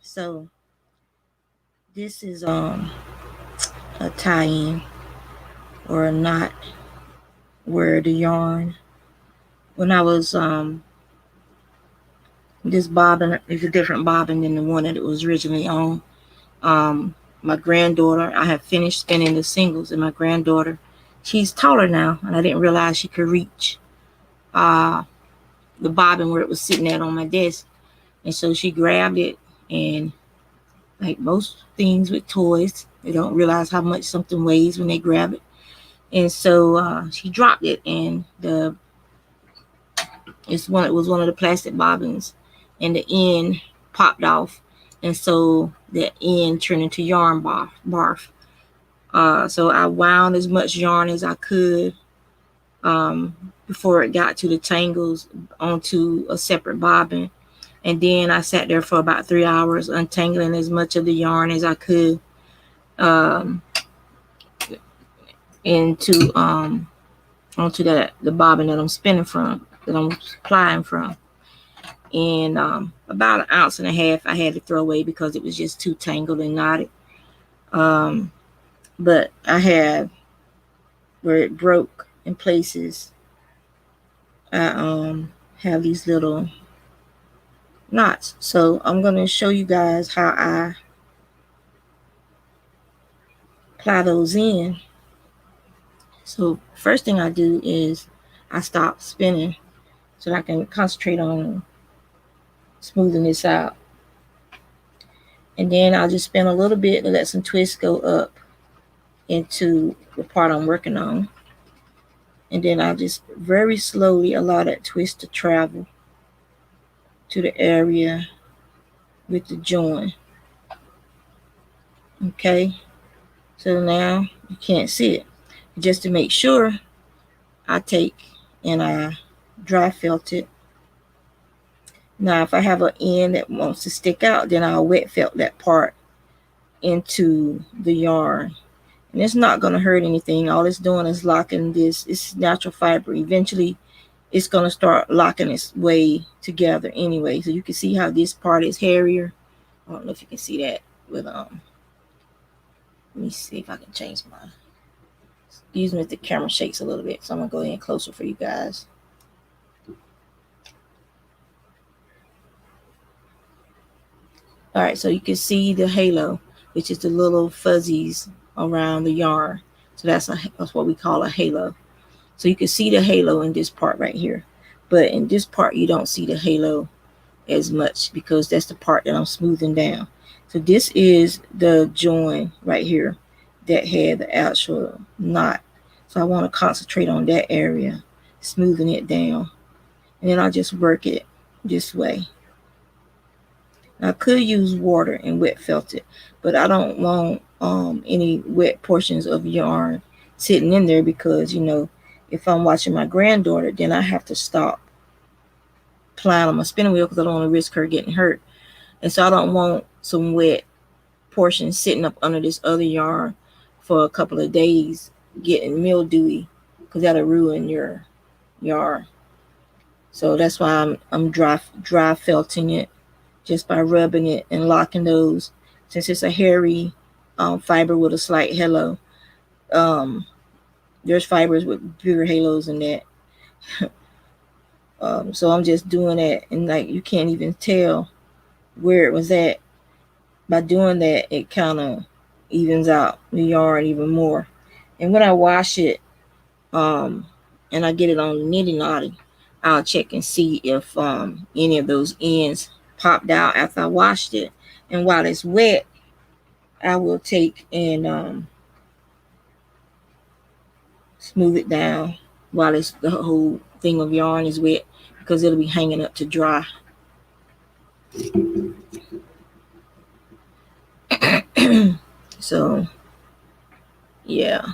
So this is a tie-in or a knot where the yarn, when I was this bobbin is a different bobbin than the one that it was originally on. My granddaughter, I have finished spinning the singles, and my granddaughter, she's taller now, and I didn't realize she could reach uh the bobbin where it was sitting at on my desk. And so she grabbed it, and like most things with toys, they don't realize how much something weighs when they grab it. And so she dropped it, and it was one of the plastic bobbins, and the end popped off, and so the end turned into yarn barf. So I wound as much yarn as I could before it got to the tangles onto a separate bobbin. And then I sat there for about 3 hours untangling as much of the yarn as I could um, into onto the bobbin that I'm spinning from, that I'm plying from. And about an ounce and a half I had to throw away because it was just too tangled and knotted. But I had where it broke in places, I have these little knots. So I'm going to show you guys how I ply those in. So first thing I do is I stop spinning so that I can concentrate on smoothing this out. And then I'll just spin a little bit to let some twists go up into the part I'm working on. And then I'll just very slowly allow that twist to travel to the area with the join. Okay, so now you can't see it. Just to make sure, I take and I dry felt it. Now if I have an end that wants to stick out, then I'll wet felt that part into the yarn. And it's not going to hurt anything. All it's doing is locking this. It's natural fiber. Eventually it's going to start locking its way together anyway. So you can see how this part is hairier. I don't know if you can see that with let me see if I can change my, excuse me if the camera shakes a little bit, so I'm gonna go in closer for you guys. All right, so you can see the halo, which is the little fuzzies around the yarn. So that's what we call a halo. So you can see the halo in this part right here, but in this part you don't see the halo as much because that's the part that I'm smoothing down. So this is the join right here that had the actual knot. So I want to concentrate on that area, smoothing it down. And then I'll just work it this way. Now I could use water and wet felt it, but I don't want any wet portions of yarn sitting in there because, you know, If I'm watching my granddaughter, then I have to stop plying on my spinning wheel because I don't want to risk her getting hurt. And so I don't want some wet portions sitting up under this other yarn for a couple of days getting mildewy, because that'll ruin your yarn. So that's why I'm dry felting it just by rubbing it and locking those. Since it's a hairy fiber with a slight halo, um, there's fibers with bigger halos than that. So I'm just doing that, and like you can't even tell where it was at. By doing that, it kind of evens out the yarn even more. And when I wash it, and I get it on the nitty knotty, I'll check and see if any of those ends popped out after I washed it. And while it's wet, I will take and smooth it down while it's the whole thing of yarn is wet, because it'll be hanging up to dry. So yeah.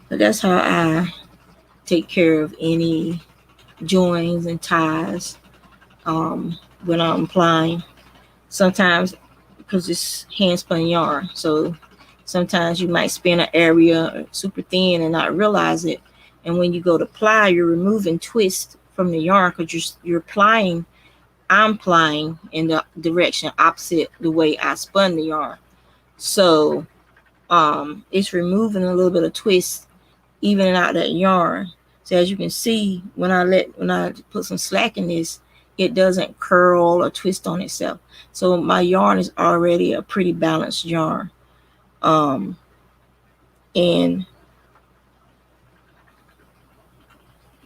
But that's how I take care of any joins and ties when I'm applying. Sometimes, because it's hand spun yarn, so sometimes you might spin an area super thin and not realize it. And when you go to ply, you're removing twist from the yarn because you're plying. I'm plying in the direction opposite the way I spun the yarn. So it's removing a little bit of twist, evening out that yarn. So as you can see, when I put some slack in this, it doesn't curl or twist on itself. So my yarn is already a pretty balanced yarn. And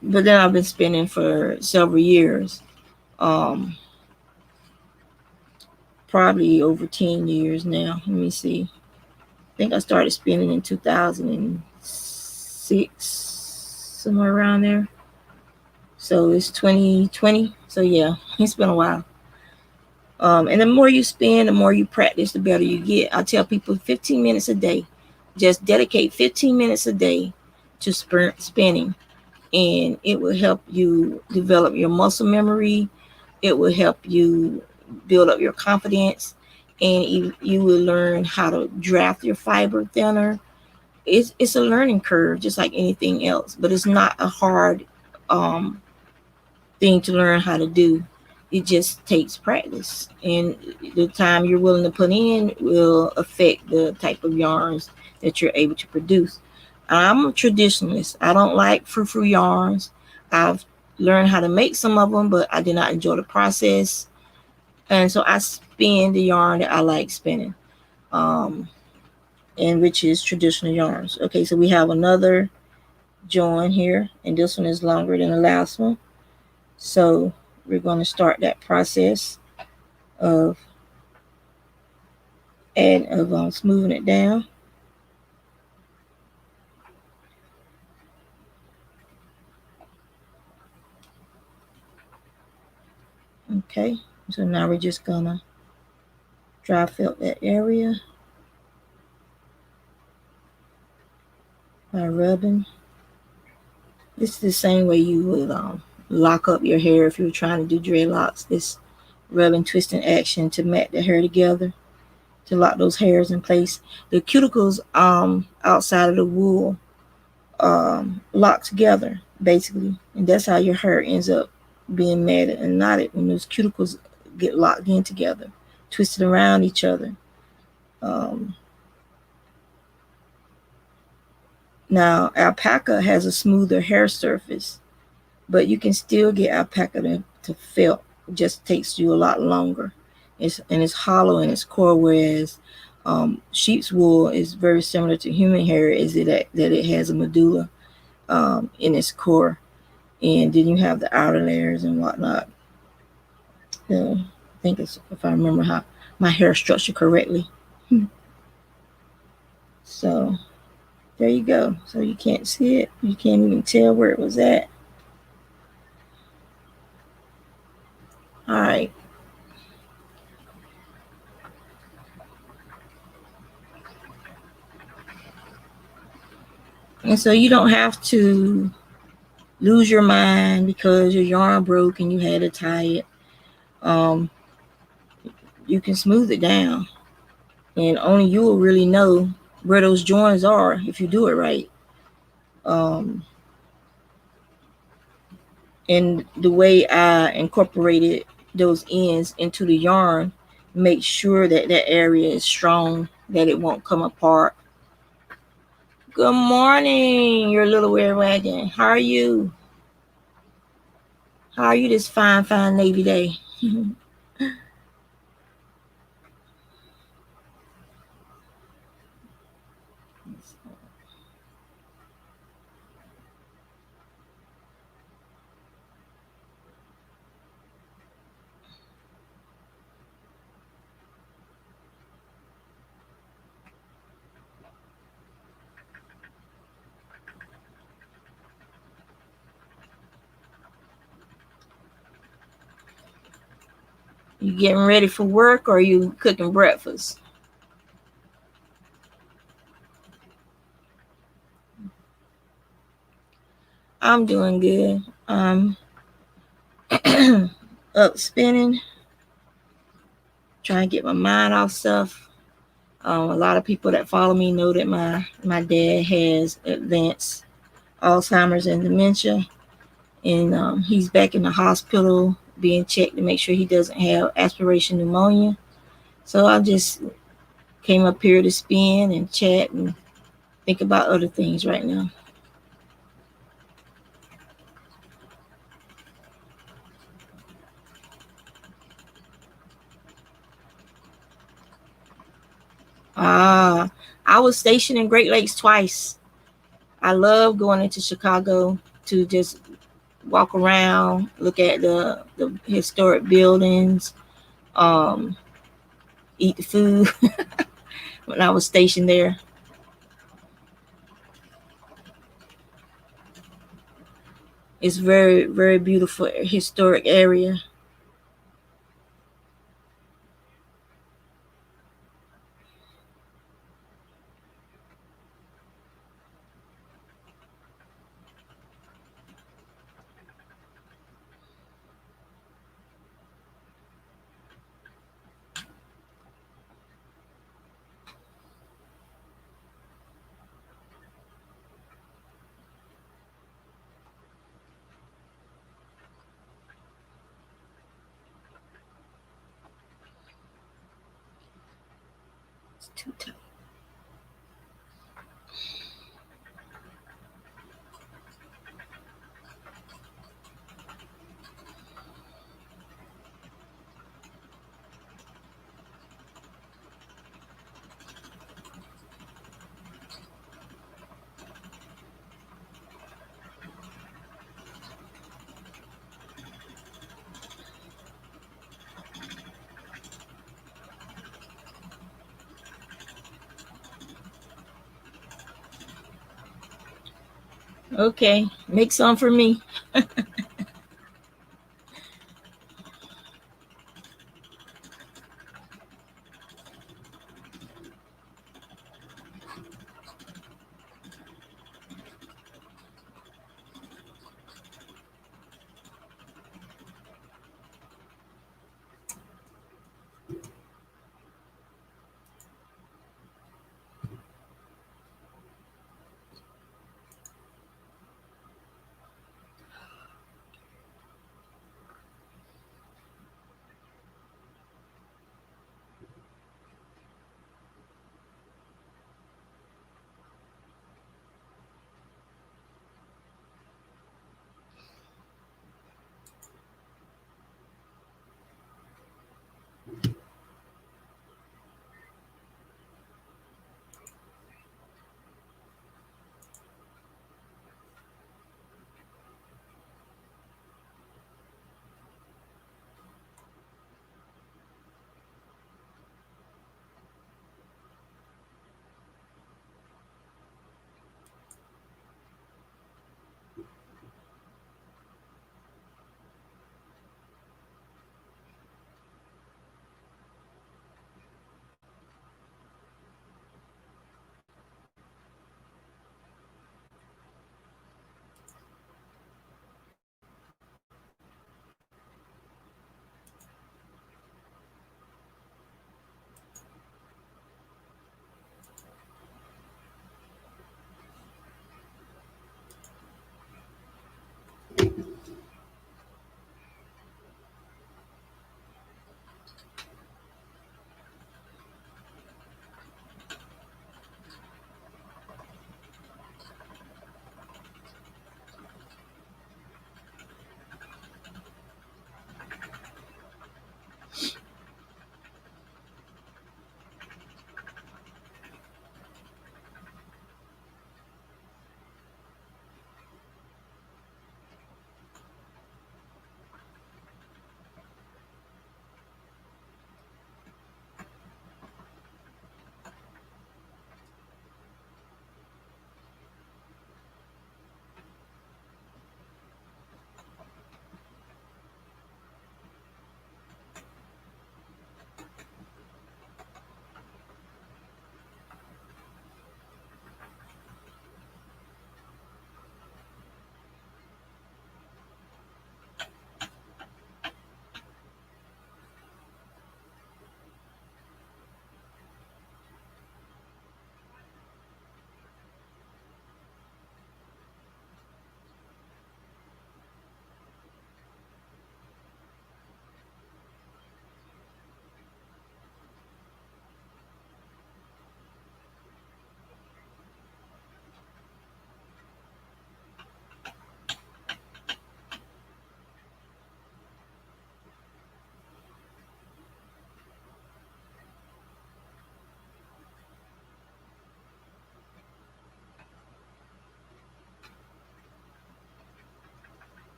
but then I've been spinning for several years, probably over 10 years now. Let me see. I think I started spinning in 2006, somewhere around there. So it's 2020. So yeah, it's been a while. And the more you spin, the more you practice, the better you get. I tell people 15 minutes a day. Just dedicate 15 minutes a day to spinning, and it will help you develop your muscle memory. It will help you build up your confidence, and you will learn how to draft your fiber thinner. It's a learning curve, just like anything else, but it's not a hard thing to learn how to do. It just takes practice, and the time you're willing to put in will affect the type of yarns that you're able to produce. I'm a traditionalist. I don't like frou-frou yarns. I've learned how to make some of them, but I did not enjoy the process, and so I spin the yarn that I like spinning, and which is traditional yarns. Okay, so we have another join here, and this one is longer than the last one. So we're going to start that process of smoothing it down. Okay, so now we're just gonna dry felt that area by rubbing. This is the same way you would lock up your hair if you were trying to do dreadlocks. This rubbing, twisting action to mat the hair together, to lock those hairs in place. The cuticles outside of the wool lock together basically, and that's how your hair ends up being matted and knotted, when those cuticles get locked in together, twisted around each other. Now alpaca has a smoother hair surface, but you can still get alpaca to felt. It just takes you a lot longer. It's hollow in its core, whereas sheep's wool is very similar to human hair, is that it has a medulla in its core, and then you have the outer layers and whatnot. I think it's, if I remember how my hair structure correctly. So There you go. So you can't see it. You can't even tell where it was at. All right. And so you don't have to lose your mind because your yarn broke and you had to tie it. Um, you can smooth it down. And only you will really know where those joins are if you do it right. Um, and the way I incorporated those ends into the yarn, make sure that that area is strong, that it won't come apart. Good morning, your little wear wagon. How are you? How are you this fine, fine Navy day? You getting ready for work or are you cooking breakfast? I'm doing good. Up spinning, trying to get my mind off stuff. A lot of people that follow me know that my dad has advanced Alzheimer's and dementia, and he's back in the hospital being checked to make sure he doesn't have aspiration pneumonia. So I just came up here to spin and chat and think about other things right now. I was stationed in Great Lakes twice. I love going into Chicago to just walk around, look at the historic buildings, um, eat the food when I was stationed there. It's very, very beautiful historic area. It's too tight. Okay, make some for me.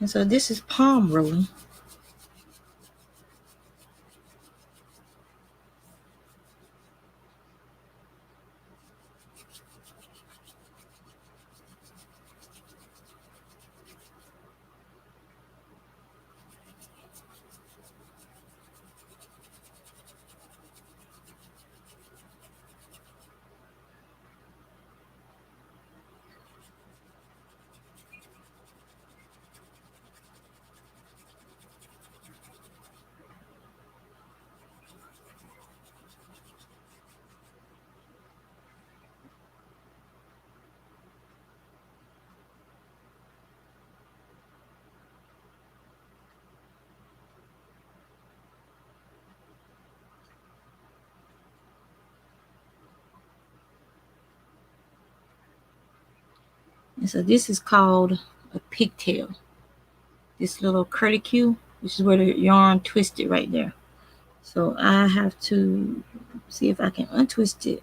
And so this is palm rolling. And so this is called a pigtail. This little curlicue, which is where the yarn twisted right there. So I have to see if I can untwist it.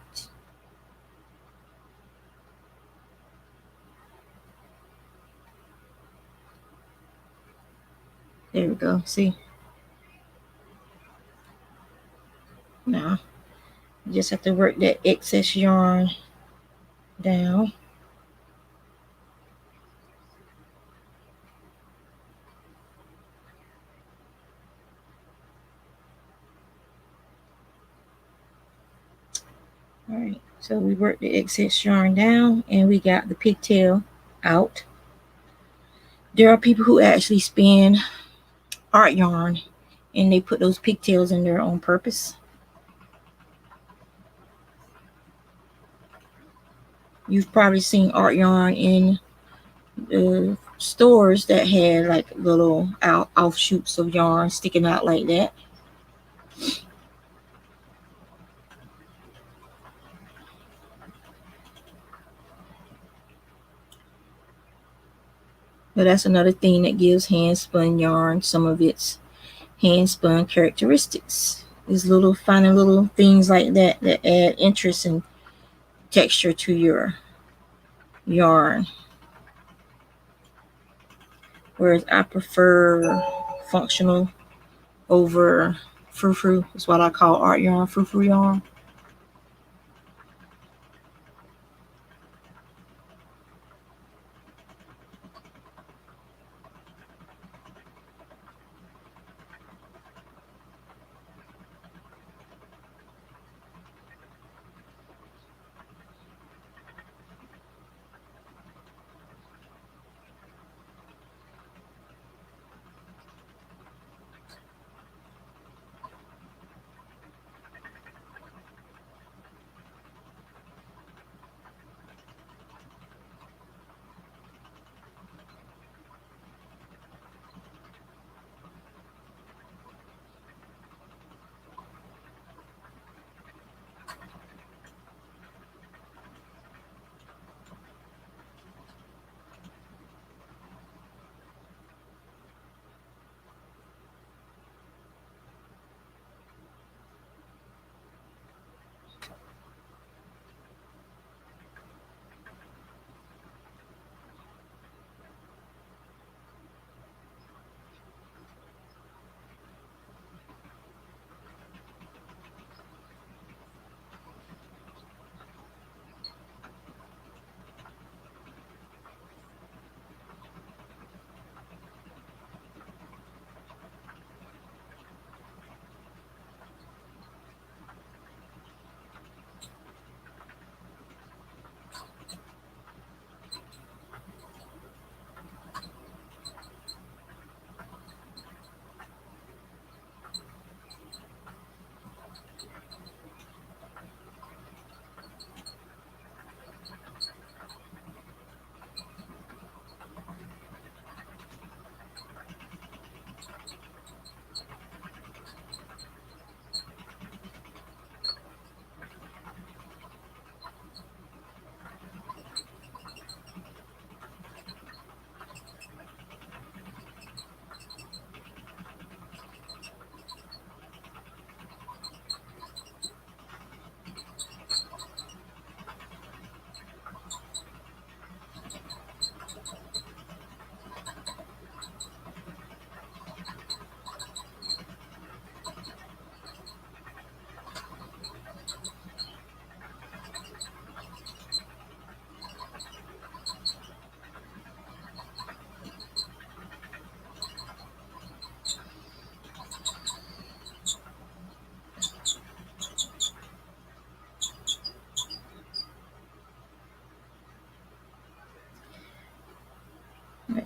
There we go. See? Now, you just have to work that excess yarn down. All right, so we worked the excess yarn down and we got the pigtail out. There are people who actually spin art yarn and they put those pigtails in there on purpose. You've probably seen art yarn in the stores that had like little offshoots of yarn sticking out like that. But that's another thing that gives hand spun yarn some of its hand spun characteristics. These little finding little things like that that add interest and texture to your yarn. Whereas I prefer functional over frou-frou. Is what I call art yarn, frou-frou yarn.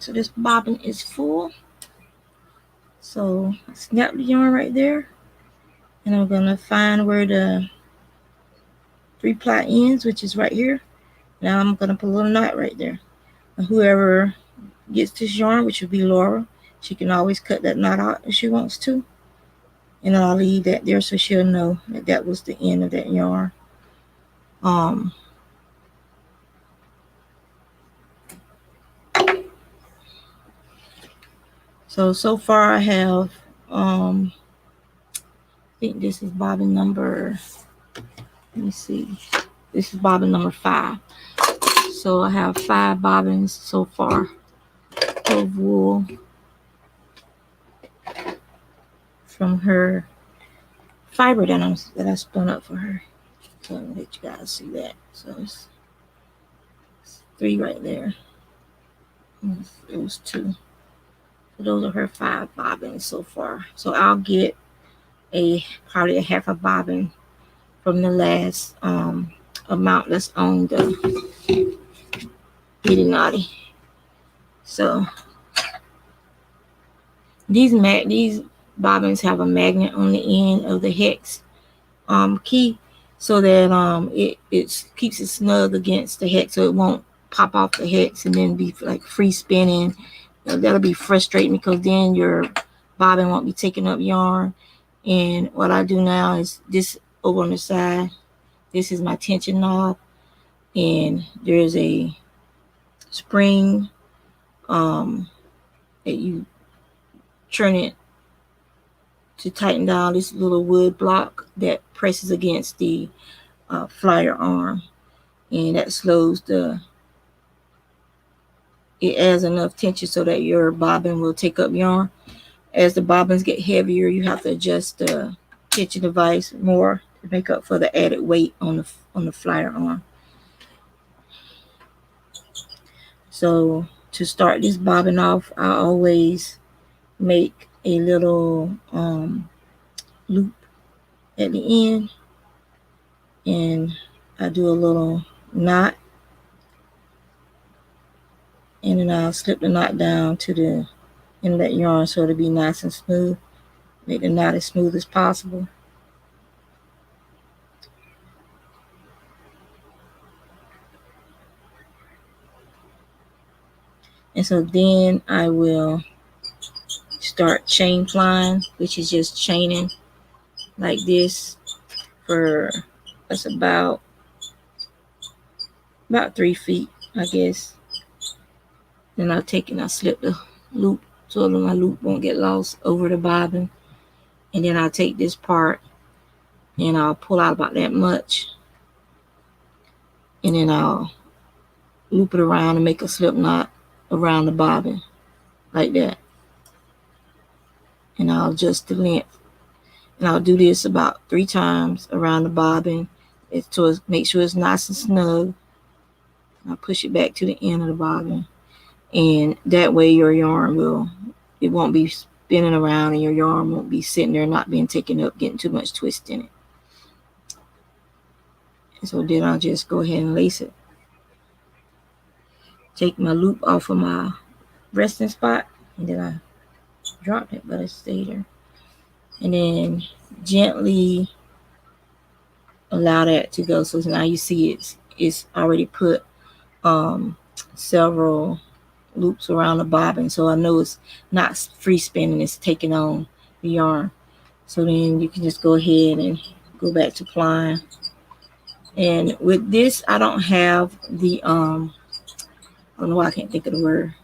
So this bobbin is full. So I snap the yarn right there, and I'm gonna find where the 3-ply ends, which is right here. Now I'm gonna put a little knot right there. And whoever gets this yarn, which would be Laura, she can always cut that knot out if she wants to. And I'll leave that there so she'll know that that was the end of that yarn. So far I have, I think this is bobbin number, let me see, this is bobbin number 5. So I have 5 bobbins so far of wool from her fiber that I spun up for her. So let me let you guys see that. So it's 3 right there. It was 2. So those are her 5 bobbins so far. So I'll get probably a half a bobbin from the last amount that's on the Itty Knotty. So these bobbins have a magnet on the end of the hex key, so that it keeps it snug against the hex, so it won't pop off the hex and then be like free spinning. That'll be frustrating because then your bobbin won't be taking up yarn. And what I do now is this over on the side. This is my tension knob, and there's a spring that you turn it to tighten down this little wood block that presses against the flyer arm, and that slows it adds enough tension so that your bobbin will take up yarn. As the bobbins get heavier, you have to adjust the tension device more to make up for the added weight on the flyer arm. So to start this bobbin off, I always make a little loop at the end, and I do a little knot, and then I'll slip the knot down to the end of that yarn so it'll be nice and smooth. Make the knot as smooth as possible. And so then I will start chain plying, which is just chaining like this for, that's about 3 feet, I guess. Then I'll take and I'll slip the loop so that my loop won't get lost over the bobbin. And then I'll take this part and I'll pull out about that much. And then I'll loop it around and make a slip knot around the bobbin like that. And I'll adjust the length. And I'll do this about 3 times around the bobbin to make sure it's nice and snug. I'll push it back to the end of the bobbin. And that way your yarn it won't be spinning around, and your yarn won't be sitting there not being taken up, getting too much twist in it. And so then I'll just go ahead and lace it. Take my loop off of my resting spot, and then I dropped it, but it stayed there. And then gently allow that to go. So now you see it's already put several loops around the bobbin, so I know it's not free spinning, it's taking on the yarn. So then you can just go ahead and go back to plying. And with this, I don't have the I don't know why I can't think of the word.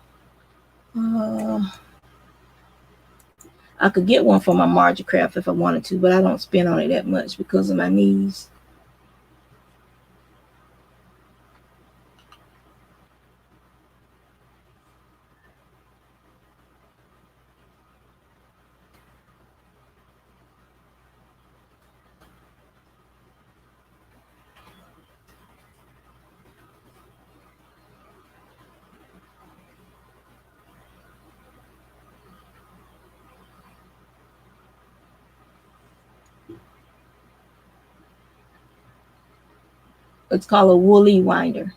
I could get one for my margin craft if I wanted to, but I don't spin on it that much because of my knees. It's called a woolly winder.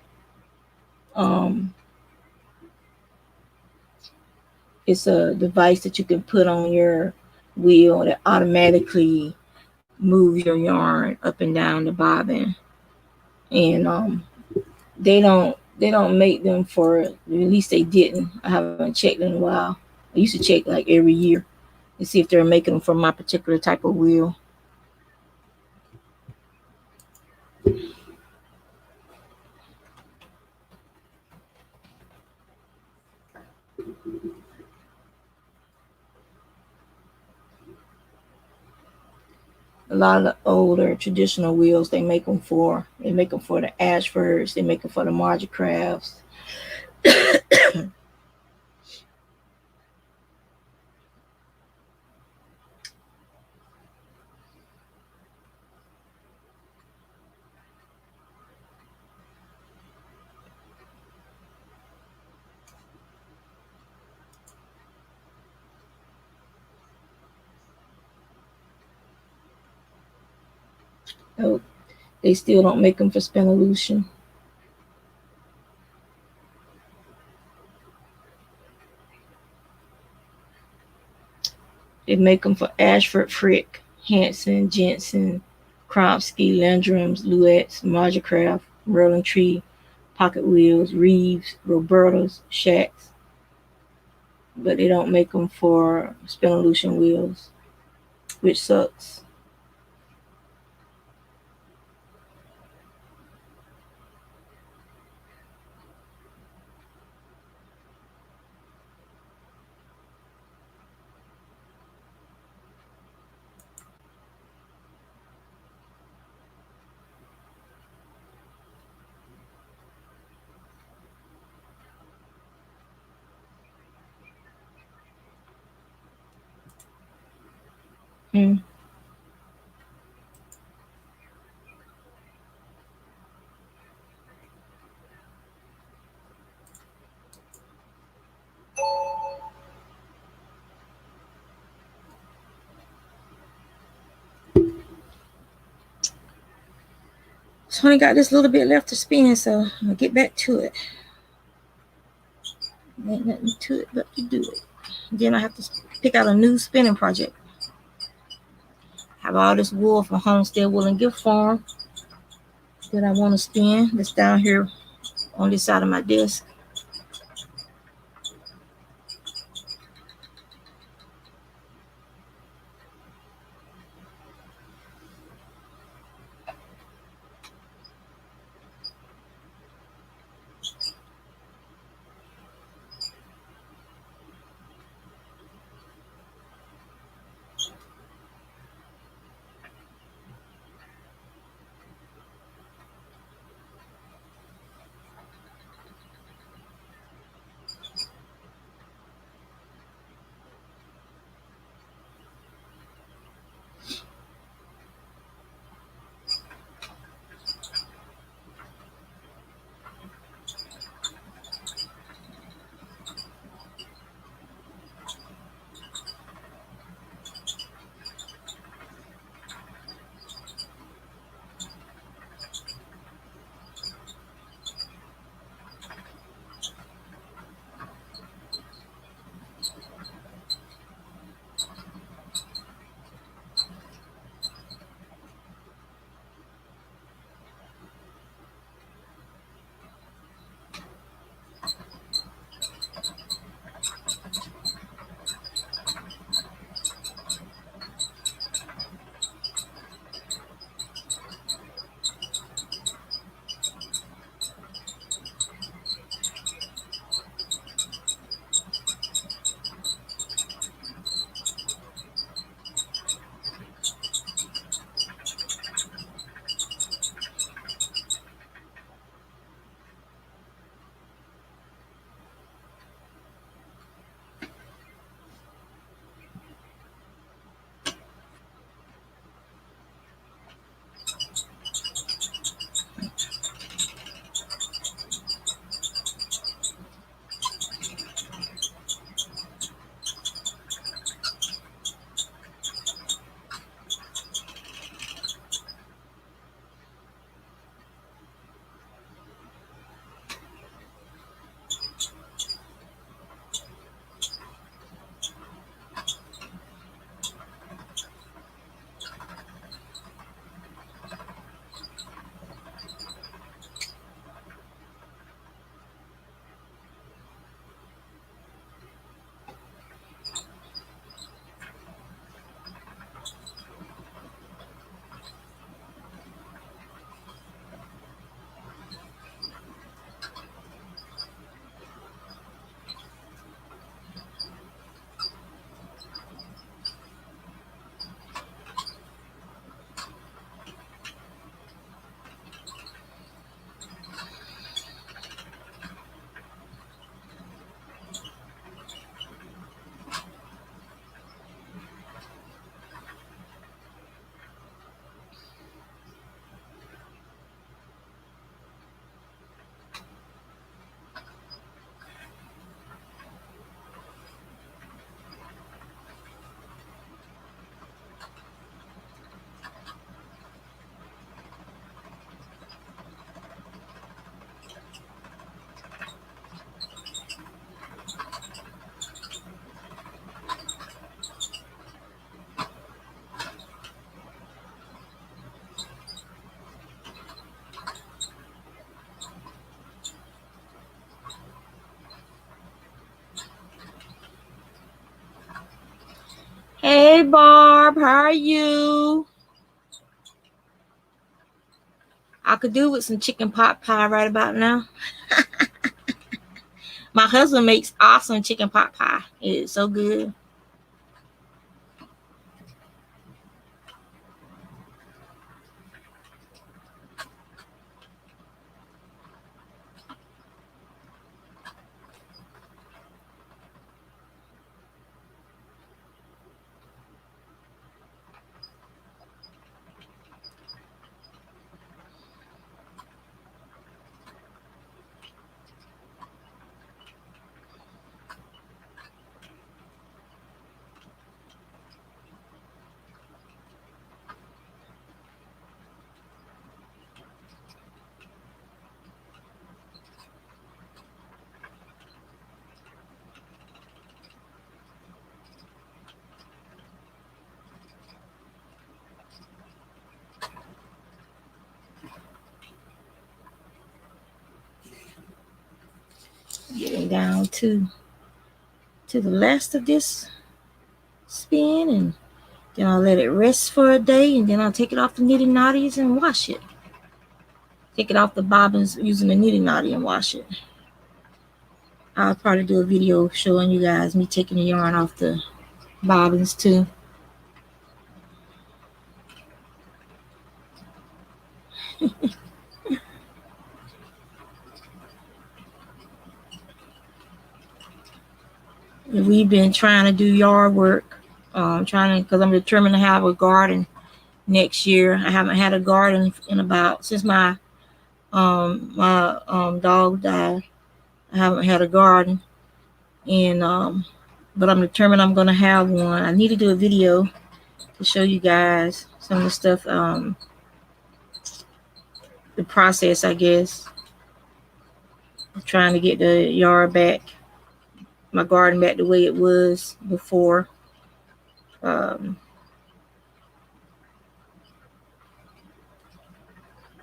It's a device that you can put on your wheel that automatically moves your yarn up and down the bobbin. And they don't make them for, at least they didn't. I haven't checked in a while. I used to check like every year to see if they're making them for my particular type of wheel. A lot of the older traditional wheels, they make them for the Ashfords, they make them for the Margie Crafts. Oh, they still don't make them for Spinolution. They make them for Ashford, Frick, Hanson, Jensen, Kromsky, Landrums, Luett's, Margie Craft, Merlin Tree, Pocket Wheels, Reeves, Roberta's, Shacks, but they don't make them for Spinolution wheels, which sucks. Hmm. So I only got this little bit left to spin, so I'm gonna get back to it. Ain't nothing to it but to do it. Then I have to pick out a new spinning project. Have all this wool from Homestead Wool and Gift Farm that I want to spin. That's down here on this side of my desk. Hey, Barb, how are you? I could do with some chicken pot pie right about now. My husband makes awesome chicken pot pie. It's so good. Getting down to the last of this spin, and then I'll let it rest for a day, and then I'll take it off the knitting knotties and wash it. Take it off the bobbins using the knitting knotty and wash it. I'll probably do a video showing you guys me taking the yarn off the bobbins too. We've been trying to do yard work, because I'm determined to have a garden next year. I haven't had a garden in about since my dog died. I haven't had a garden, and but I'm determined I'm gonna have one. I need to do a video to show you guys some of the stuff, the process, I guess, of trying to get the yard back, my garden back the way it was before. Yeah,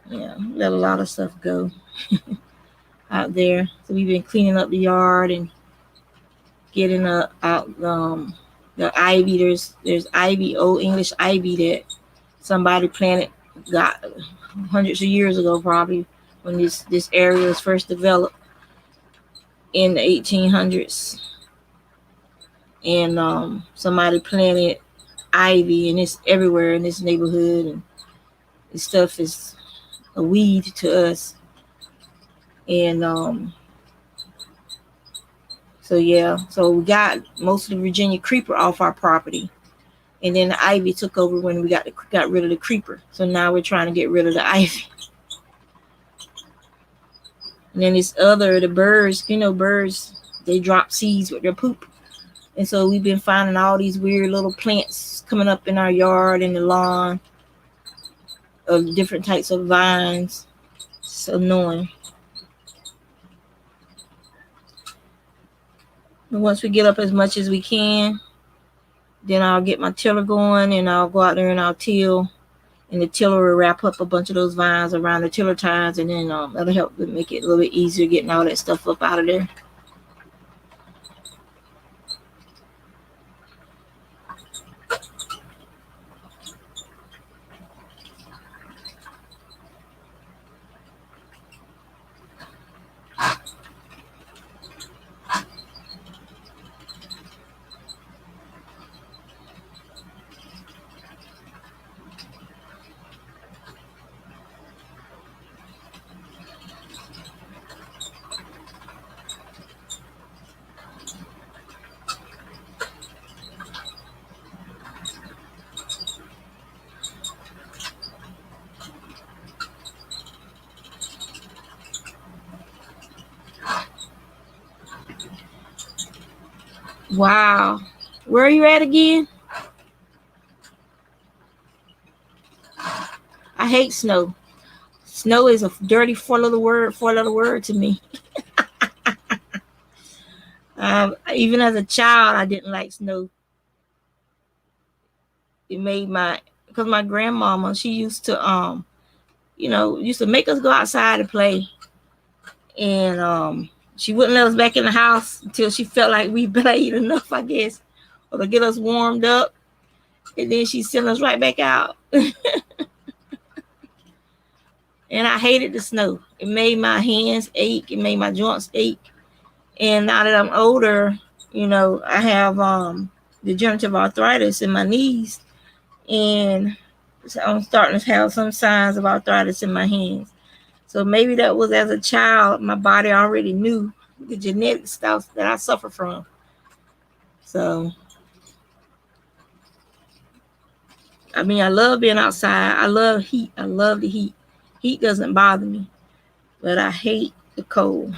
let a lot of stuff go out there. So we've been cleaning up the yard and getting out the ivy. There's ivy, old English ivy that somebody planted, got hundreds of years ago, probably when this area was first developed in the 1800s. And somebody planted ivy, and it's everywhere in this neighborhood, and this stuff is a weed to us. And so we got most of the Virginia creeper off our property, and then the ivy took over when we got rid of the creeper. So now we're trying to get rid of the ivy. And then the birds, birds, they drop seeds with their poop. And so we've been finding all these weird little plants coming up in our yard and the lawn of different types of vines. It's annoying. And once we get up as much as we can, then I'll get my tiller going, and I'll go out there and I'll till. And the tiller will wrap up a bunch of those vines around the tiller tines, and then that'll help make it a little bit easier getting all that stuff up out of there. Wow. Where are you at again? I hate snow. Snow is a dirty four-letter word to me. Even as a child, I didn't like snow. It made because my grandmama, she used to make us go outside and play. And she wouldn't let us back in the house until she felt like we played enough, I guess, or to get us warmed up. And then she sent us right back out. And I hated the snow. It made my hands ache. It made my joints ache. And now that I'm older, I have degenerative arthritis in my knees, and so I'm starting to have some signs of arthritis in my hands. So maybe that was as a child, my body already knew the genetic stuff that I suffer from. So, I mean, I love being outside. I love heat. I love the heat. Heat doesn't bother me, but I hate the cold.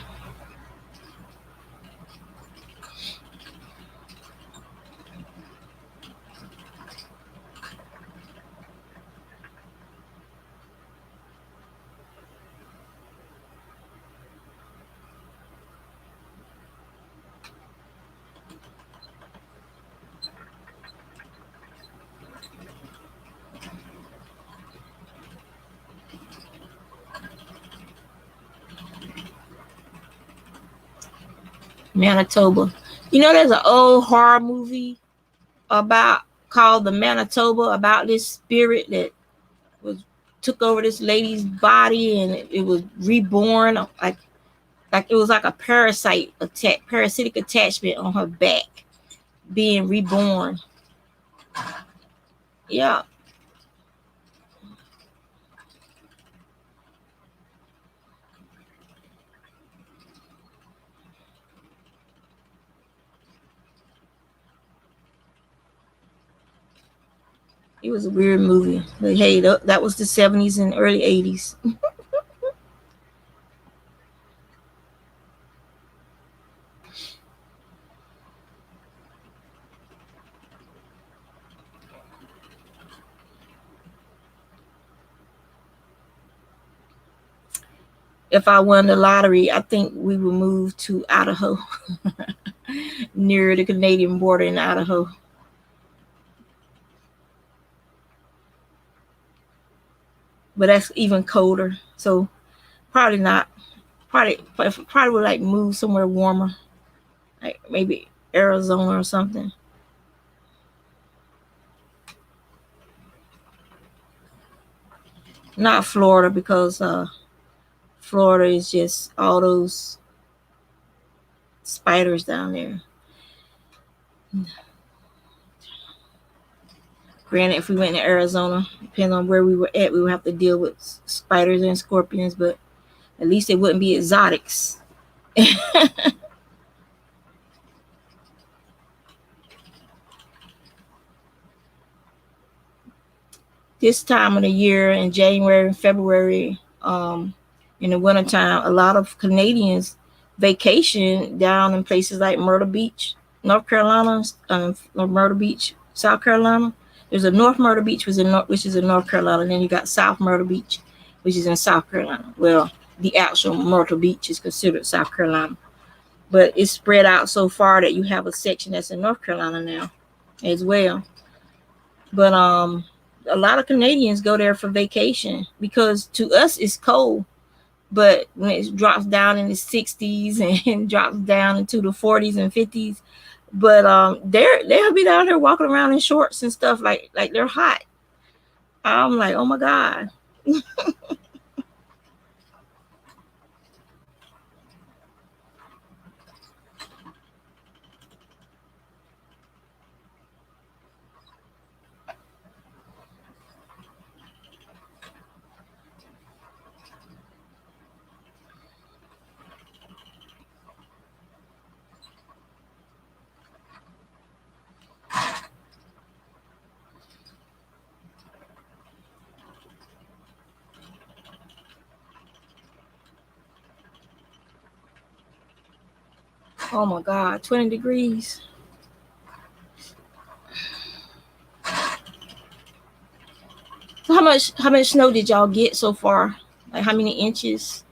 Manitoba. There's an old horror movie about called the Manitoba, about this spirit that was took over this lady's body, and it was reborn, like it was like a parasitic attachment on her back, being reborn. Yeah, it was a weird movie. But hey, that was the 70s and early 80s. If I won the lottery, I think we would move to Idaho, near the Canadian border in Idaho. But that's even colder. So probably not. Probably would like move somewhere warmer, like maybe Arizona or something. Not Florida, because Florida is just all those spiders down there. Granted, if we went to Arizona, depending on where we were at, we would have to deal with spiders and scorpions, but at least they wouldn't be exotics. This time of the year, in January and February, in the wintertime, a lot of Canadians vacation down in places like Myrtle Beach, North Carolina, or Myrtle Beach, South Carolina. There's a North Myrtle Beach, which is in North Carolina, and then you got South Myrtle Beach, which is in South Carolina. Well, the actual Myrtle Beach is considered South Carolina, but it's spread out so far that you have a section that's in North Carolina now as well. But a lot of Canadians go there for vacation, because to us it's cold, but when it drops down in the 60s and drops down into the 40s and 50s, but they'll be down there walking around in shorts and stuff, like they're hot. I'm like, oh my god. Oh my god, 20 degrees. So how much snow did y'all get so far? Like how many inches?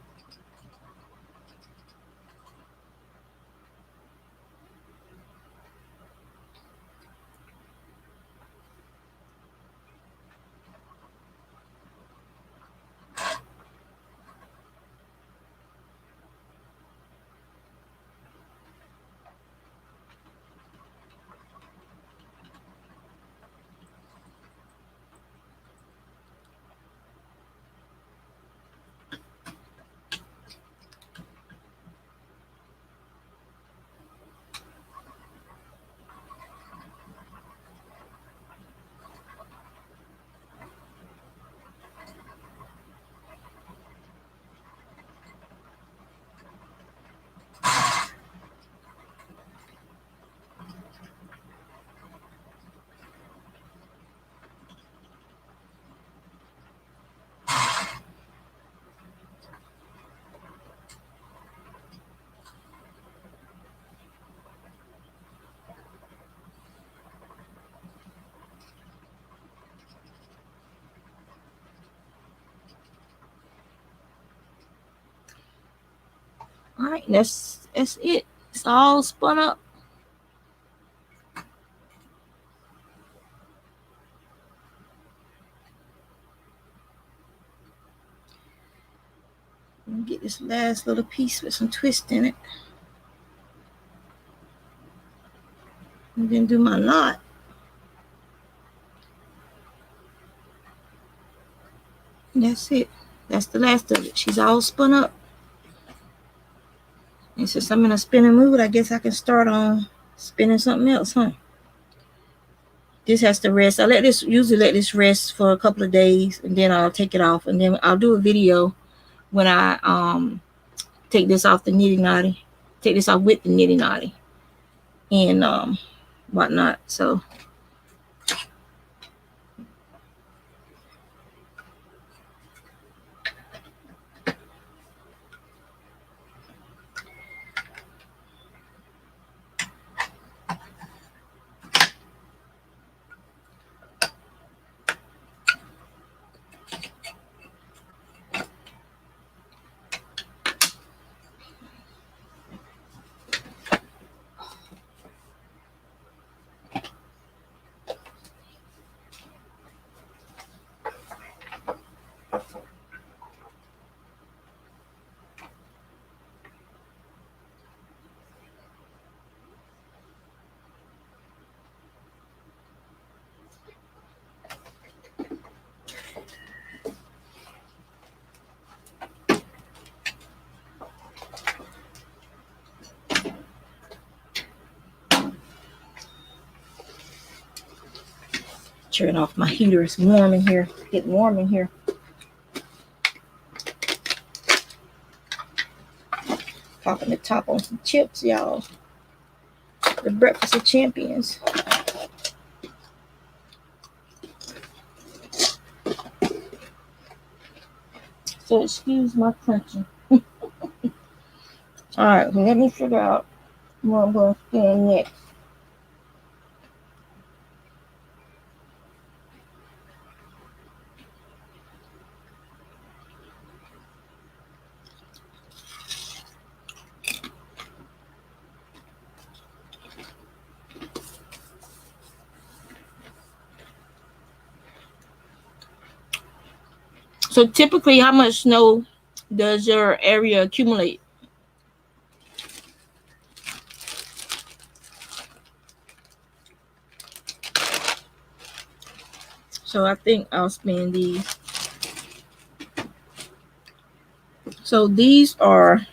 All right, that's it. It's all spun up. Get this last little piece with some twist in it. And then do my knot. And that's it. That's the last of it. She's all spun up. And since I'm in a spinning mood, I guess I can start on spinning something else, huh? This has to rest. Usually let this rest for a couple of days, and then I'll take it off, and then I'll do a video when I take this off the nitty knotty, take this off with the nitty knotty, and whatnot. So turn off my heater. It's warm in here. Getting warm in here. Popping the top on some chips, y'all. The breakfast of champions. So excuse my crunching. All right, let me figure out what I'm going to spin next. So typically, how much snow does your area accumulate? So I think I'll spin these. So these are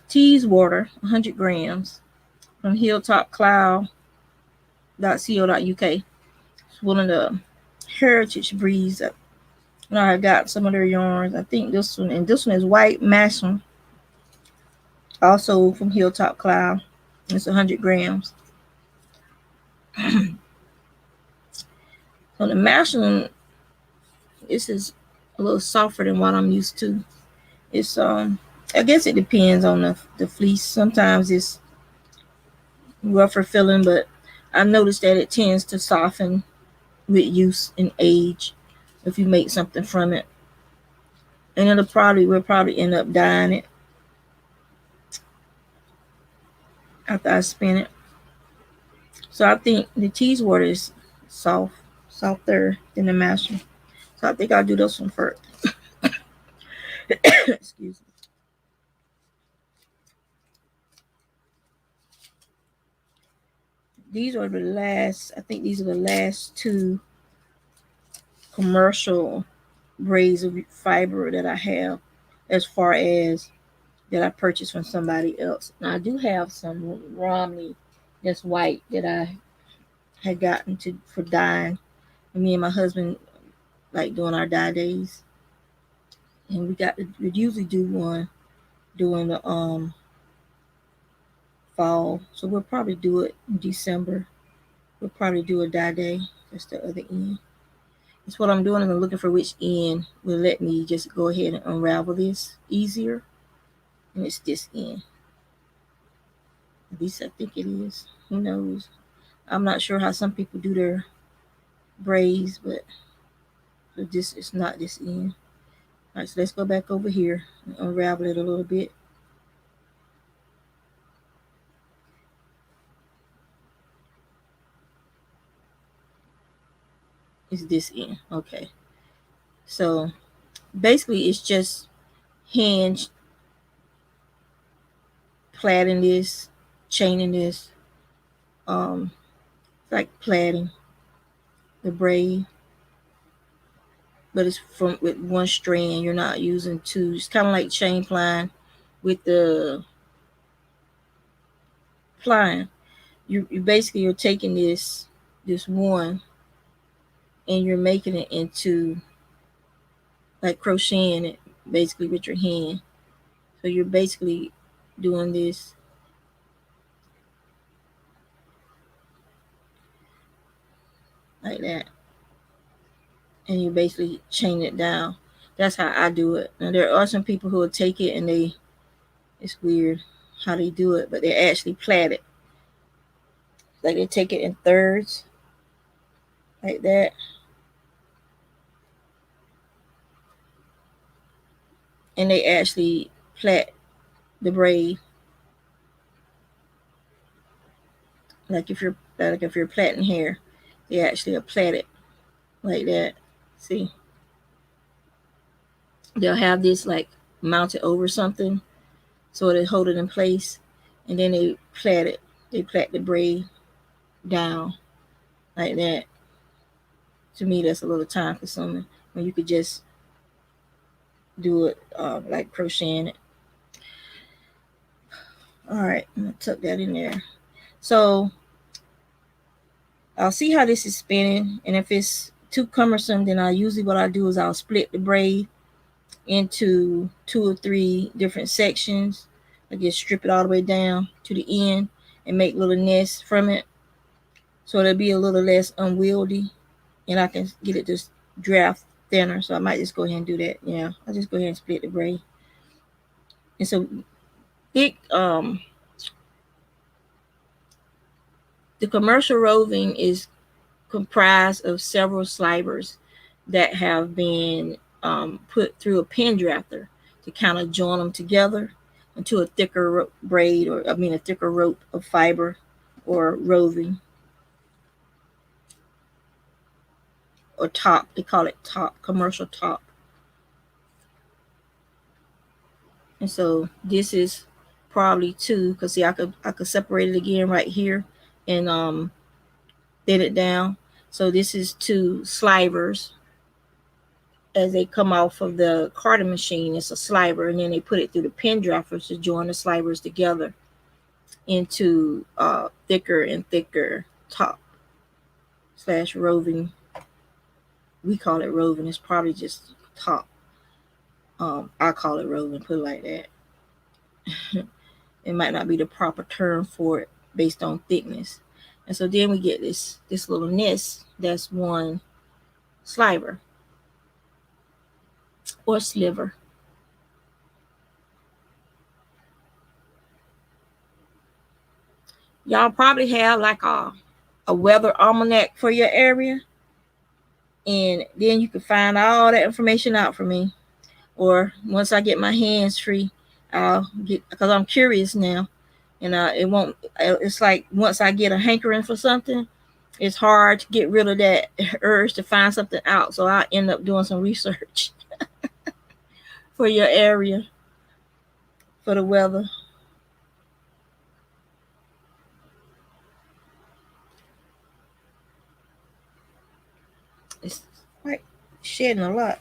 teas water, 100 grams from hilltopcloud.co.uk. It's one of the heritage breeds. I got some of their yarns. I think this one, and this one is white mashing, also from Hilltop Cloud. It's 100 grams. So the mashing, this is a little softer than what I'm used to. It's I guess it depends on the fleece. Sometimes it's rougher feeling, but I've noticed that it tends to soften with use and age if you make something from it. And we'll probably end up dyeing it after I spin it. So I think the teas water is softer than the mashing. So I think I'll do this one first. Excuse me. These are the last, I think these are the last two commercial braids of fiber that I have, as far as that I purchased from somebody else. Now I do have some Romney that's white that I had gotten for dyeing. And me and my husband like doing our dye days. And we usually do one during the fall. So we'll probably do it in December. We'll probably do a dye day. That's the other end. That's what I'm doing, and I'm looking for which end will let me just go ahead and unravel this easier. And it's this end. At least I think it is. Who knows? I'm not sure how some people do their braids, but this is not this end. All right, so let's go back over here and unravel it a little bit. Is this end? Okay. So basically it's just hand plaiting this, chaining this, like plaiting the braid, but it's from with one strand. You're not using two. It's kind of like chain plying with the plying. You basically you're taking this one and you're making it into like crocheting it basically with your hand. So you're basically doing this like that, and you basically chain it down. That's how I do it. Now there are some people who will take it and it's weird how they do it, but they actually plait it. Like they take it in thirds like that, and they actually plait the braid. Like if you're plaiting hair, they actually plait it like that. See, they'll have this like mounted over something so they hold it in place, and then they plait it. They plait the braid down like that. To me, that's a little time consuming when you could just do it like crocheting it. All right, I'm gonna tuck that in there. So I'll see how this is spinning, and if it's too cumbersome, then what I do is I'll split the braid into 2 or 3 different sections. I just strip it all the way down to the end and make little nests from it, so it'll be a little less unwieldy, and I can get it to draft thinner. So I might just go ahead and do that. Yeah, I'll just go ahead and split the braid. And so thick the commercial roving is comprised of several slivers that have been put through a pin drafter to kind of join them together into a thicker braid, or a thicker rope of fiber or roving or top. They call it top, commercial top. And so this is probably 2, because see, I could separate it again right here and thin it down. So this is 2 slivers as they come off of the carding machine. It's a sliver, and then they put it through the pin drafter to join the slivers together into thicker and thicker top slash roving. We call it roving. It's probably just top. I call it roving, put it like that. It might not be the proper term for it based on thickness. And so then we get this little nest that's 1 sliver or sliver. Y'all probably have like a weather almanac for your area, and then you can find all that information out for me. Or once I get my hands free, I'll get, because I'm curious now, and it won't. It's like once I get a hankering for something, it's hard to get rid of that urge to find something out. So I end up doing some research for your area for the weather. It's quite shedding a lot.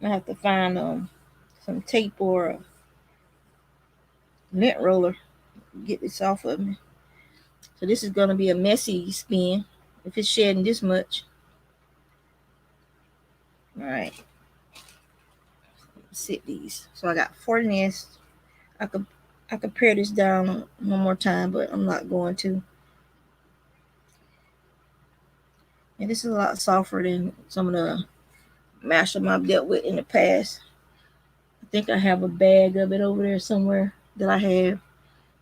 I have to find some tape or a lint roller to get this off of me. So this is gonna be a messy spin if it's shedding this much. All right, sit these. So I got 4 nests. I could pare this down one more time, but I'm not going to. And this is a lot softer than some of the mashup I've dealt with in the past. I think I have a bag of it over there somewhere that I have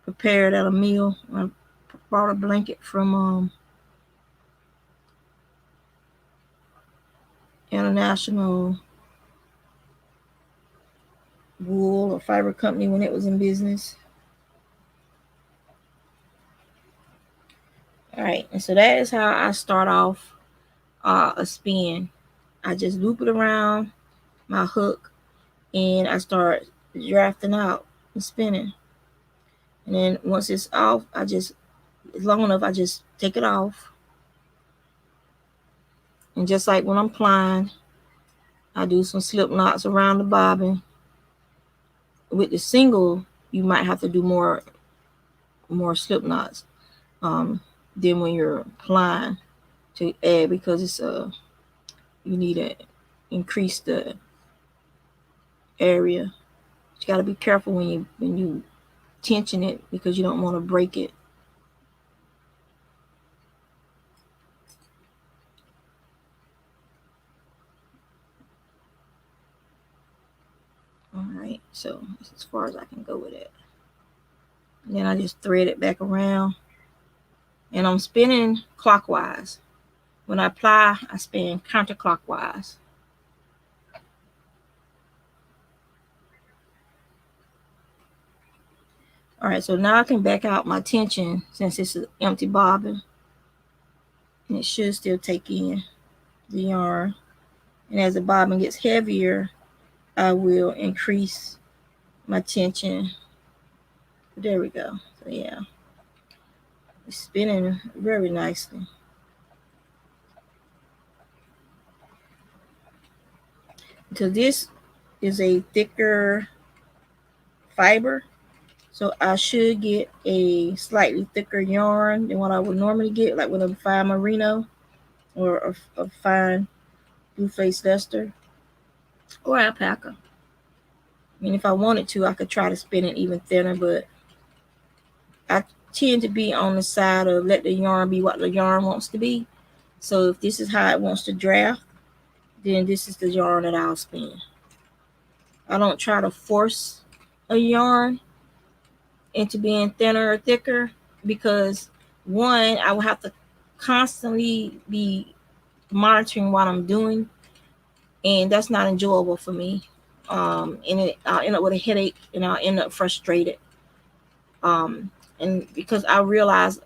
prepared at a meal. I brought a blanket from International Wool or Fiber Company when it was in business. All right, and so that is how I start off a spin. I just loop it around my hook and I start drafting out and spinning. And then once it's off, it's long enough, I just take it off. And just like when I'm plying, I do some slip knots around the bobbin. With the single, you might have to do more slip knots than when you're plying to add, because it's you need to increase the area. You got to be careful when you tension it, because you don't want to break it. All right, so that's as far as I can go with it. And then I just thread it back around, and I'm spinning clockwise. When I ply, I spin counterclockwise. All right, so now I can back out my tension since it's an empty bobbin, and it should still take in the yarn. And as the bobbin gets heavier, I will increase my tension. There we go. So yeah, it's spinning very nicely. Because this is a thicker fiber, so I should get a slightly thicker yarn than what I would normally get, like with a fine merino or a fine blue face duster or alpaca. I mean, if I wanted to, I could try to spin it even thinner, but I tend to be on the side of let the yarn be what the yarn wants to be. So if this is how it wants to draft, then this is the yarn that I'll spin. I don't try to force a yarn into being thinner or thicker, because one, I will have to constantly be monitoring what I'm doing, and that's not enjoyable for me. And I'll end up with a headache, and I'll end up frustrated. And because I realized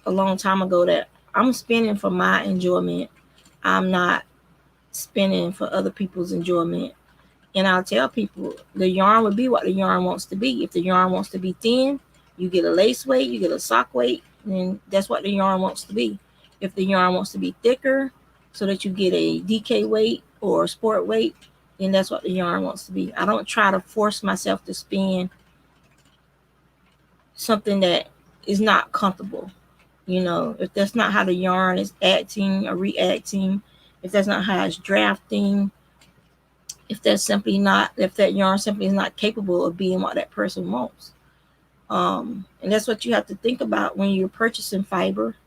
a long time ago that I'm spinning for my enjoyment, I'm not spinning for other people's enjoyment. And I'll tell people the yarn would be what the yarn wants to be. If the yarn wants to be thin, you get a lace weight, you get a sock weight, and that's what the yarn wants to be. If the yarn wants to be thicker, so that you get a DK weight or a sport weight, then that's what the yarn wants to be. I don't try to force myself to spin something that is not comfortable. If that's not how the yarn is acting or reacting, if that's not how it's drafting, if that yarn simply is not capable of being what that person wants. And that's what you have to think about when you're purchasing fiber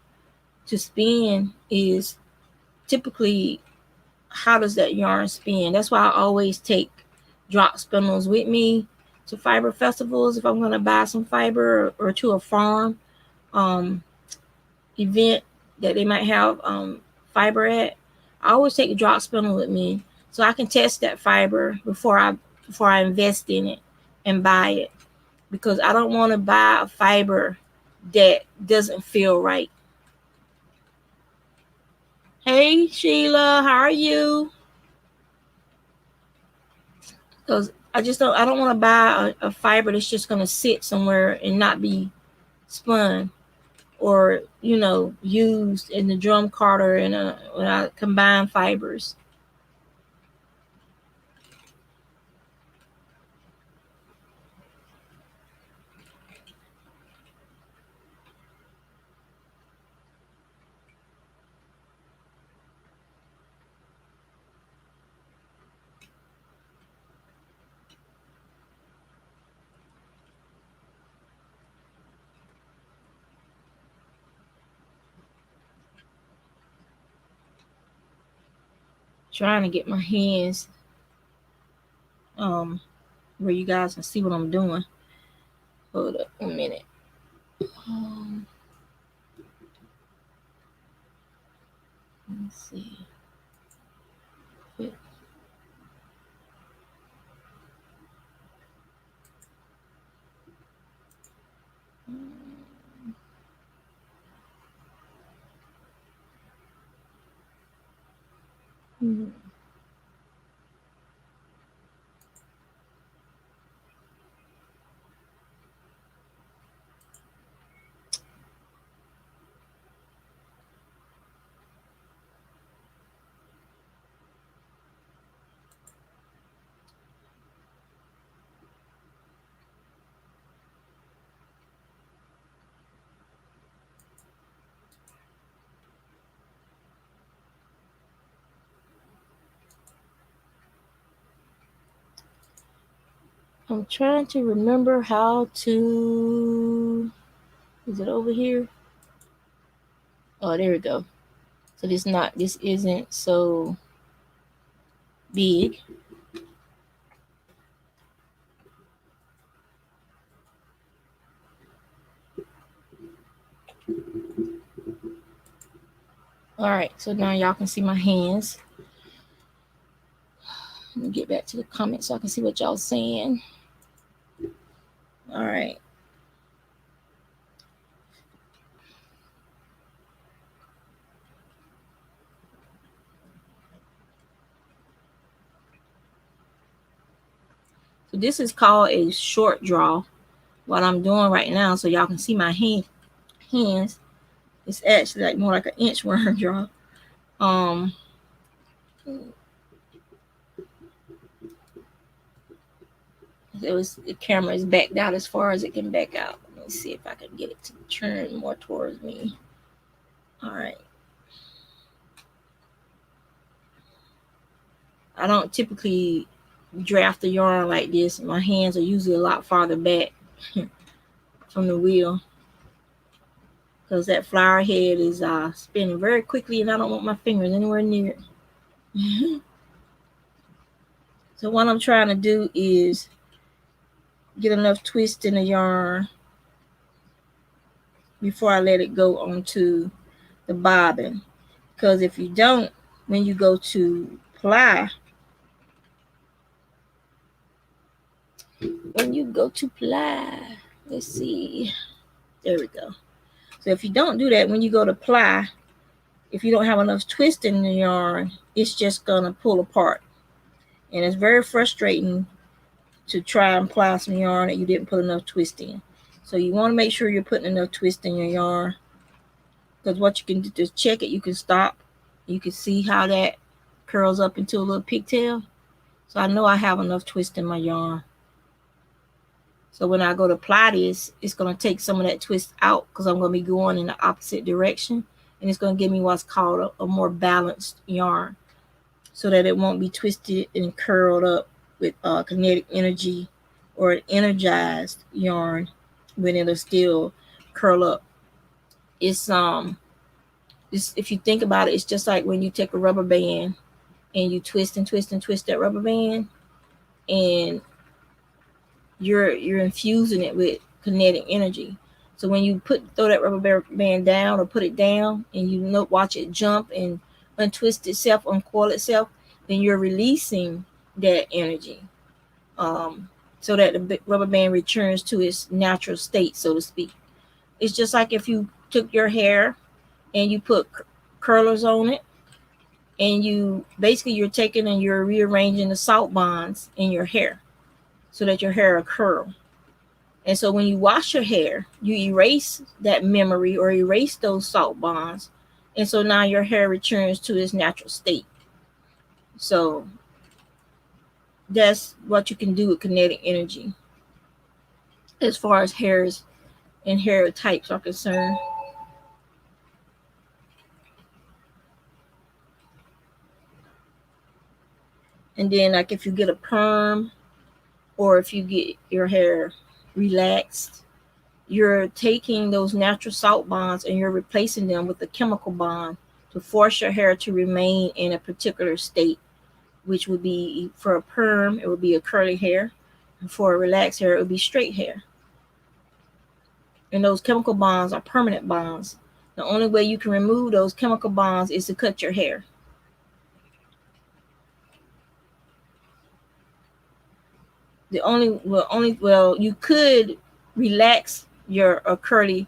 to spin, is typically how does that yarn spin. That's why I always take drop spindles with me to fiber festivals if I'm going to buy some fiber, or to a farm event that they might have fiber at. I always take a drop spindle with me so I can test that fiber before I invest in it and buy it, because I don't want to buy a fiber that doesn't feel right. Hey Sheila, how are you? Because I don't want to buy a fiber that's just going to sit somewhere and not be spun, or used in the drum carter and when I combine fibers. Trying to get my hands where you guys can see what I'm doing. Hold up a minute. Um, let's see. I'm trying to remember how to. Is it over here? Oh, there we go. So this isn't so big. All right, so now y'all can see my hands. Let me get back to the comments so I can see what y'all saying. All right. So this is called a short draw. What I'm doing right now, so y'all can see my hands. It's actually like more like an inchworm draw. The camera is backed out as far as it can back out. Let me see if I can get it to turn more towards me. All right. I don't typically draft the yarn like this. My hands are usually a lot farther back from the wheel because that flower head is spinning very quickly and I don't want my fingers anywhere near it. So what I'm trying to do is get enough twist in the yarn before I let it go onto the bobbin. Because if you don't, when you go to ply, let's see, there we go. So if you don't do that, when you go to ply, if you don't have enough twist in the yarn, it's just gonna pull apart. And it's very frustrating to try and ply some yarn that you didn't put enough twist in. So you want to make sure you're putting enough twist in your yarn, because what you can do is check it. You can stop. You can see how that curls up into a little pigtail. So I know I have enough twist in my yarn. So when I go to ply this, it's going to take some of that twist out because I'm going to be going in the opposite direction. And it's going to give me what's called a more balanced yarn so that it won't be twisted and curled up with kinetic energy or an energized yarn when it'll still curl up. It's if you think about it, it's just like when you take a rubber band and you twist and twist and twist that rubber band, and you're infusing it with kinetic energy. So when you throw that rubber band down or put it down, and you watch it jump and untwist itself, uncoil itself, then you're releasing that energy, so that the rubber band returns to its natural state, so to speak. It's just like if you took your hair and you put curlers on it, and you're taking and you're rearranging the salt bonds in your hair so that your hair will curl. And so when you wash your hair, you erase that memory or erase those salt bonds. And so now your hair returns to its natural state. So that's what you can do with kinetic energy as far as hairs and hair types are concerned. And then like if you get a perm or if you get your hair relaxed, you're taking those natural salt bonds and you're replacing them with a chemical bond to force your hair to remain in a particular state, which would be, for a perm, it would be a curly hair. And for a relaxed hair, it would be straight hair. And those chemical bonds are permanent bonds. The only way you can remove those chemical bonds is to cut your hair. Well, you could relax your curly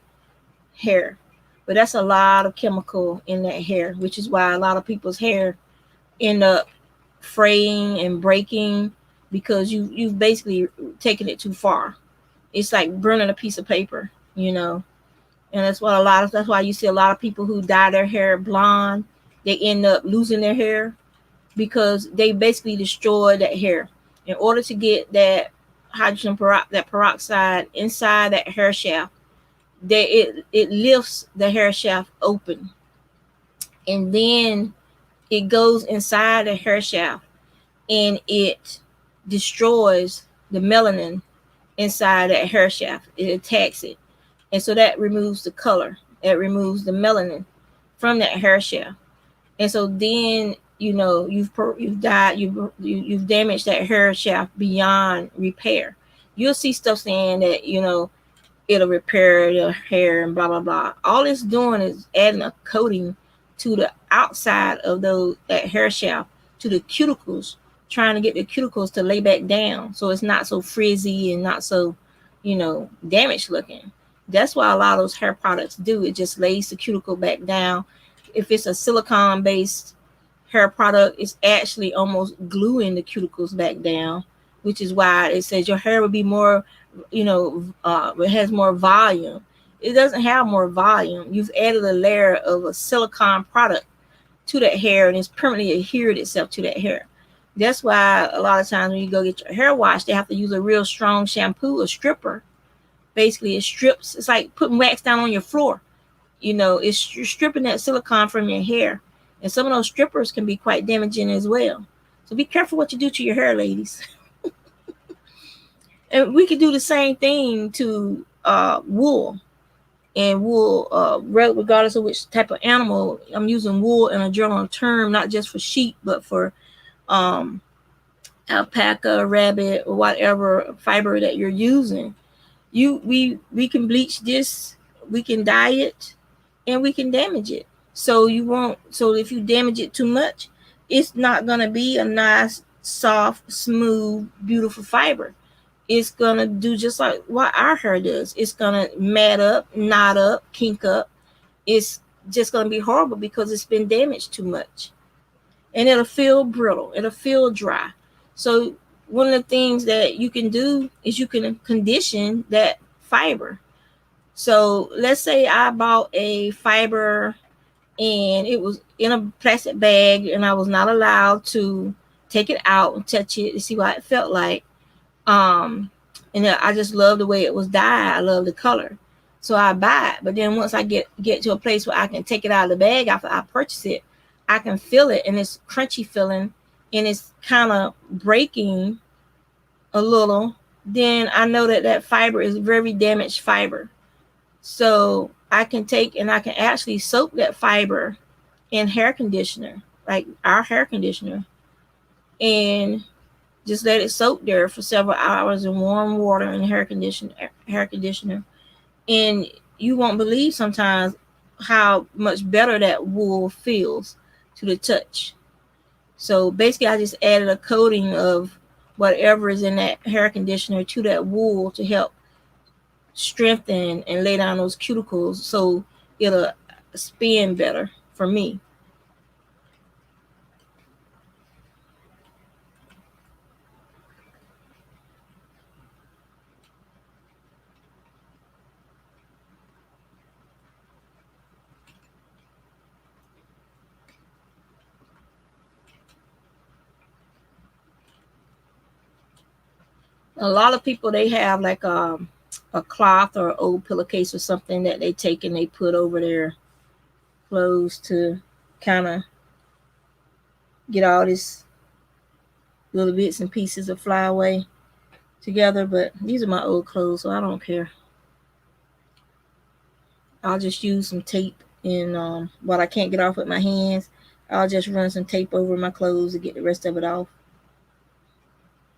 hair, but that's a lot of chemical in that hair, which is why a lot of people's hair end up fraying and breaking, because you've basically taken it too far. It's like burning a piece of paper, you know. And that's why you see a lot of people who dye their hair blonde, they end up losing their hair because they basically destroy that hair. In order to get that that peroxide inside that hair shaft, it lifts the hair shaft open, and then it goes inside the hair shaft and it destroys the melanin inside that hair shaft. It attacks it, and so that removes the color. It removes the melanin from that hair shaft, and so then you've damaged that hair shaft beyond repair. You'll see stuff saying that it'll repair your hair and blah blah blah. All it's doing is adding a coating to the outside of that hair shaft, to the cuticles, trying to get the cuticles to lay back down so it's not so frizzy and not so damaged looking. That's why a lot of those hair products do. It just lays the cuticle back down. If it's a silicone based hair product, it's actually almost gluing the cuticles back down, which is why it says your hair will be more, it has more volume. It doesn't have more volume. You've added a layer of a silicone product to that hair, and it's permanently adhered itself to that hair. That's why a lot of times when you go get your hair washed, they have to use a real strong shampoo, a stripper. Basically, it strips. It's like putting wax down on your floor. You're stripping that silicone from your hair, and some of those strippers can be quite damaging as well. So be careful what you do to your hair, ladies. And we could do the same thing to wool. And wool, regardless of which type of animal, I'm using wool in a general term, not just for sheep, but for um, alpaca, rabbit, or whatever fiber that you're using. We can bleach this, we can dye it, and we can damage it. So if you damage it too much, it's not gonna be a nice, soft, smooth, beautiful fiber. It's gonna do just like what our hair does. It's gonna mat up, knot up, kink up. It's just gonna be horrible because it's been damaged too much. And it'll feel brittle, it'll feel dry. So one of the things that you can do is you can condition that fiber. So let's say I bought a fiber and it was in a plastic bag, and I was not allowed to take it out and touch it to see what it felt like. And I just love the way it was dyed. I love the color, so I buy it. But then once I get to a place where I can take it out of the bag after I purchase it, I can feel it, and it's crunchy feeling, and it's kind of breaking a little. Then I know that fiber is very damaged fiber. So I can take and I can actually soak that fiber in hair conditioner, like our hair conditioner, and just let it soak there for several hours in warm water and hair conditioner. And you won't believe sometimes how much better that wool feels to the touch. So basically I just added a coating of whatever is in that hair conditioner to that wool to help strengthen and lay down those cuticles so it'll spin better for me. A lot of people, they have like a cloth or old pillowcase or something that they take and they put over their clothes to kind of get all this little bits and pieces of fly away together. But these are my old clothes, so I don't care. I'll just use some tape, and what I can't get off with my hands, I'll just run some tape over my clothes to get the rest of it off.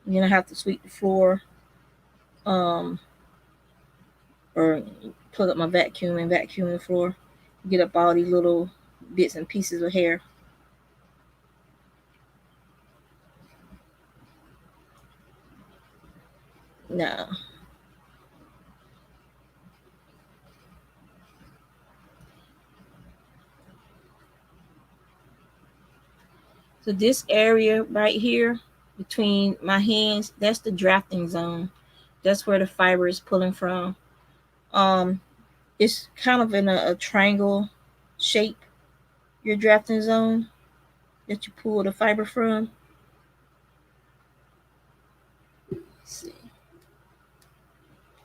And then I have to sweep the floor, um, or plug up my vacuum and vacuum the floor, get up all these little bits and pieces of hair. Now, so this area right here between my hands, that's the drafting zone. That's where the fiber is pulling from. It's kind of in a triangle shape, your drafting zone that you pull the fiber from. Let's see.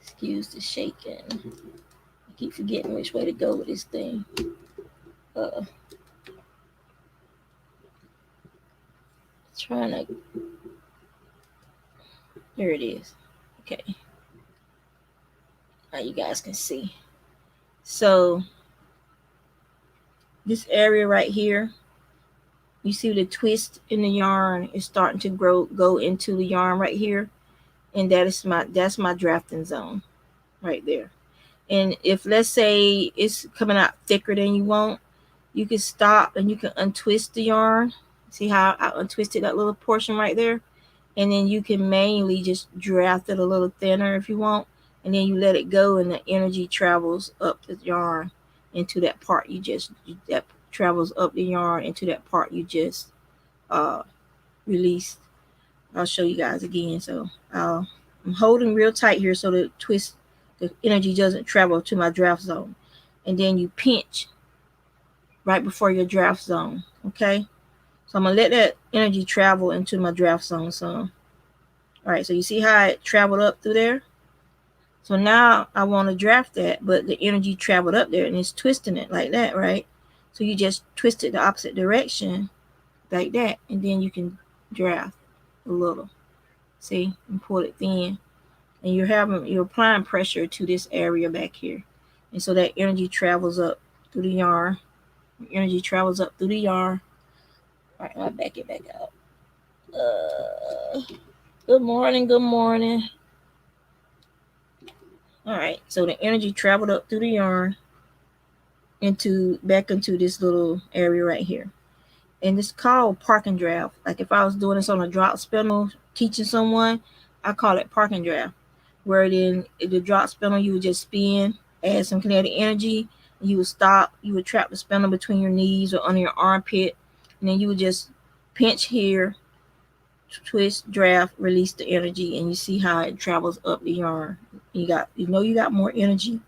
Excuse the shaking. I keep forgetting which way to go with this thing. Trying to. There it is. Okay. Now you guys can see. So this area right here, you see the twist in the yarn is starting to go into the yarn right here, and that's my drafting zone right there. And if, let's say, it's coming out thicker than you want, you can stop and you can untwist the yarn. See how I untwisted that little portion right there? And then you can manually just draft it a little thinner if you want, and then you let it go, and the energy travels up the yarn into that part that travels up the yarn into that part you just released. I'll show you guys again. So I'm holding real tight here so the energy doesn't travel to my draft zone, and then you pinch right before your draft zone. Okay, so I'm gonna let that energy travel into my draft zone. So all right, so you see how it traveled up through there? So now I want to draft that, but the energy traveled up there and it's twisting it like that, right? So you just twist it the opposite direction like that, and then you can draft a little. See, and pull it thin. And you're applying pressure to this area back here. And so that energy travels up through the yarn. Energy travels up through the yarn. All right, I'll back it back out. Good morning, good morning. All right, so the energy traveled up through the yarn back into this little area right here. And it's called parking draft. Like if I was doing this on a drop spindle, teaching someone, I call it parking draft. Where then the drop spindle, you would just spin, add some kinetic energy, and you would stop. You would trap the spindle between your knees or under your armpit, and then you would just pinch here, twist, draft, release the energy, and you see how it travels up the yarn. You got more energy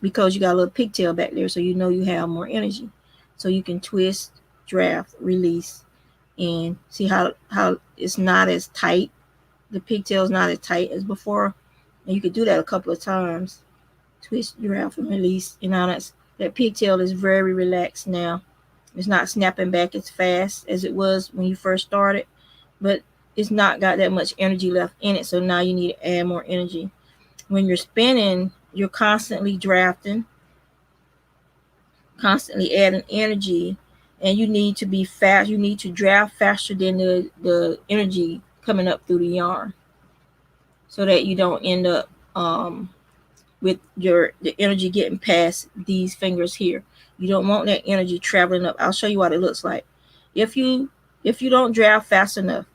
because you got a little pigtail back there, so you know you have more energy. So you can twist, draft, release, and see how it's not as tight. The pigtail is not as tight as before, and you could do that a couple of times. Twist, draft, and release. And now that pigtail is very relaxed now. It's not snapping back as fast as it was when you first started, but it's not got that much energy left in it. So now you need to add more energy. When you're spinning, you're constantly drafting, constantly adding energy, and you need to be fast. You need to draft faster than the energy coming up through the yarn, so that you don't end up with the energy getting past these fingers here. You don't want that energy traveling up. I'll show you what it looks like. If you don't draft fast enough,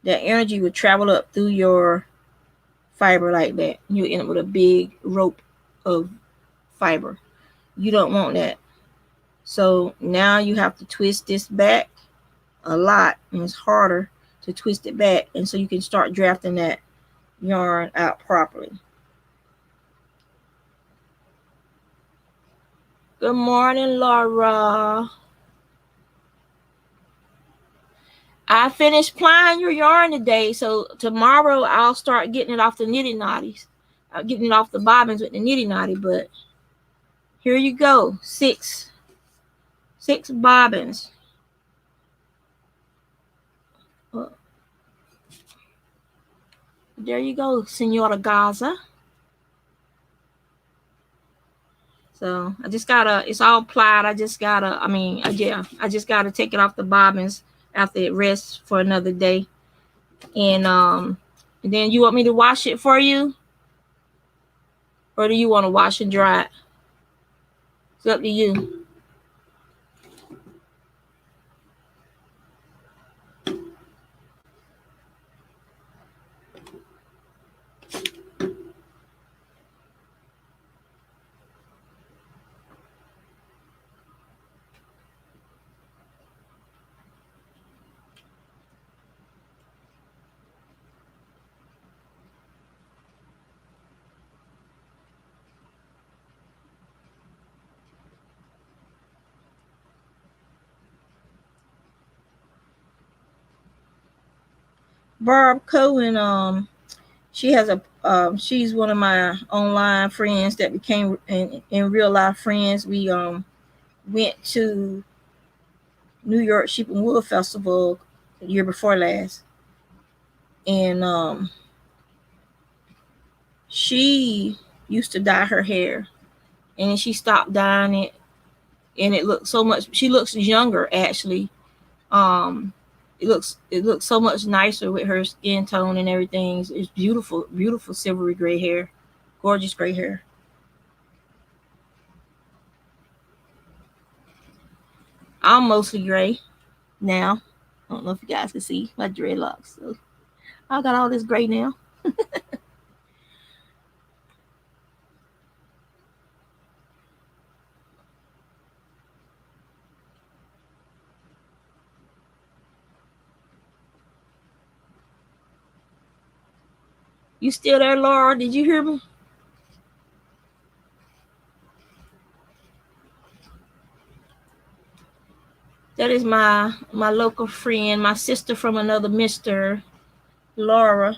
that energy would travel up through your fiber like that. You'll end up with a big rope of fiber. You don't want that. So now you have to twist this back a lot, and it's harder to twist it back, and so you can start drafting that yarn out properly. Good morning, Laura. I finished plying your yarn today, so tomorrow I'll start getting it off the nitty knotties. I'm getting it off the bobbins with the nitty knotty, but here you go. Six bobbins. There you go, Senora Gaza. So I just gotta, it's all plied. I just gotta take it off the bobbins after it rests for another day. And then you want me to wash it for you? Or do you want to wash and dry it? It's up to you. Barb Cohen, she has a she's one of my online friends that became in real life friends. We went to New York Sheep and Wool Festival the year before last, and she used to dye her hair, and then she stopped dyeing it, and it looked so much. She looks younger actually. Um, it looks so much nicer with her skin tone and everything. It's beautiful, beautiful silvery gray hair, gorgeous gray hair. I'm mostly gray now. I don't know if you guys can see my dreadlocks. So I got all this gray now. You still there, Laura? Did you hear me? That is my local friend, my sister from another Mister, Laura.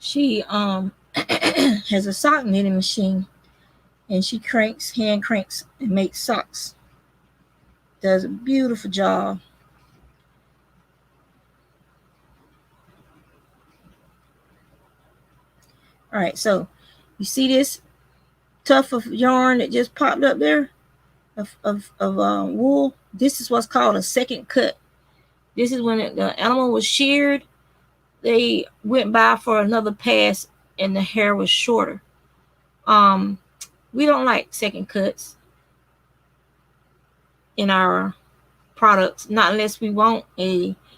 She has a sock knitting machine, and she hand cranks, and makes socks. Does a beautiful job. All right, so you see this tuft of yarn that just popped up there of wool? This is what's called a second cut. This is when the animal was sheared. They went by for another pass, and the hair was shorter. Um, we don't like second cuts in our products, not unless we want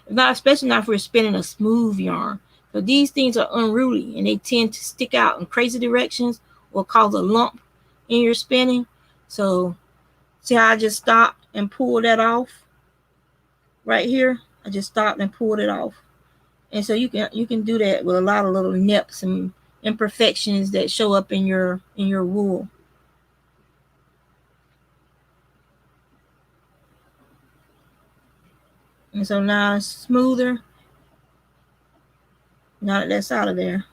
not especially not if we're spinning a smooth yarn. So these things are unruly and they tend to stick out in crazy directions or cause a lump in your spinning. So see how I just stopped and pulled that off right here? I just stopped and pulled it off. And so you can do that with a lot of little nips and imperfections that show up in your wool. And so now it's smoother. Now that that's out of there.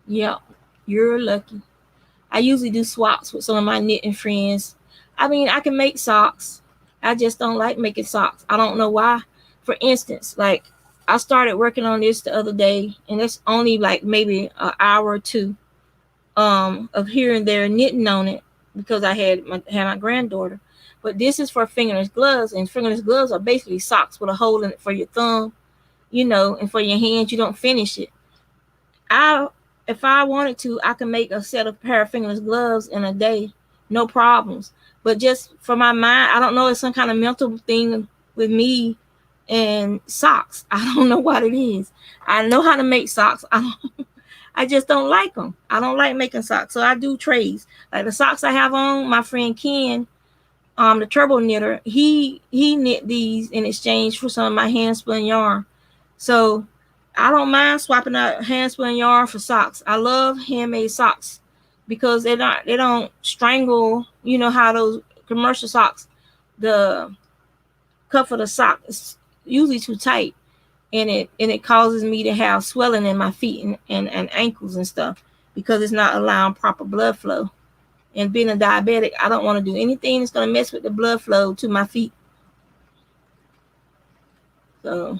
Yep, you're lucky. I usually do swaps with some of my knitting friends. I mean, I can make socks. I just don't like making socks. I don't know why. For instance, like I started working on this the other day, and it's only like maybe an hour or two of here and there knitting on it because I had my granddaughter. But this is for fingerless gloves, and fingerless gloves are basically socks with a hole in it for your thumb, and for your hands. You don't finish it. I If I wanted to, I could make a set of pair of fingerless gloves in a day, no problems. But just for my mind, I don't know, it's some kind of mental thing with me and socks. I don't know what it is. I know how to make socks. I just don't like them. I don't like making socks, so I do trades. Like the socks I have on, my friend Ken, the turbo knitter, he knit these in exchange for some of my hand spun yarn. So I don't mind swapping out hand spun yarn for socks. I love handmade socks because they don't strangle. You know how those commercial socks the cuff of the sock is usually too tight, and it causes me to have swelling in my feet and ankles and stuff because it's not allowing proper blood flow. And being a diabetic, I don't want to do anything that's going to mess with the blood flow to my feet. So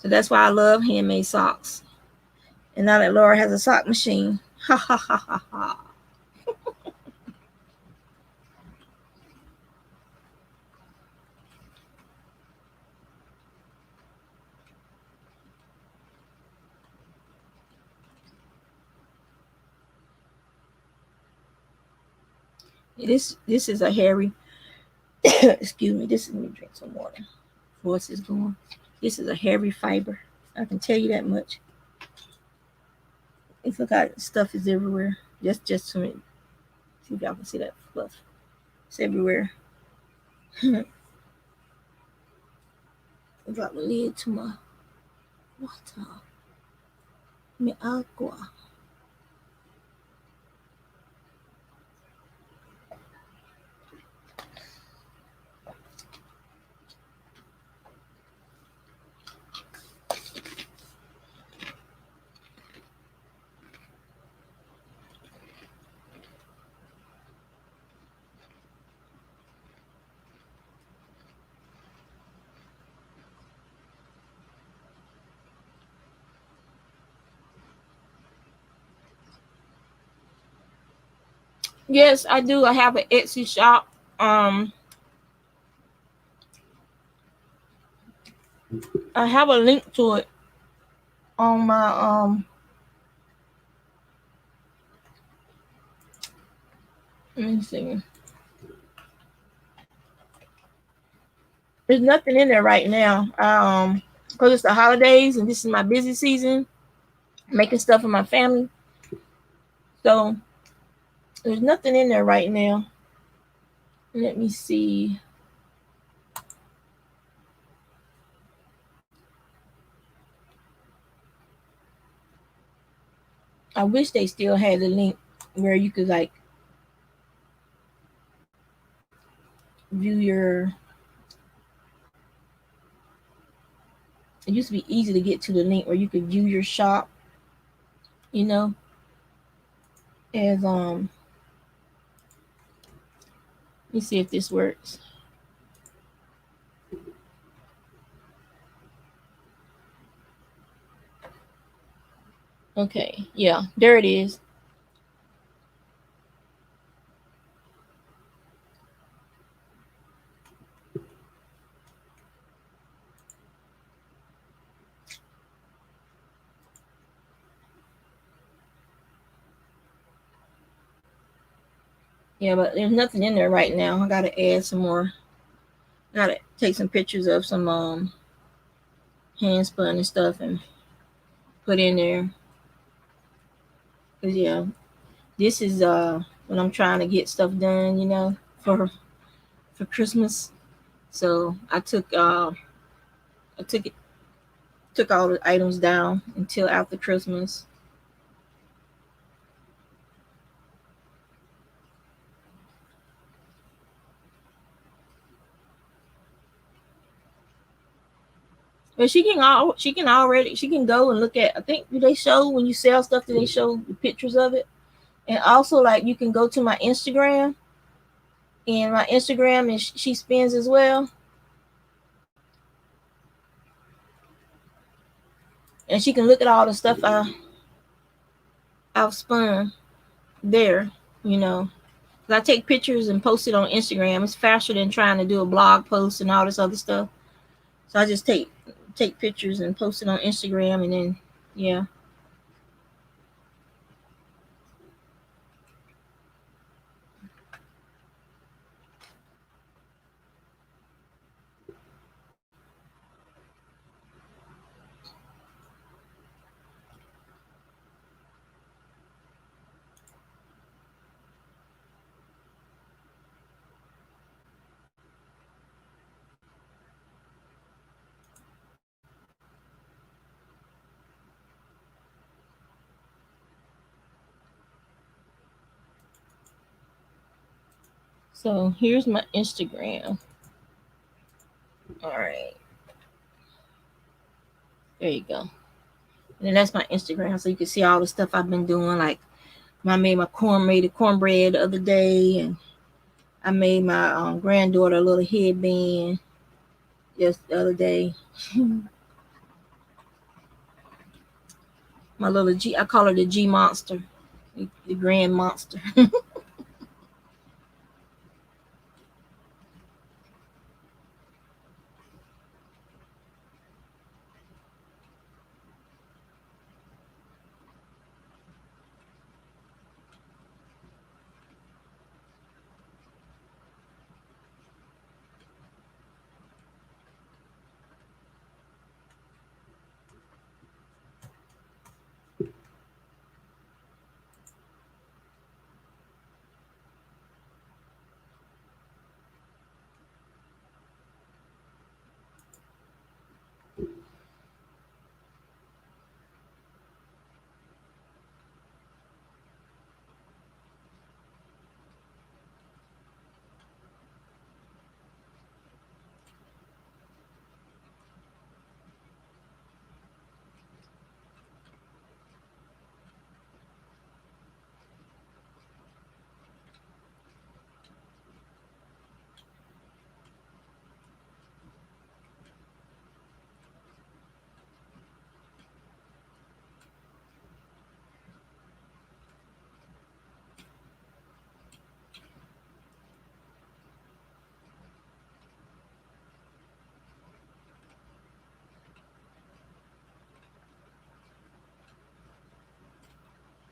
that's why I love handmade socks. And now that Laura has a sock machine, ha ha ha ha ha. This is a hairy. Excuse me. Let me drink some water. Voice is going. This is a hairy fiber. I can tell you that much. It's look how stuff is everywhere. Just to see if y'all can see that fluff. It's everywhere. Drop the lid to my water. Mi agua. Yes, I do. I have an Etsy shop. I have a link to it on my let me see. There's nothing in there right now. Because it's the holidays and this is my busy season, making stuff for my family. So there's nothing in there right now. Let me see. I wish they still had the link where you could like view your. It used to be easy to get to the link where you could view your shop. You know, as let me see if this works. Okay, yeah, there it is. Yeah, but there's nothing in there right now. I gotta add some more. Gotta take some pictures of some hand spun and stuff and put in there. Cause yeah, this is when I'm trying to get stuff done, you know, for Christmas. So I took all the items down until after Christmas. But she can go and look at. I think do they show when you sell stuff? Do they show the pictures of it? And also like you can go to my Instagram, and my Instagram is she spins as well, and she can look at all the stuff I've spun there. You know, I take pictures and post it on Instagram. It's faster than trying to do a blog post and all this other stuff. So I just take pictures and post it on Instagram, and then yeah. So here's my Instagram. All right, there you go. And then that's my Instagram, so you can see all the stuff I've been doing. Like I made my cornbread the other day, and I made my granddaughter a little headband just the other day. My little G, I call her the G monster, the grand monster.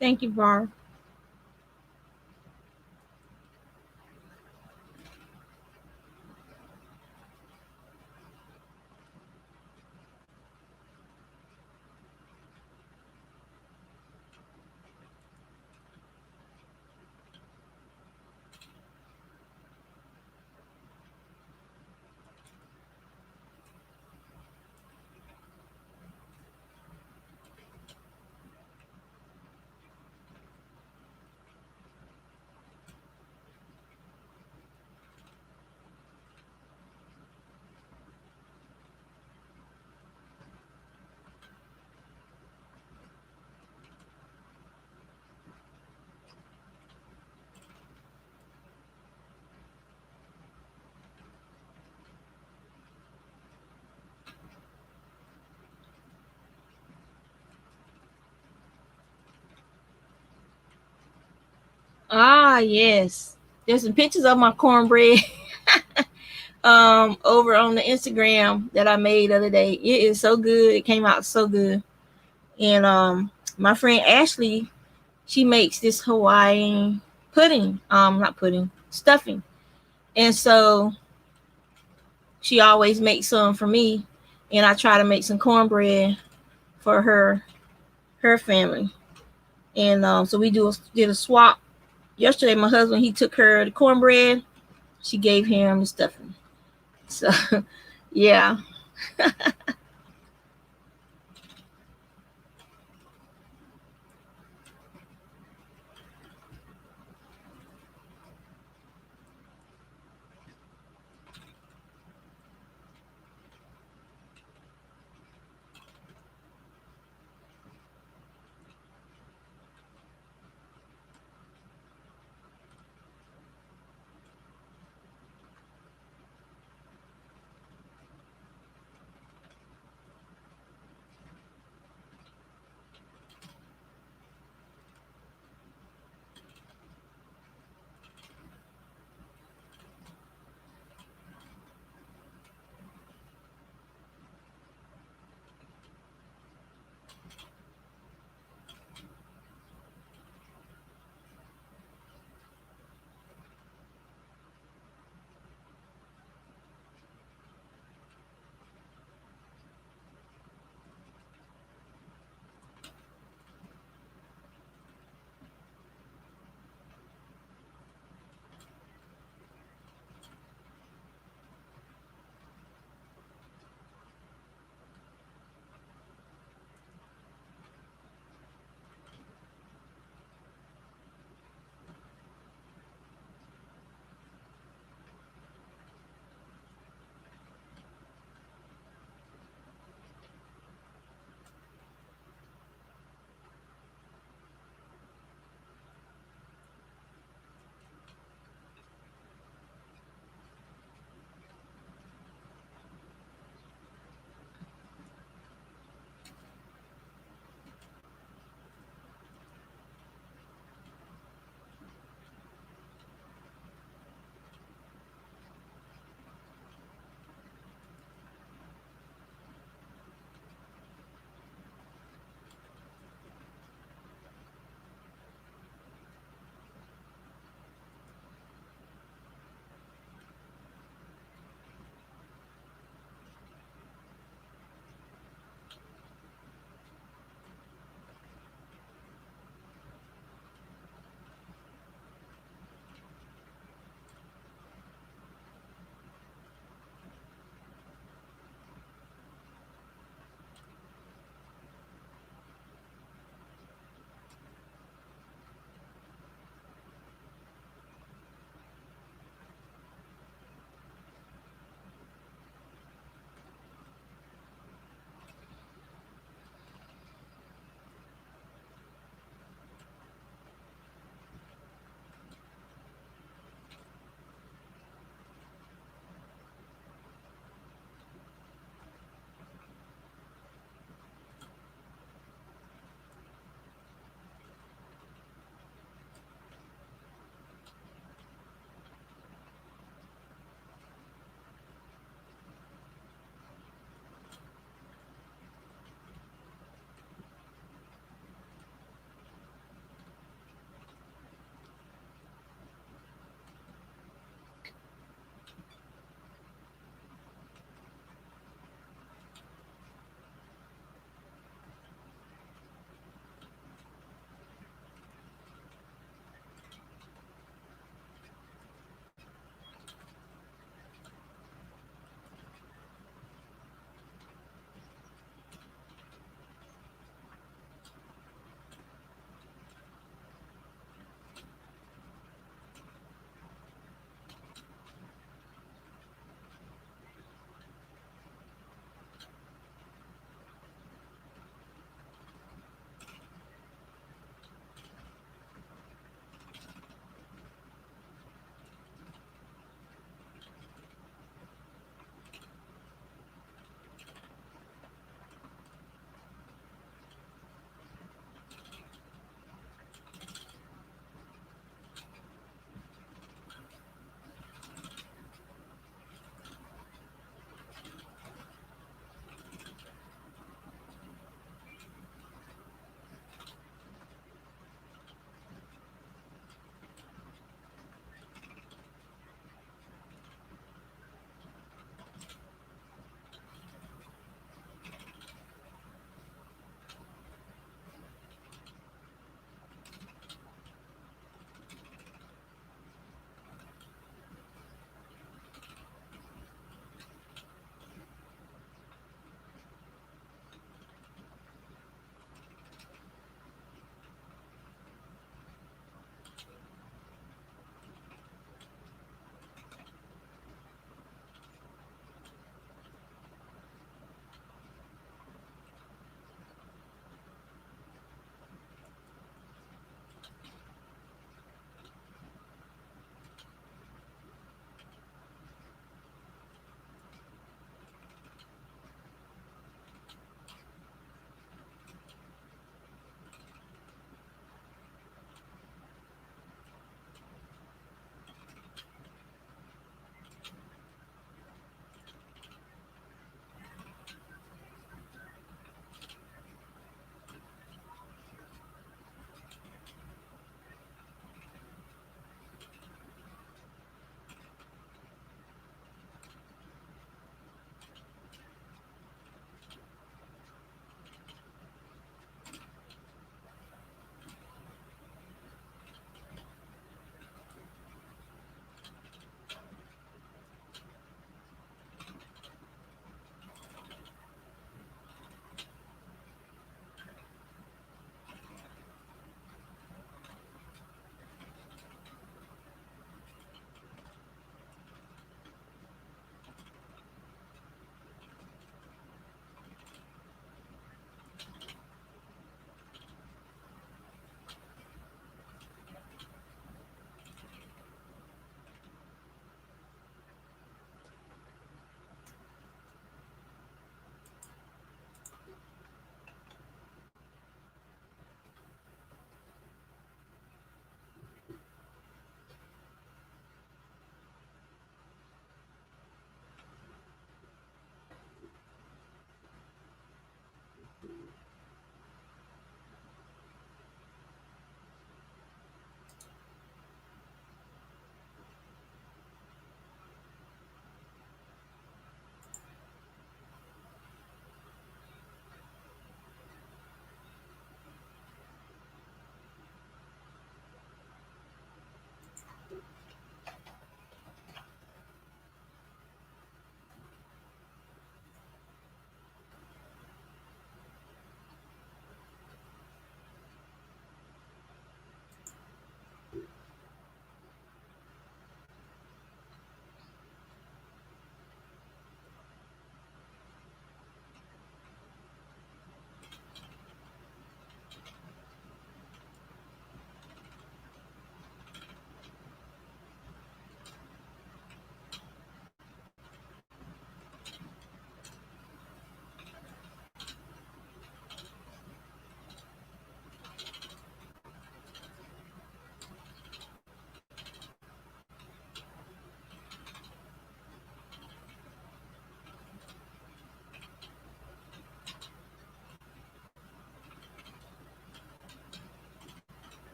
Thank you, Barb. Ah, yes. There's some pictures of my cornbread over on the Instagram that I made the other day. It is so good. It came out so good. And my friend Ashley, she makes this Hawaiian pudding. Not pudding, stuffing. And so she always makes some for me, and I try to make some cornbread for her family. And so we did a swap. Yesterday, my husband, he took her the cornbread. She gave him the stuffing. So yeah.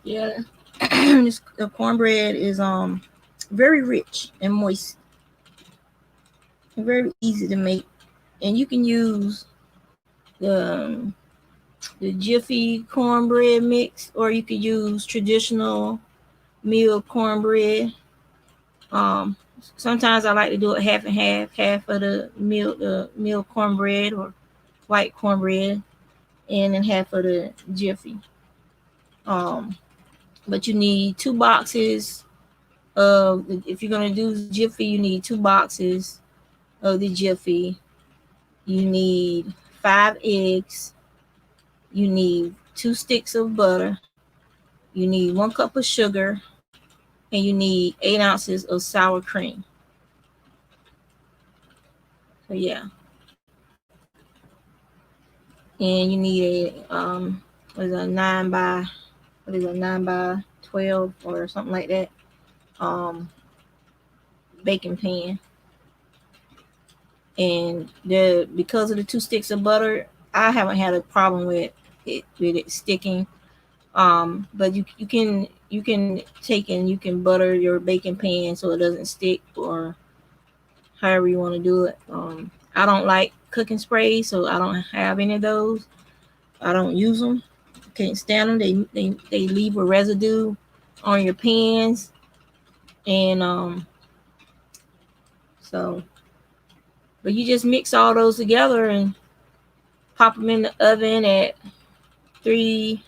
Yeah, this cornbread is very rich and moist, and very easy to make, and you can use the Jiffy cornbread mix, or you could use traditional meal cornbread. Um, Sometimes I like to do it half and half, half of the meal cornbread or white cornbread, and then half of the Jiffy. Um, but you need 2 boxes of. If you're gonna do Jiffy, you need 2 boxes of the Jiffy. You need 5 eggs. You need 2 sticks of butter. You need 1 cup of sugar, and you need 8 ounces of sour cream. So yeah, and you need what is a 9 by 12 or something like that, um, baking pan. And because of the 2 sticks of butter, I haven't had a problem with it sticking. But you can take and you can butter your baking pan so it doesn't stick, or however you want to do it. I don't like cooking sprays, so I don't have any of those. I don't use them. Can't stand them. They leave a residue on your pans, and so. But you just mix all those together and pop them in the oven at three.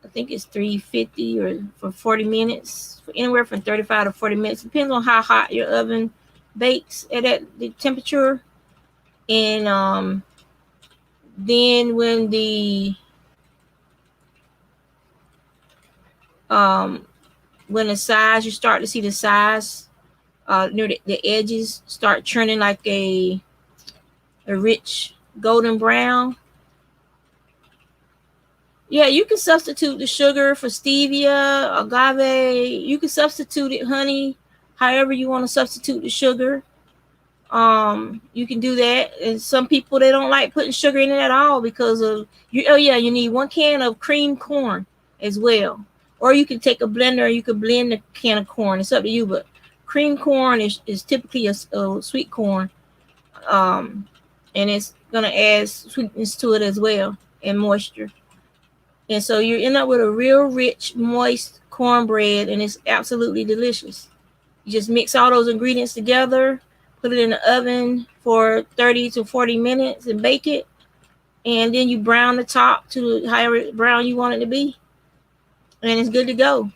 I think it's 350 or for 40 minutes, anywhere from 35 to 40 minutes. Depends on how hot your oven bakes at that the temperature. And then um, when the size, you start to see the size near the edges start turning like a rich golden brown. Yeah, you can substitute the sugar for stevia, agave. You can substitute it, honey, however you want to substitute the sugar. You can do that. And some people, they don't like putting sugar in it at all because of you. Oh yeah, you need 1 can of cream corn as well. Or you can take a blender, you can blend the can of corn. It's up to you, but cream corn is typically a sweet corn. Um, and it's gonna add sweetness to it as well, and moisture. And so you end up with a real rich, moist cornbread, and it's absolutely delicious. You just mix all those ingredients together, put it in the oven for 30 to 40 minutes and bake it. And then you brown the top to however brown you want it to be. And it's good to go.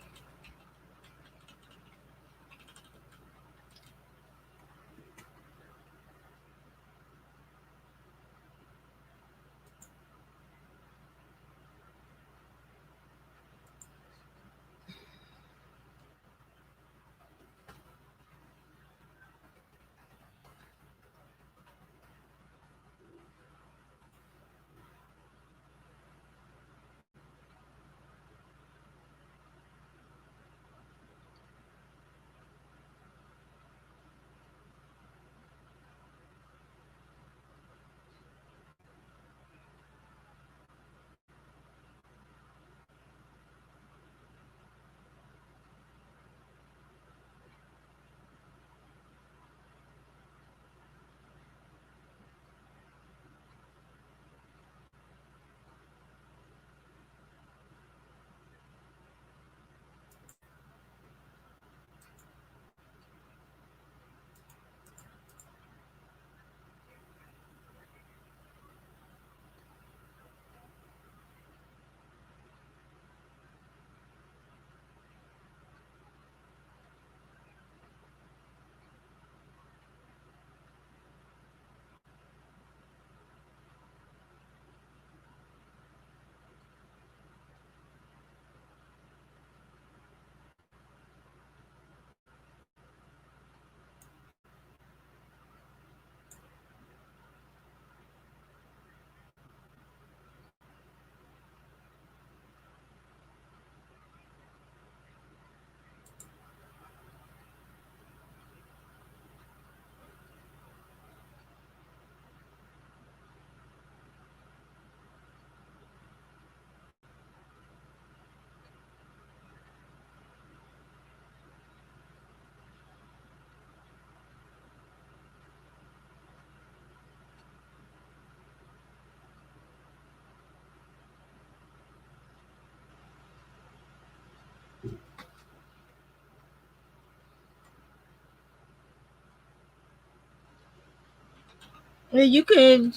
You can.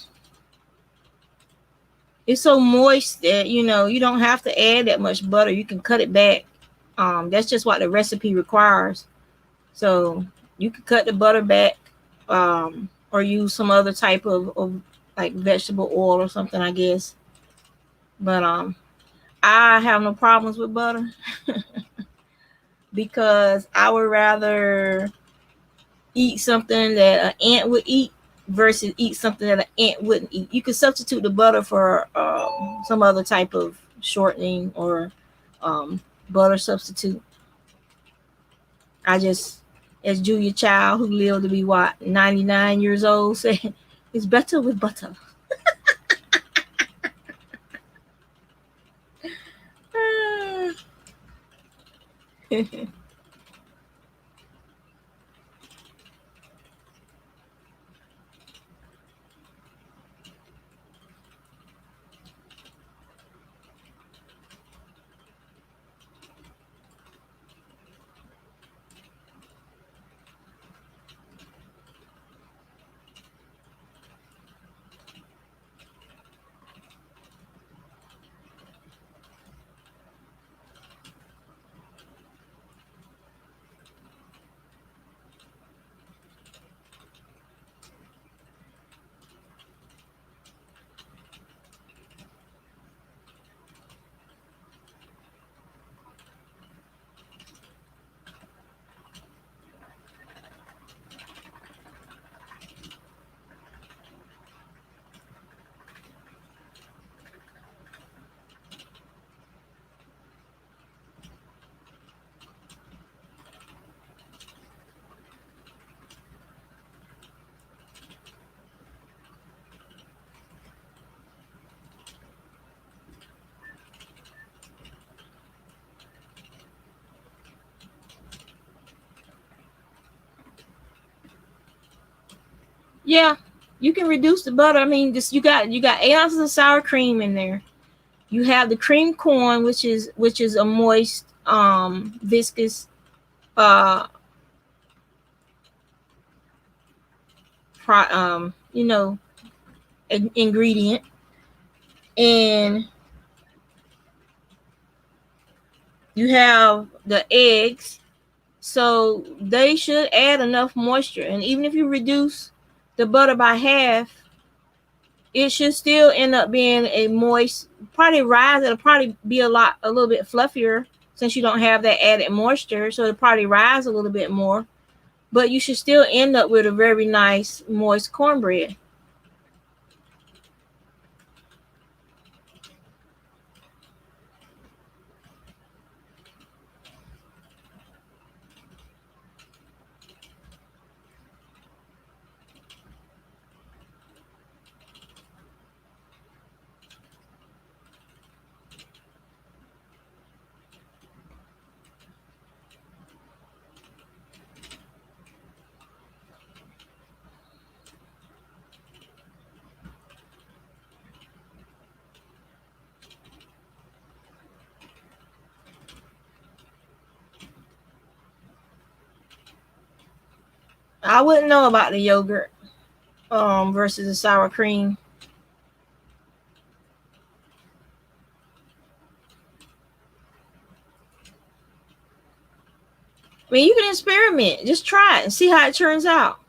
It's so moist that you don't have to add that much butter. You can cut it back. That's just what the recipe requires. So you can cut the butter back, or use some other type of like vegetable oil or something, I guess. But I have no problems with butter because I would rather eat something that an ant would eat versus eat something that an ant wouldn't eat. You could substitute the butter for some other type of shortening or butter substitute. I just, as Julia Child, who lived to be what 99 years old, said, "It's better with butter." Yeah, you can reduce the butter. I mean, just you got 8 ounces of sour cream in there. You have the cream corn, which is a moist, viscous, uh, you know, ingredient, and you have the eggs. So they should add enough moisture, and even if you reduce the butter by half, it should still end up being a moist. Probably rise. It'll probably be a little bit fluffier since you don't have that added moisture. So it'll probably rise a little bit more, but you should still end up with a very nice moist cornbread. I wouldn't know about the yogurt versus the sour cream. I mean, you can experiment. Just try it and see how it turns out.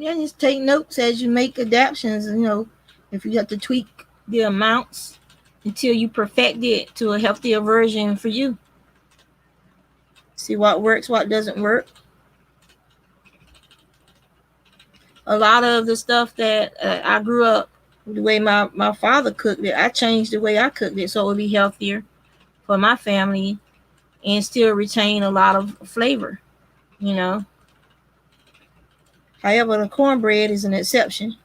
Yeah, just take notes as you make adaptations. If you have to tweak the amounts until you perfect it to a healthier version for you. See what works, what doesn't work. A lot of the stuff that I grew up the way my father cooked it, I changed the way I cooked it so it would be healthier for my family and still retain a lot of flavor, you know. However, the cornbread is an exception.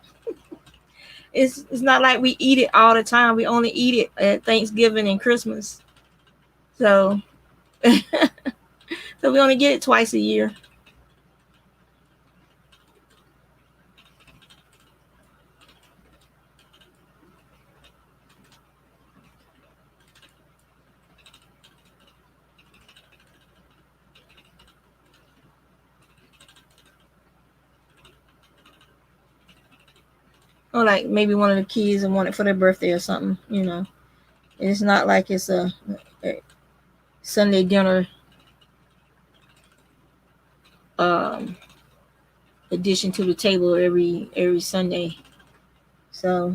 It's not like we eat it all the time. We only eat it at Thanksgiving and Christmas. So so we only get it twice a year. Or like maybe one of the kids and want it for their birthday or something. It's not like it's a Sunday dinner um addition to the table every Sunday. So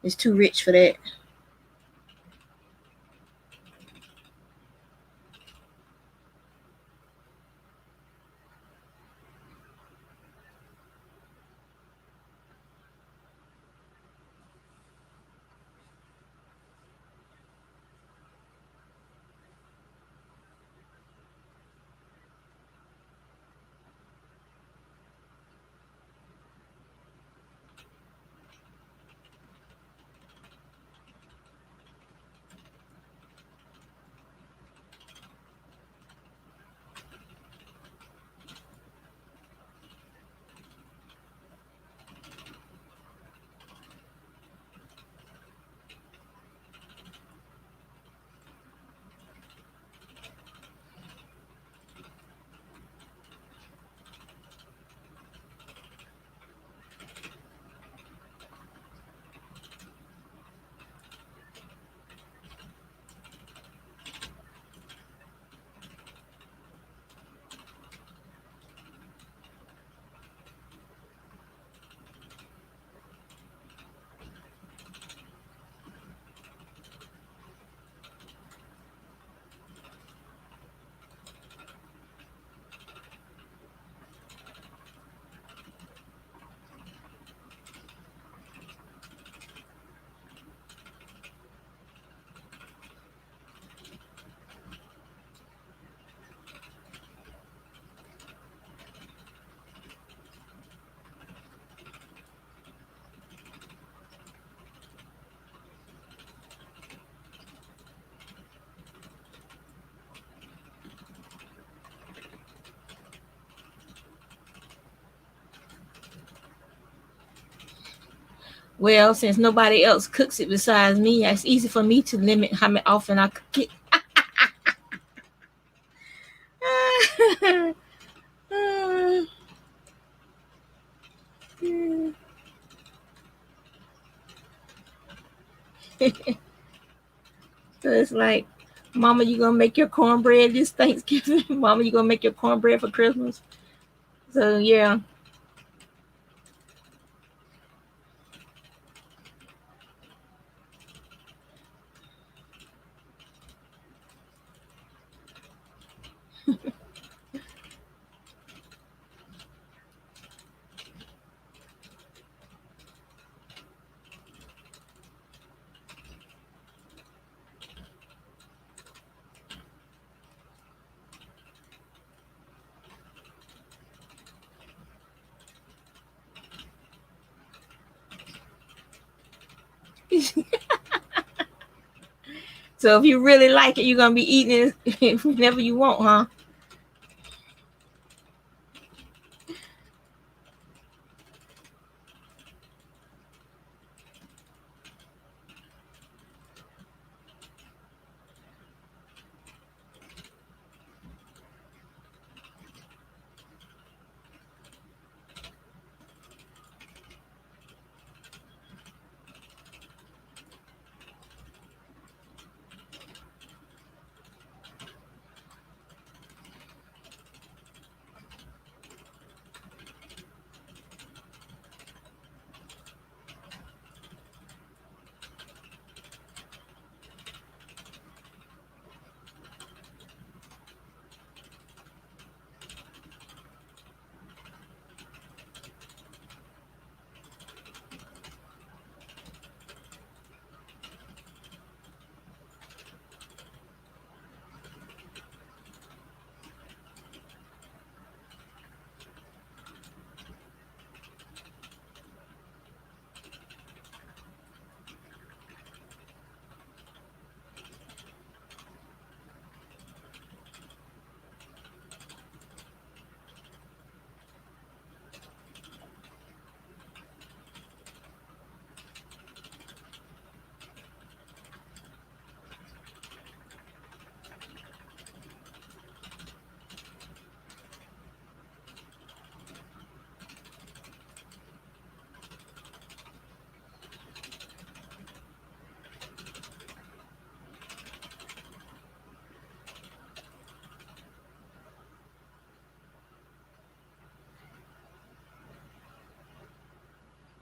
it's too rich for that. Well, since nobody else cooks it besides me, it's easy for me to limit how often I cook it. So it's like, Mama, you gonna make your cornbread this Thanksgiving? Mama, you gonna make your cornbread for Christmas? So yeah. So if you really like it, you're gonna be eating it whenever you want, huh?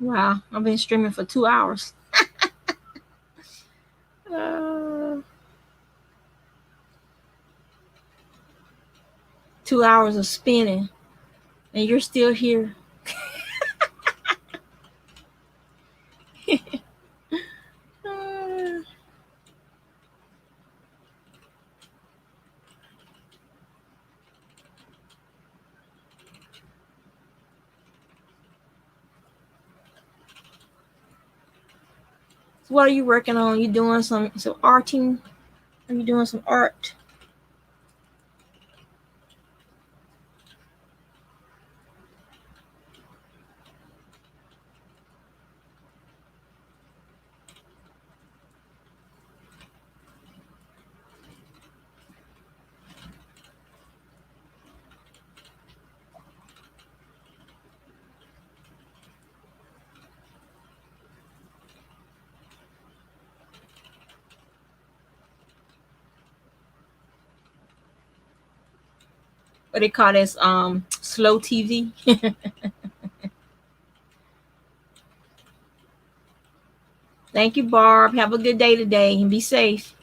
Wow, I've been streaming for 2 hours. Uh, 2 hours of spinning, and you're still here. Uh, so what are you working on? You doing some arting? Are you doing some art? What they call this? Slow TV. Thank you, Barb. Have a good day today and be safe.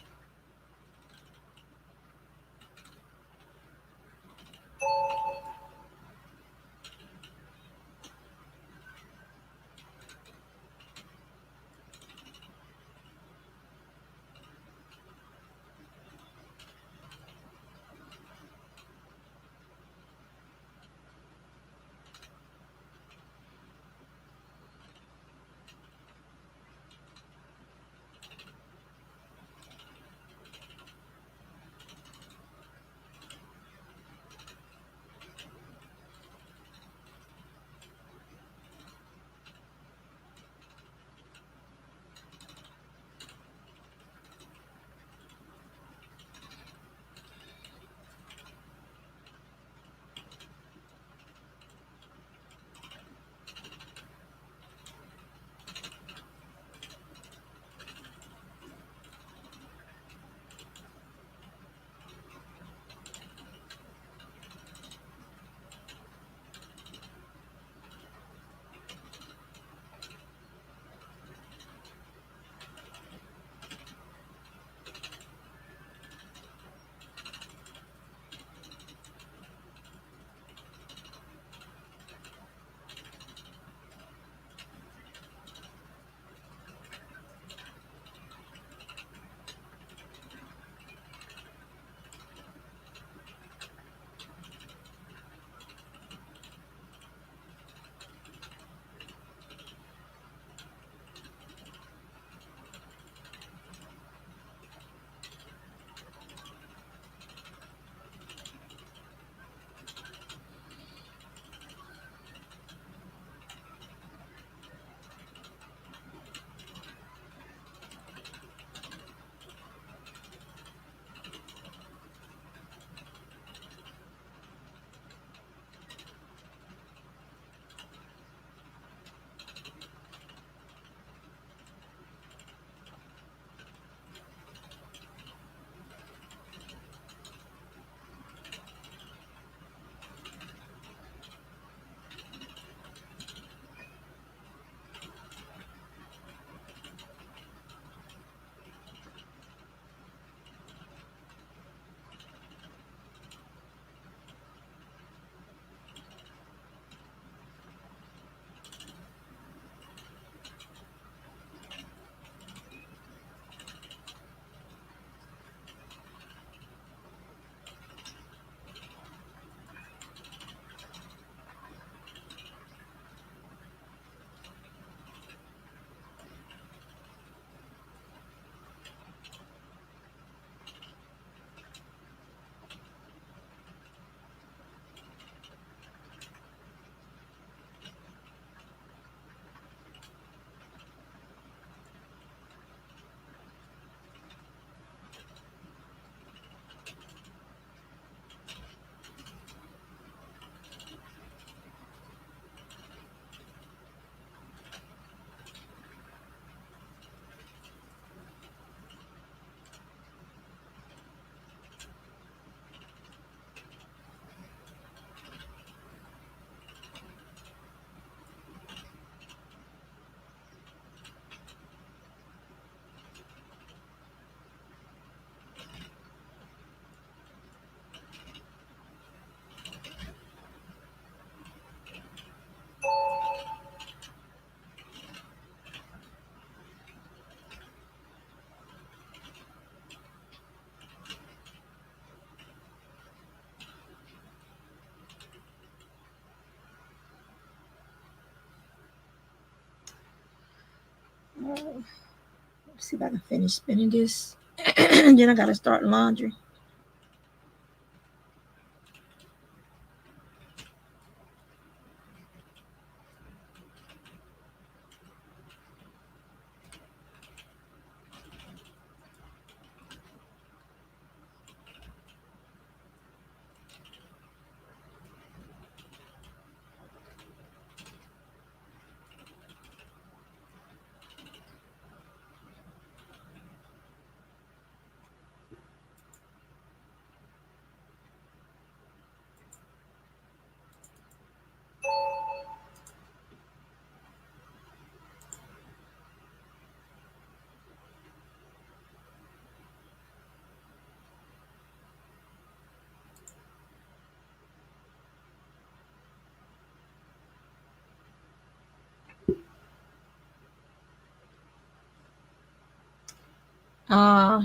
Let's see if I can finish spinning this. Then I gotta start laundry.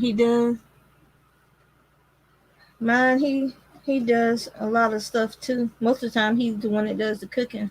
He does. Mine, he does a lot of stuff too. Most of the time, he's the one that does the cooking.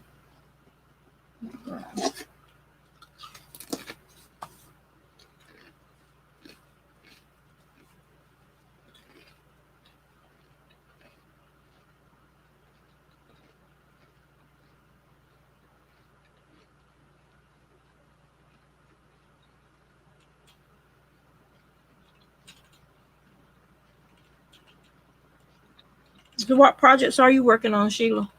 So what projects are you working on, Sheila?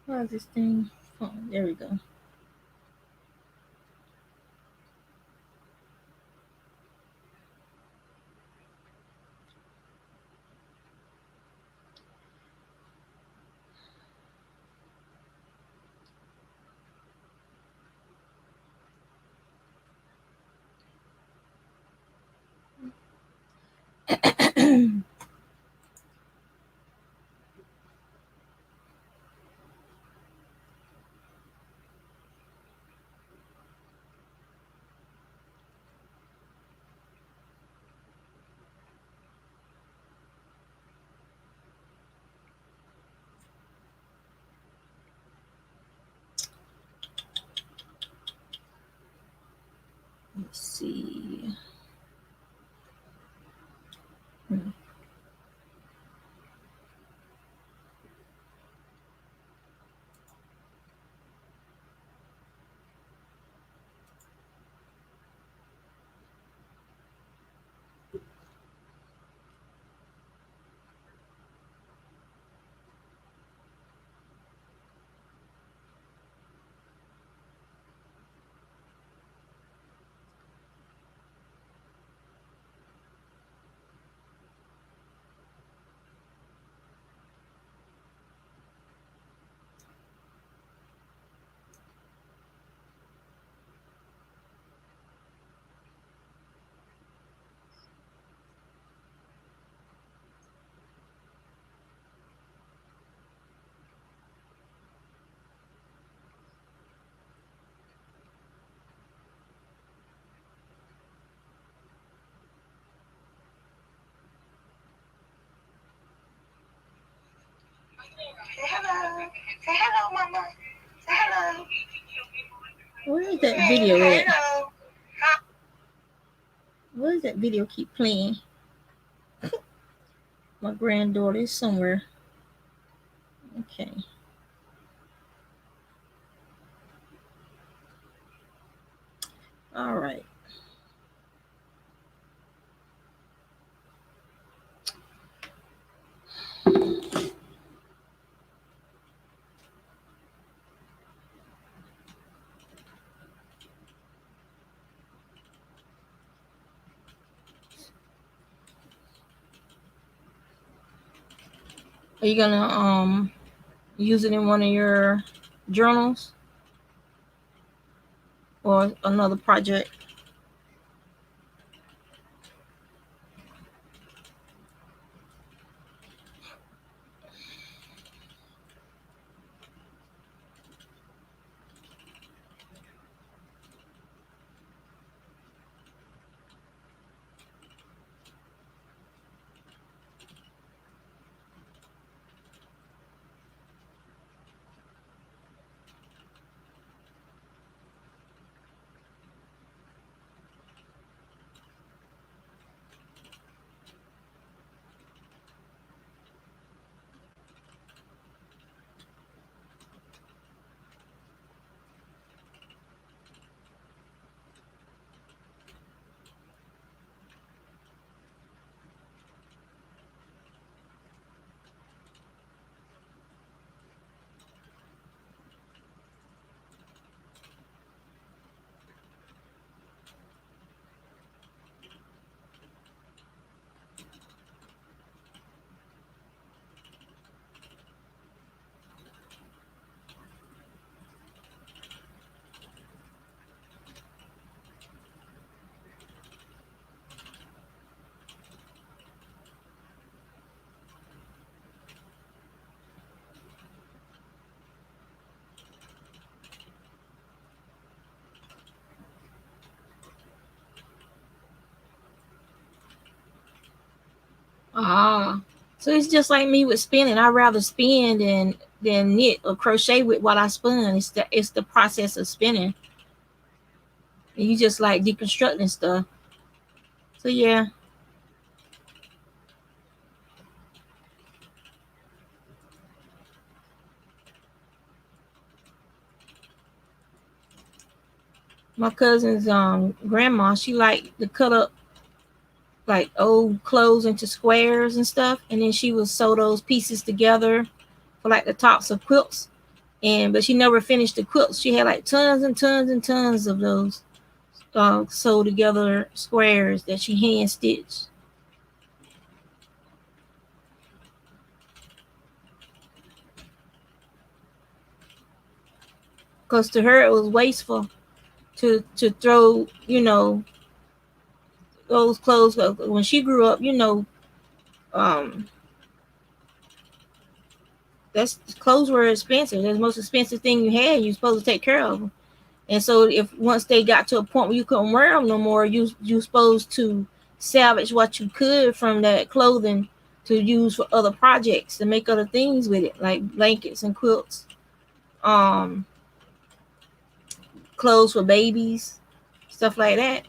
Why is this thing? Oh, there we go. Let's see. Where is that video at? What is that video keep playing? My granddaughter is somewhere. Okay. All right. Are you gonna use it in one of your journals or another project? Ah, so it's just like me with spinning. I rather spin than knit or crochet with what I spun. It's the process of spinning. And you just like deconstructing stuff. So yeah, my cousin's grandma, she liked to cut up like old clothes into squares and stuff, and then she would sew those pieces together for like the tops of quilts. And but she never finished the quilts. She had like tons and tons and tons of those sewed together squares that she hand stitched. Because to her it was wasteful to throw, those clothes. When she grew up, um, that's clothes were expensive. They're the most expensive thing you had. You're supposed to take care of them. And so if once they got to a point where you couldn't wear them no more, you supposed to salvage what you could from that clothing to use for other projects to make other things with it, like blankets and quilts, um, clothes for babies, stuff like that.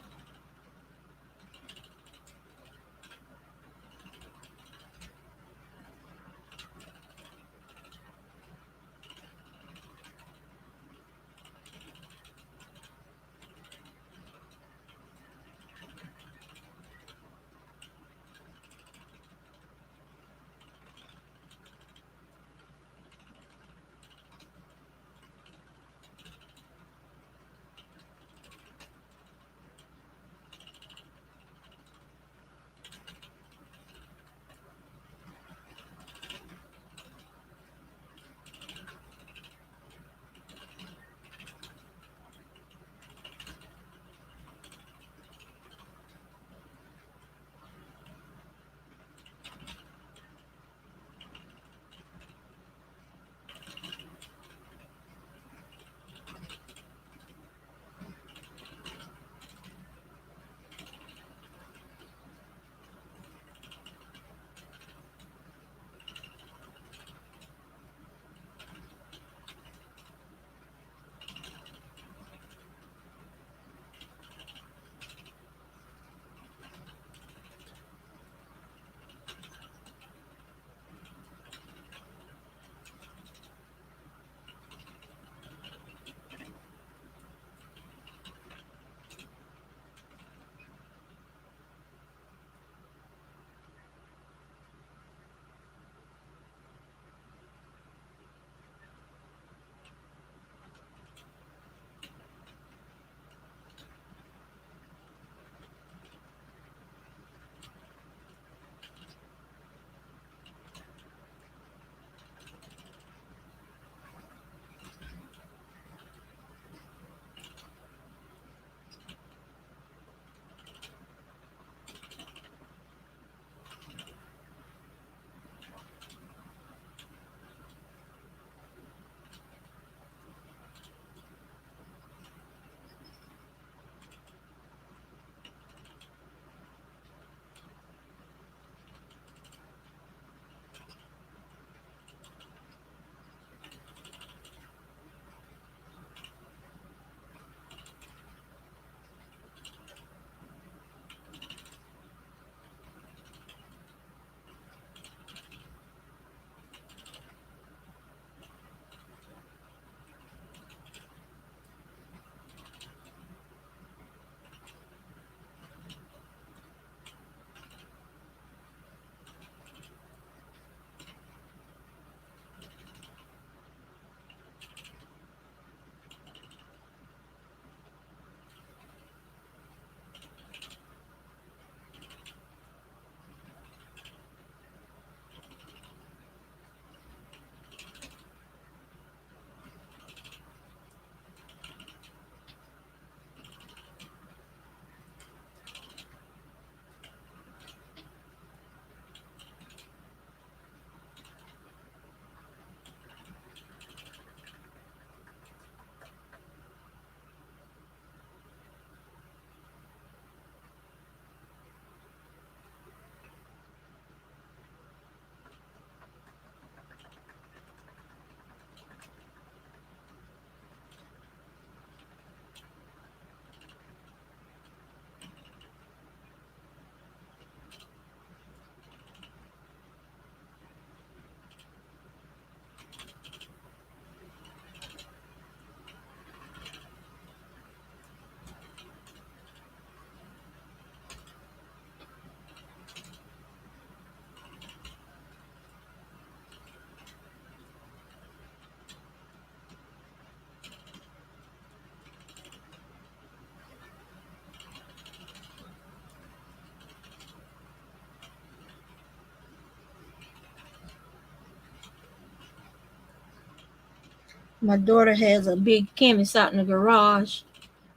My daughter has a big canvas out in the garage.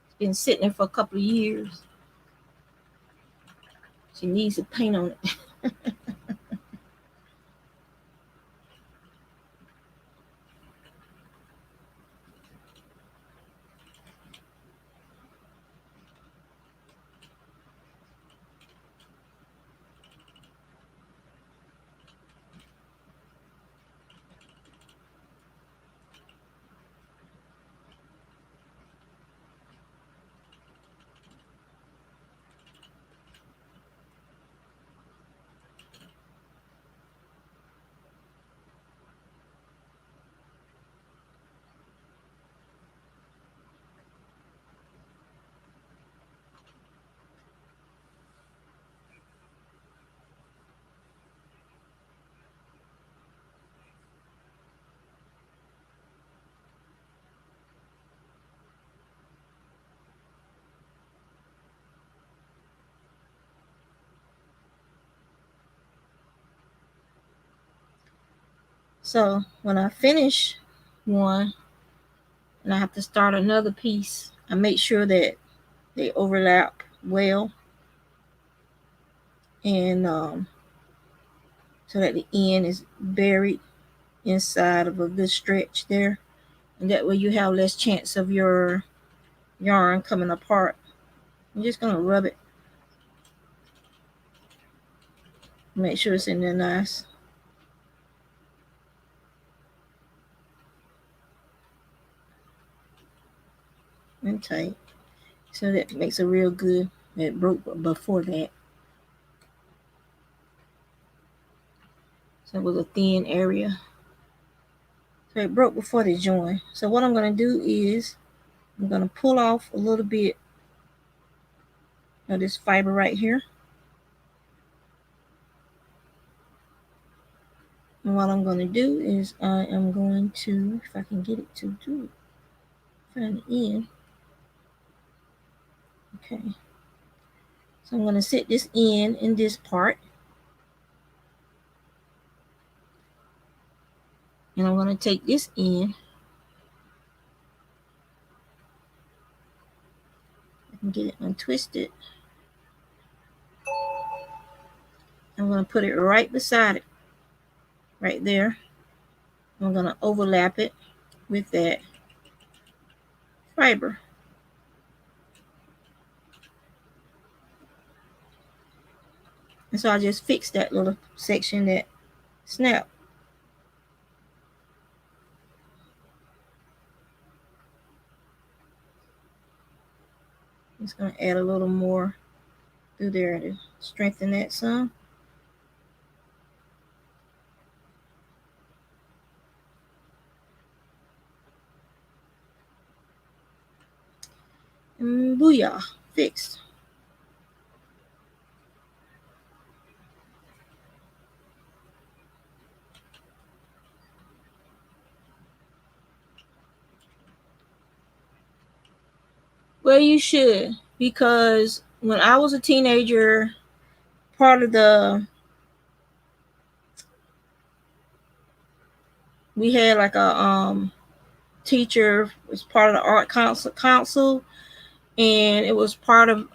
It's been sitting there for a couple of years. She needs to paint on it. So when I finish one and I have to start another piece, I make sure that they overlap well, and so that the end is buried inside of a good stretch there, and that way you have less chance of your yarn coming apart. I'm just gonna rub it, make sure it's in there nice and tight. So that makes it real good. It broke before that. So it was a thin area. So it broke before the join. So what I'm going to do is I'm going to pull off a little bit of this fiber right here. And what I'm going to do is I am going to, if I can get it to do it, find the end. Okay. So I'm going to set this end in this part. And I'm going to take this end and get it untwisted. I'm going to put it right beside it, right there. I'm going to overlap it with that fiber. And so I just fixed that little section that snapped. Just going to add a little more through there to strengthen that some. And booyah, fixed. Well, you should, because when I was a teenager, part of we had like a teacher was part of the art council, and it was part of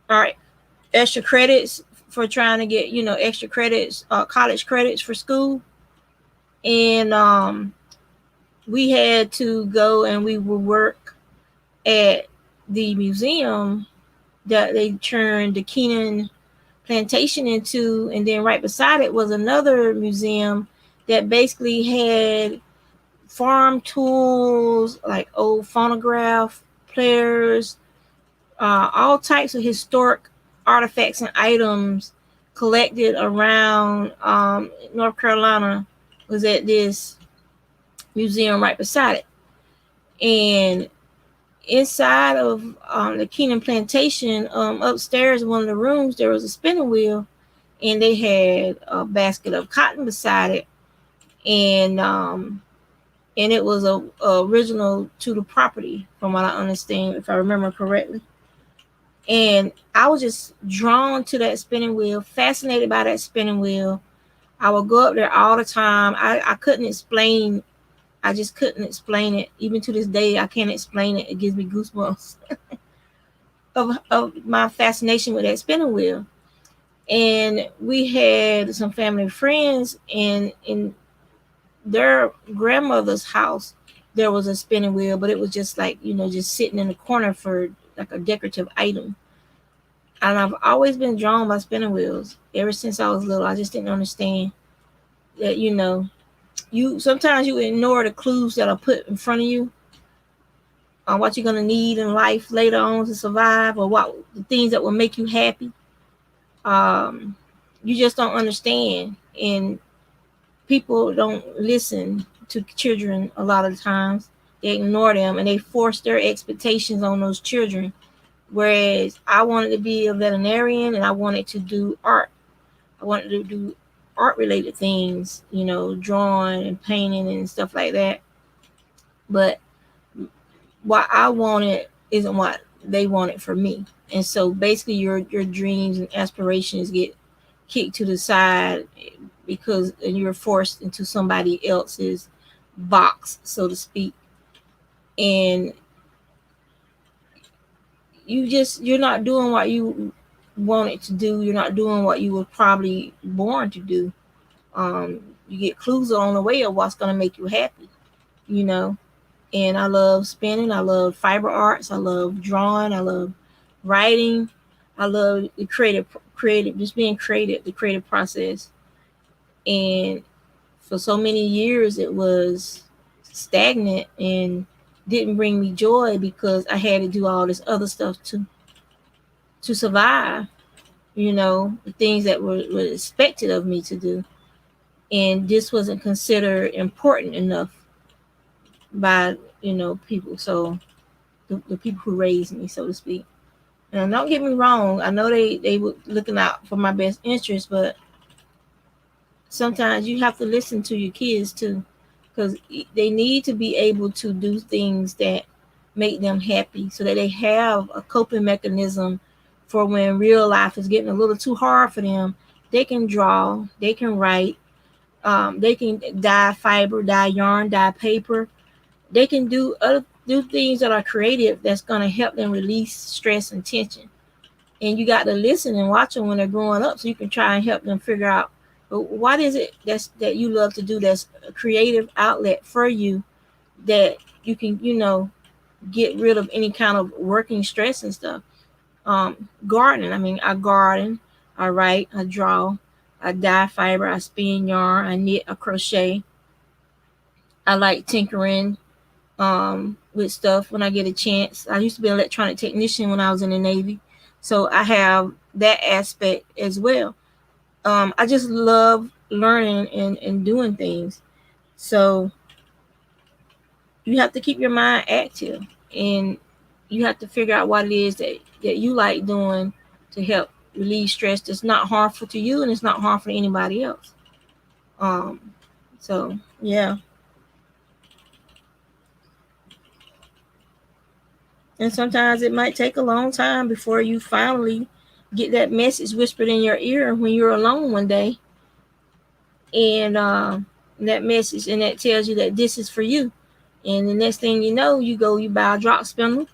our extra credits for trying to get extra credits, college credits for school. And we had to go and we would work at the museum that they turned the Keenan plantation into, and then right beside it was another museum that basically had farm tools, like old phonograph players, all types of historic artifacts and items collected around North Carolina was at this museum right beside it. And inside of the Keenan plantation, upstairs in one of the rooms, there was a spinning wheel, and they had a basket of cotton beside it, and it was a original to the property, from what I understand, if I remember correctly. And I was just drawn to that spinning wheel, fascinated by that spinning wheel. I would go up there all the time. I couldn't explain I just couldn't explain it. Even to this day, I can't explain it. It gives me goosebumps of my fascination with that spinning wheel. And we had some family friends, and in their grandmother's house, there was a spinning wheel, but it was just like, just sitting in the corner for like a decorative item. And I've always been drawn by spinning wheels ever since I was little. I just didn't understand that, you sometimes you ignore the clues that are put in front of you on what you're gonna need in life later on to survive, or what the things that will make you happy. Um, you just don't understand, and people don't listen to children a lot of times. They ignore them and they force their expectations on those children. Whereas I wanted to be a veterinarian and I wanted to do art. I wanted to do art related things, drawing and painting and stuff like that. But what I wanted isn't what they wanted for me. And so basically your dreams and aspirations get kicked to the side because you're forced into somebody else's box, so to speak. And you're not doing what you wanted to do. You're not doing what you were probably born to do. You get clues along the way of what's going to make you happy, you know. And I love spinning. I love fiber arts. I love drawing. I love writing. I love the creative, just being creative, the creative process. And for so many years, it was stagnant and didn't bring me joy because I had to do all this other stuff to survive. The things that were expected of me to do, and this wasn't considered important enough by people. So the people who raised me, so to speak. And don't get me wrong, I know they were looking out for my best interest, but sometimes you have to listen to your kids too, because they need to be able to do things that make them happy, so that they have a coping mechanism for when real life is getting a little too hard for them. They can draw, they can write, they can dye fiber, dye yarn, dye paper. They can do things that are creative that's going to help them release stress and tension. And you got to listen and watch them when they're growing up, so you can try and help them figure out what is it that you love to do, that's a creative outlet for you, that you can get rid of any kind of working stress and stuff. Gardening, I mean, I garden, I write, I draw, I dye fiber, I spin yarn, I knit, I crochet. I like tinkering with stuff when I get a chance. I used to be an electronic technician when I was in the Navy, so I have that aspect as well. I just love learning and doing things. So you have to keep your mind active, and you have to figure out what it is that you like doing to help relieve stress that's not harmful to you and it's not harmful to anybody else. Um, so yeah. And sometimes it might take a long time before you finally get that message whispered in your ear when you're alone one day. And that message, and that tells you that this is for you. And the next thing you know, you buy a drop spindle.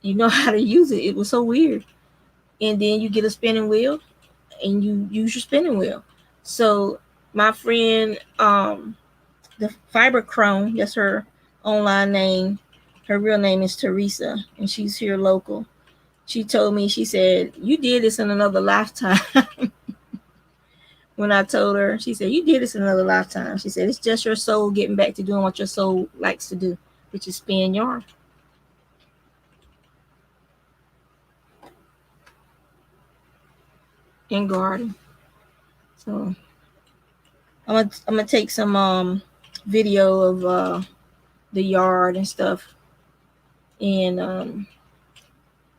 You know how to use it. It was so weird. And then you get a spinning wheel and you use your spinning wheel. So my friend, the Fiber Chrome, that's her online name. Her real name is Teresa, and she's here local. She told me, she said, "You did this in another lifetime." When I told her, she said, "You did this in another lifetime." She said, "It's just your soul getting back to doing what your soul likes to do, which is spin yarn and garden." So I'm gonna take some video of the yard and stuff, and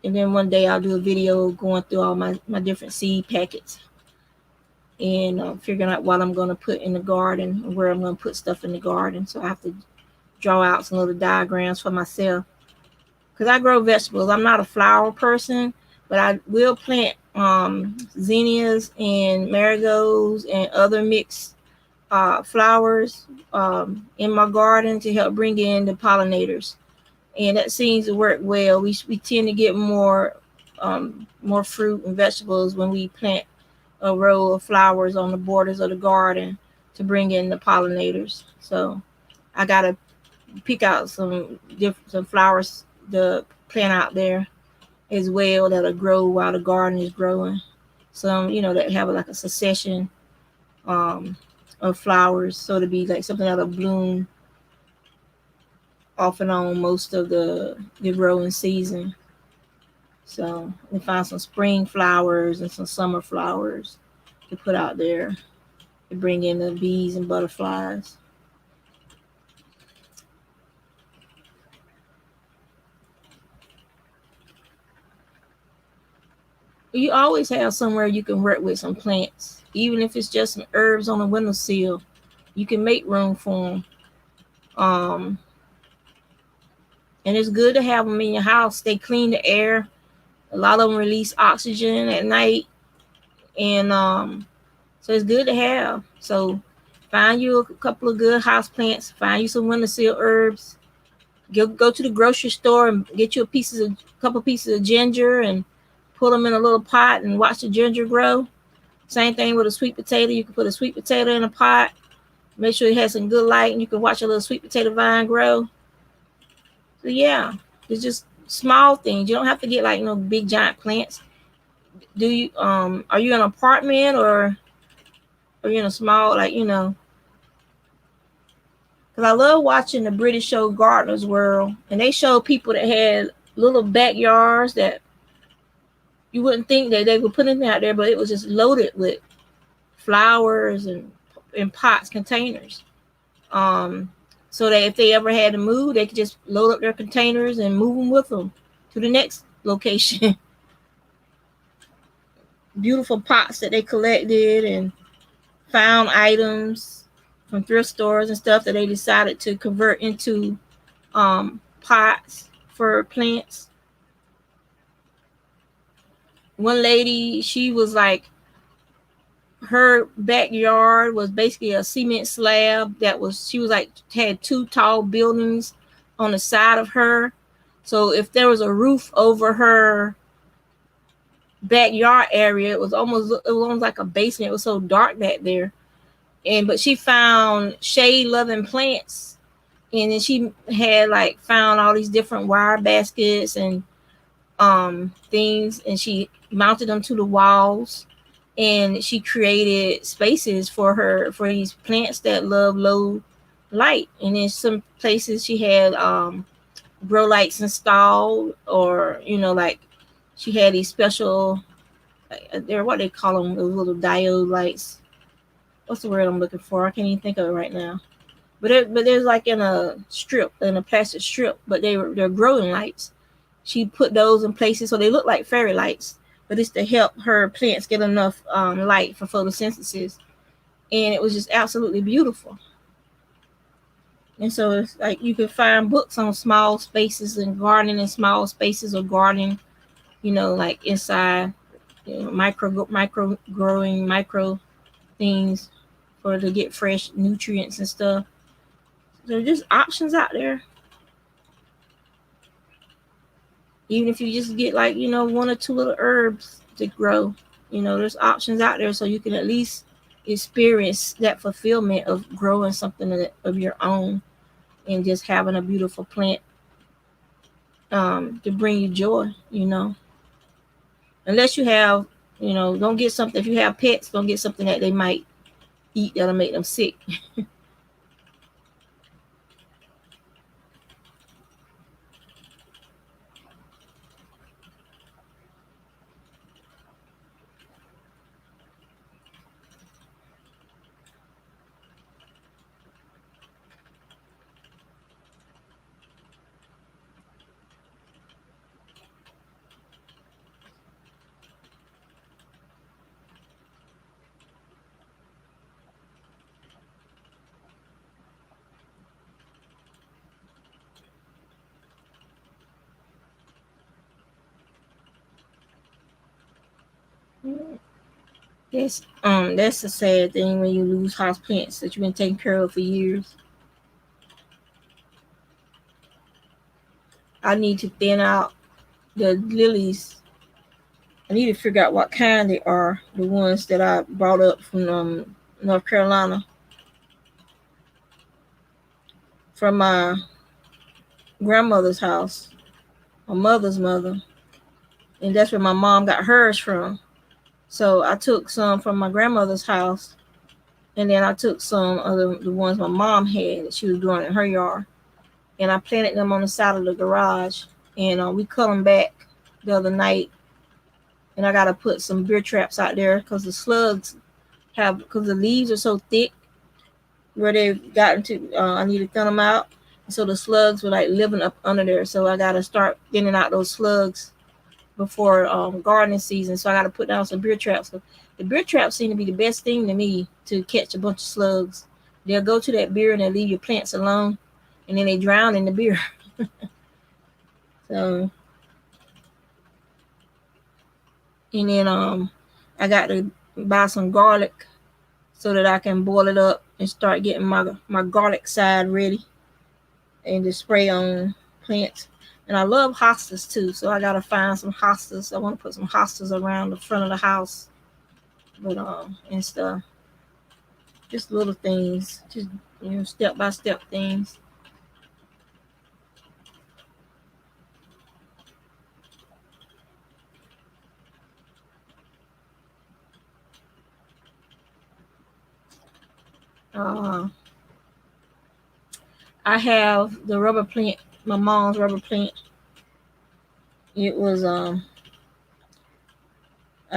then one day I'll do a video going through all my different seed packets, and figuring out what I'm going to put in the garden, where I'm going to put stuff in the garden. So I have to draw out some little diagrams for myself, because I grow vegetables. I'm not a flower person, but I will plant zinnias and marigolds and other mixed flowers in my garden to help bring in the pollinators, and that seems to work well. We tend to get more fruit and vegetables when we plant a row of flowers on the borders of the garden to bring in the pollinators. So I gotta pick out some flowers to plant out there as well that'll grow while the garden is growing. Some that have like a succession um, of flowers, so to be like something that'll bloom off and on most of the growing season. So we find some spring flowers and some summer flowers to put out there to bring in the bees and butterflies. You always have somewhere you can work with some plants, even if it's just some herbs on the windowsill. You can make room for them. Um, and it's good to have them in your house. They clean the air. A lot of them release oxygen at night, and so it's good to have. So find you a couple of good house plants. Find you some windowsill herbs. Go to the grocery store and get you a couple pieces of ginger and put them in a little pot and watch the ginger grow. Same thing with a sweet potato. You can put a sweet potato in a pot. Make sure it has some good light, and you can watch a little sweet potato vine grow. So yeah, it's just small things. You don't have to get like big giant plants. Do you are you in an apartment or are you in a small because I love watching the British show Gardener's World, and they show people that had little backyards that you wouldn't think that they were putting out there, but it was just loaded with flowers and in pots, containers. Um, so that if they ever had to move, they could just load up their containers and move them with them to the next location. Beautiful pots that they collected and found items from thrift stores and stuff that they decided to convert into pots for plants. One lady, she was like, her backyard was basically a cement slab she was like had two tall buildings on the side of her. So if there was a roof over her backyard area, it was almost like a basement. It was so dark back there. But she found shade loving plants, and then she had like found all these different wire baskets and things, and she mounted them to the walls, and she created spaces for these plants that love low light. And in some places she had grow lights installed, or like she had these special they're what they call them, those little diode lights. What's the word I'm looking for? I can't even think of it right now. But there's like in a plastic strip, but they're growing lights. She put those in places so they look like fairy lights, but it's to help her plants get enough light for photosynthesis. And it was just absolutely beautiful. And so it's like you can find books on small spaces and gardening in small spaces, or gardening, like inside, micro growing micro things for to get fresh nutrients and stuff. So there's just options out there. Even if you just get like one or two little herbs to grow, there's options out there, so you can at least experience that fulfillment of growing something of your own and just having a beautiful plant to bring you joy. Unless you have, don't get something. If you have pets, don't get something that they might eat that'll make them sick. That's a sad thing when you lose house plants that you've been taking care of for years. I need to thin out the lilies. I need to figure out what kind they are. The ones that I brought up from North Carolina, from my grandmother's house, my mother's mother, and that's where my mom got hers from. So I took some from my grandmother's house, and then I took some of the ones my mom had that she was growing in her yard, and I planted them on the side of the garage. And we cut them back the other night, and I gotta put some beer traps out there because the slugs because the leaves are so thick where they've gotten to. I need to thin them out, so the slugs were like living up under there. So I gotta start thinning out those slugs before gardening season. So I gotta put down some beer traps. So the beer traps seem to be the best thing to me to catch a bunch of slugs. They'll go to that beer and they'll leave your plants alone, and then they drown in the beer. So and then I got to buy some garlic so that I can boil it up and start getting my garlic side ready and to spray on plants. And I love hostas too, so I gotta find some hostas. I want to put some hostas around the front of the house, but and stuff. Just little things, just step by step things. Uh, I have the rubber plant, my mom's rubber plant. It was I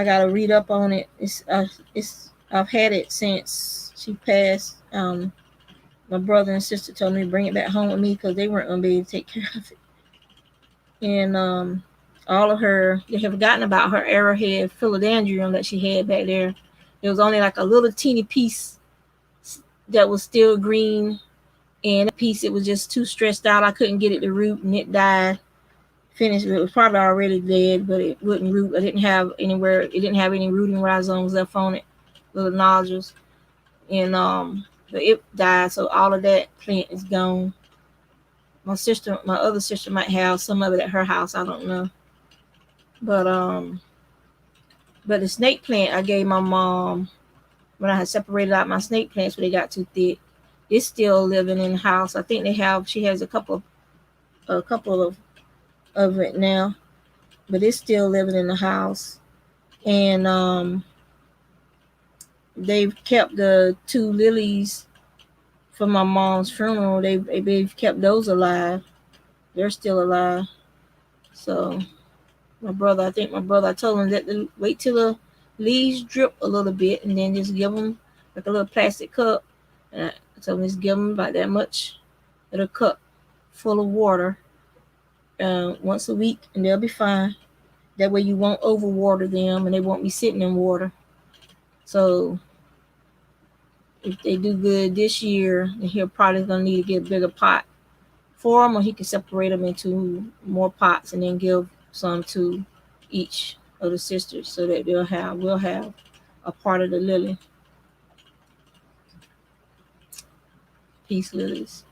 gotta read up on it. It's I've had it since she passed. My brother and sister told me to bring it back home with me because they weren't gonna be able to take care of it. And all of her, they have forgotten about her arrowhead philodendron that she had back there. It was only like a little teeny piece that was still green, and that piece it was just too stressed out. I couldn't get it to root, and it died. Finished. It was probably already dead, but it wouldn't root. I didn't have anywhere. It didn't have any rooting rhizomes left on it, little nodules, and but it died. So all of that plant is gone. My other sister might have some of it at her house. I don't know, but but the snake plant I gave my mom when I had separated out my snake plants when they got too thick. It's still living in the house. I think she has a couple of it now, but it's still living in the house. And they've kept the two lilies from my mom's funeral. They've kept those alive. They're still alive. So I think my brother, I told him that wait till the leaves drip a little bit and then just give them like a little plastic cup. And I told him just give them about that much in a cup full of water once a week, and they'll be fine. That way you won't overwater them and they won't be sitting in water. So if they do good this year, then he'll probably gonna need to get a bigger pot for them, or he can separate them into more pots and then give some to each of the sisters so that we'll have a part of the lily, peace lilies.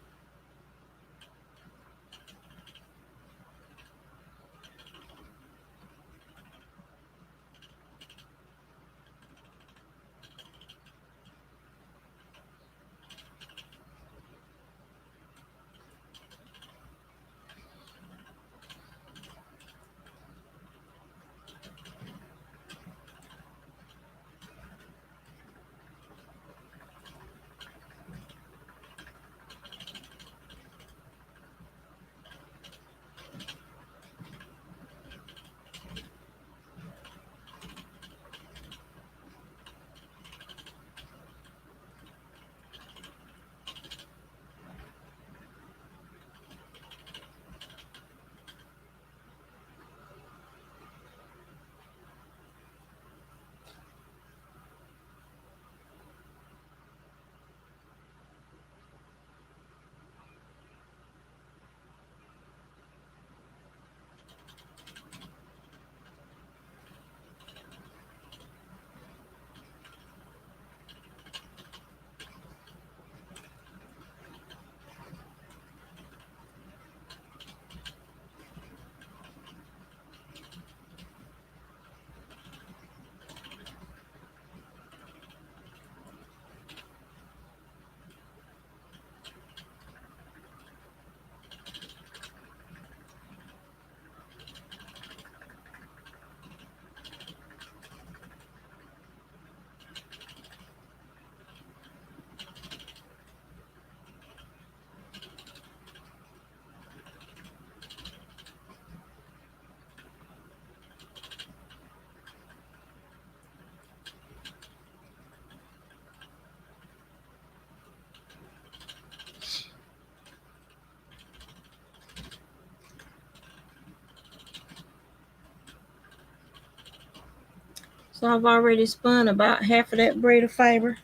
So I've already spun about half of that braid of fiber.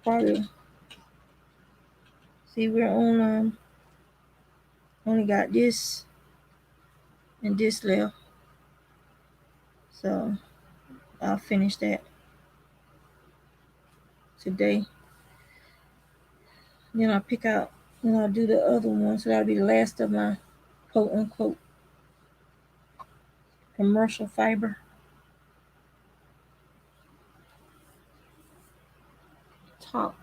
Probably see we're on only got this and this left. So I'll finish that today. Then I'll pick out and I'll do the other one. So that'll be the last of my quote unquote commercial fiber. Top.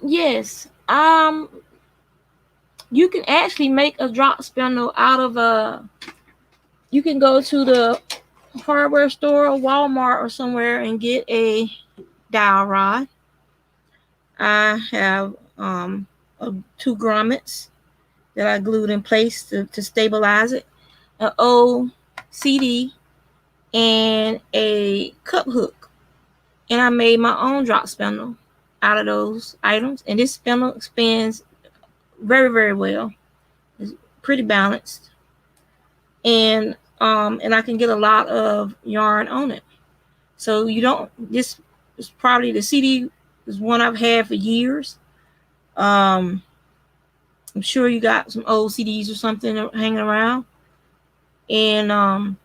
Yes. You can actually make a drop spindle out of a. You can go to the hardware store or Walmart or somewhere and get a dowel rod. I have two grommets that I glued in place to stabilize it, an old CD, and a cup hook. And I made my own drop spindle out of those items. And this spindle spins very, very well. It's pretty balanced. And I can get a lot of yarn on it. So you don't, this is probably the CD is one I've had for years. Um, I'm sure you got some old CDs or something hanging around. And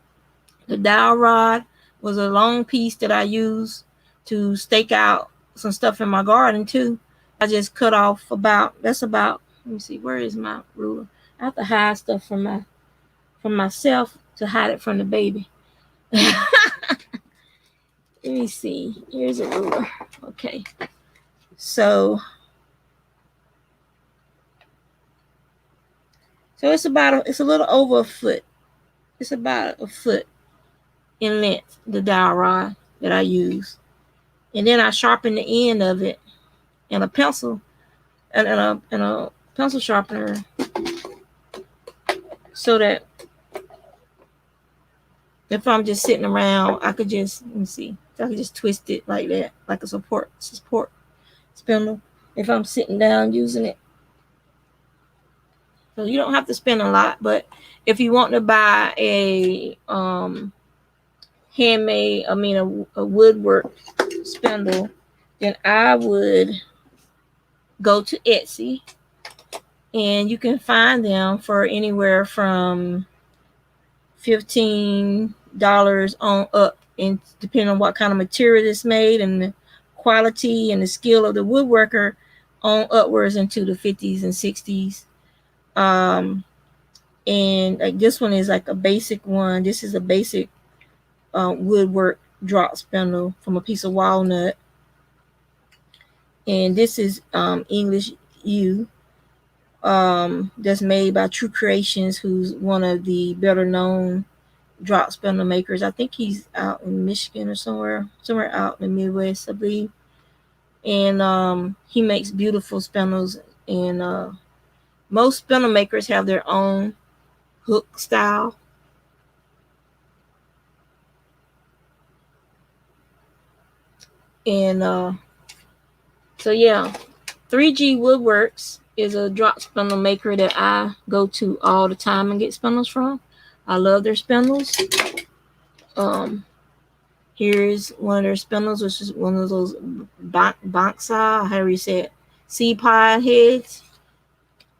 the dowel rod was a long piece that I used to stake out some stuff in my garden too. I just cut off about, let me see, where is my ruler? I have to hide stuff from myself to hide it from the baby. Let me see. Here's a ruler. Okay. So it's a little over a foot. It's about a foot in length, the dowel rod that I use. And then I sharpen the end of it and a pencil and a pencil sharpener so that if I'm just sitting around, I could just let me see. I could just twist it like that, like a support spindle. If I'm sitting down using it, so you don't have to spend a lot. But if you want to buy a handmade, a woodwork spindle, then I would go to Etsy, and you can find them for anywhere from $15 on up, and depending on what kind of material it's made and the quality and the skill of the woodworker, on upwards into the 50s and 60s. And like this one is like a basic one. This is a basic woodwork drop spindle from a piece of walnut, and this is English U. That's made by True Creations, who's one of the better known drop spindle makers. I think he's out in Michigan or somewhere out in the Midwest, I believe. And he makes beautiful spindles. And most spindle makers have their own hook style. And so yeah, 3G Woodworks is a drop spindle maker that I go to all the time and get spindles from. I love their spindles. Here's one of their spindles, which is one of those bonsai, however you say it, seed pod heads.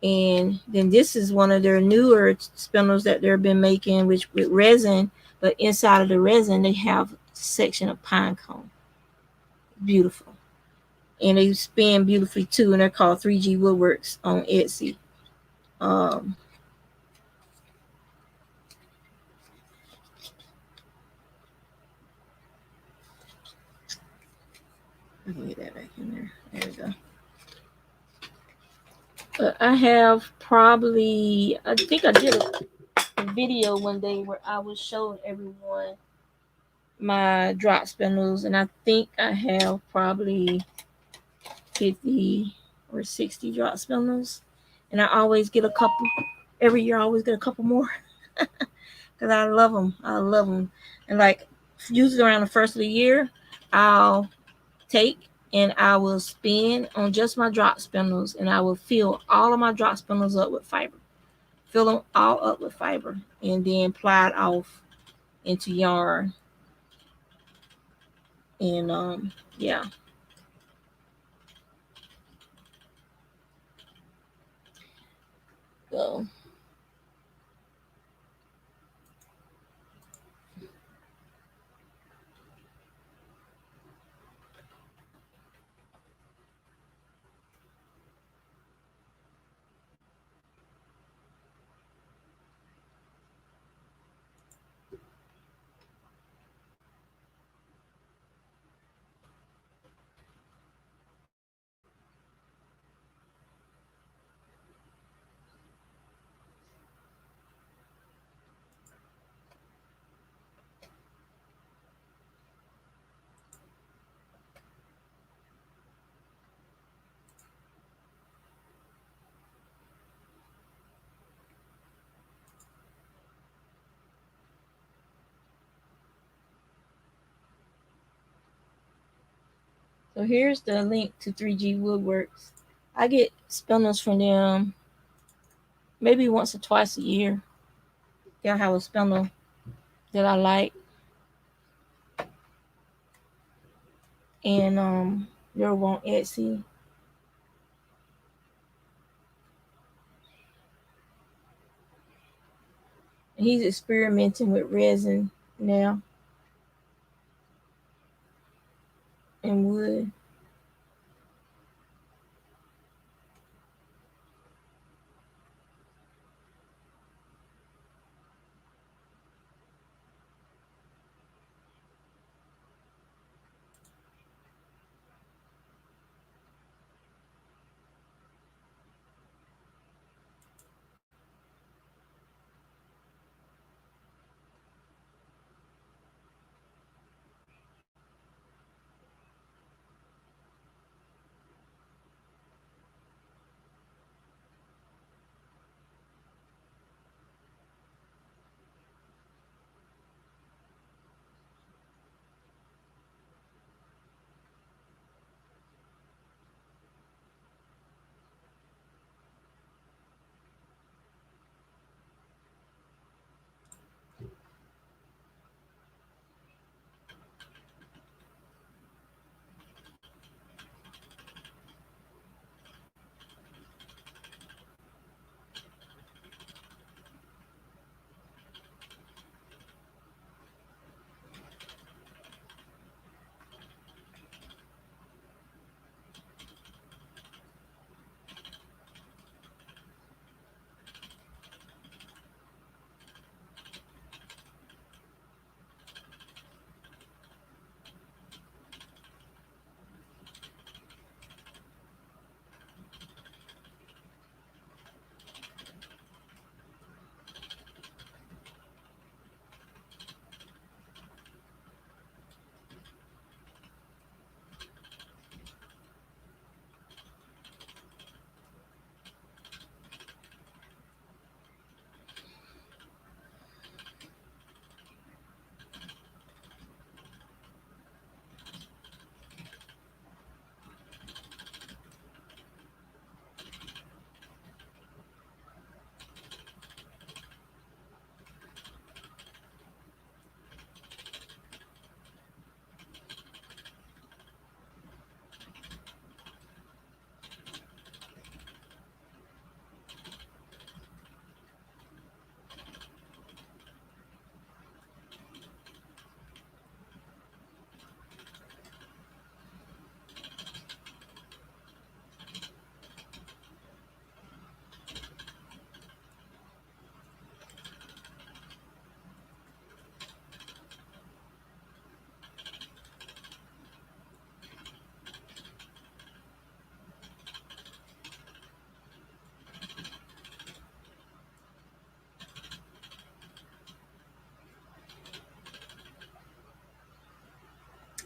And then this is one of their newer spindles that they've been making, which with resin, but inside of the resin they have a section of pine cone. Beautiful. And they spin beautifully too, and they're called 3G Woodworks on Etsy. Um, I can get that back in there. There we go. But I have probably, I think I did a video one day where I was showing everyone my drop spindles, and I think I have probably 50 or 60 drop spindles, and I always get a couple every year. I always get a couple more because I love them. I love them. And like usually around the first of the year, I'll take and I will spin on just my drop spindles, and I will fill all of my drop spindles up with fiber. Fill them all up with fiber, and then ply it off into yarn. And yeah. So So here's the link to 3G Woodworks. I get spindles from them maybe once or twice a year. They'll have a spindle that I like, and they're on Etsy. And he's experimenting with resin now and wood.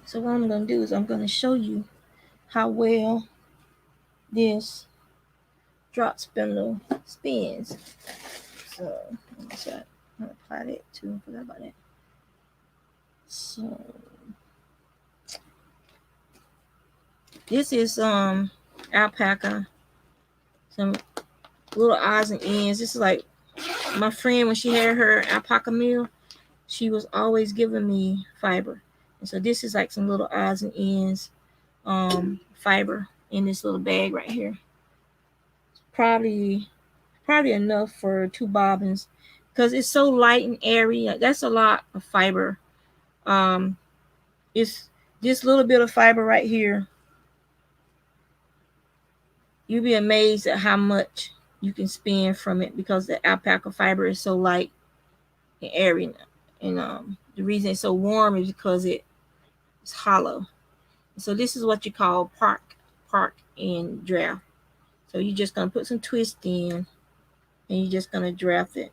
So what I'm going to do is I'm going to show you how well this drop spindle spins. So let me see. I'm going to apply that too. Forgot about that. So this is alpaca. Some little odds and ends. This is like my friend when she had her alpaca mill. She was always giving me fiber, and so this is like some little odds and ends fiber in this little bag right here. Probably enough for 2 bobbins because it's so light and airy. That's a lot of fiber. It's this little bit of fiber right here. You'll be amazed at how much you can spin from it because the alpaca fiber is so light and airy. And the reason it's so warm is because it's hollow. So this is what you call park and draft. So you're just gonna put some twist in, and you're just gonna draft it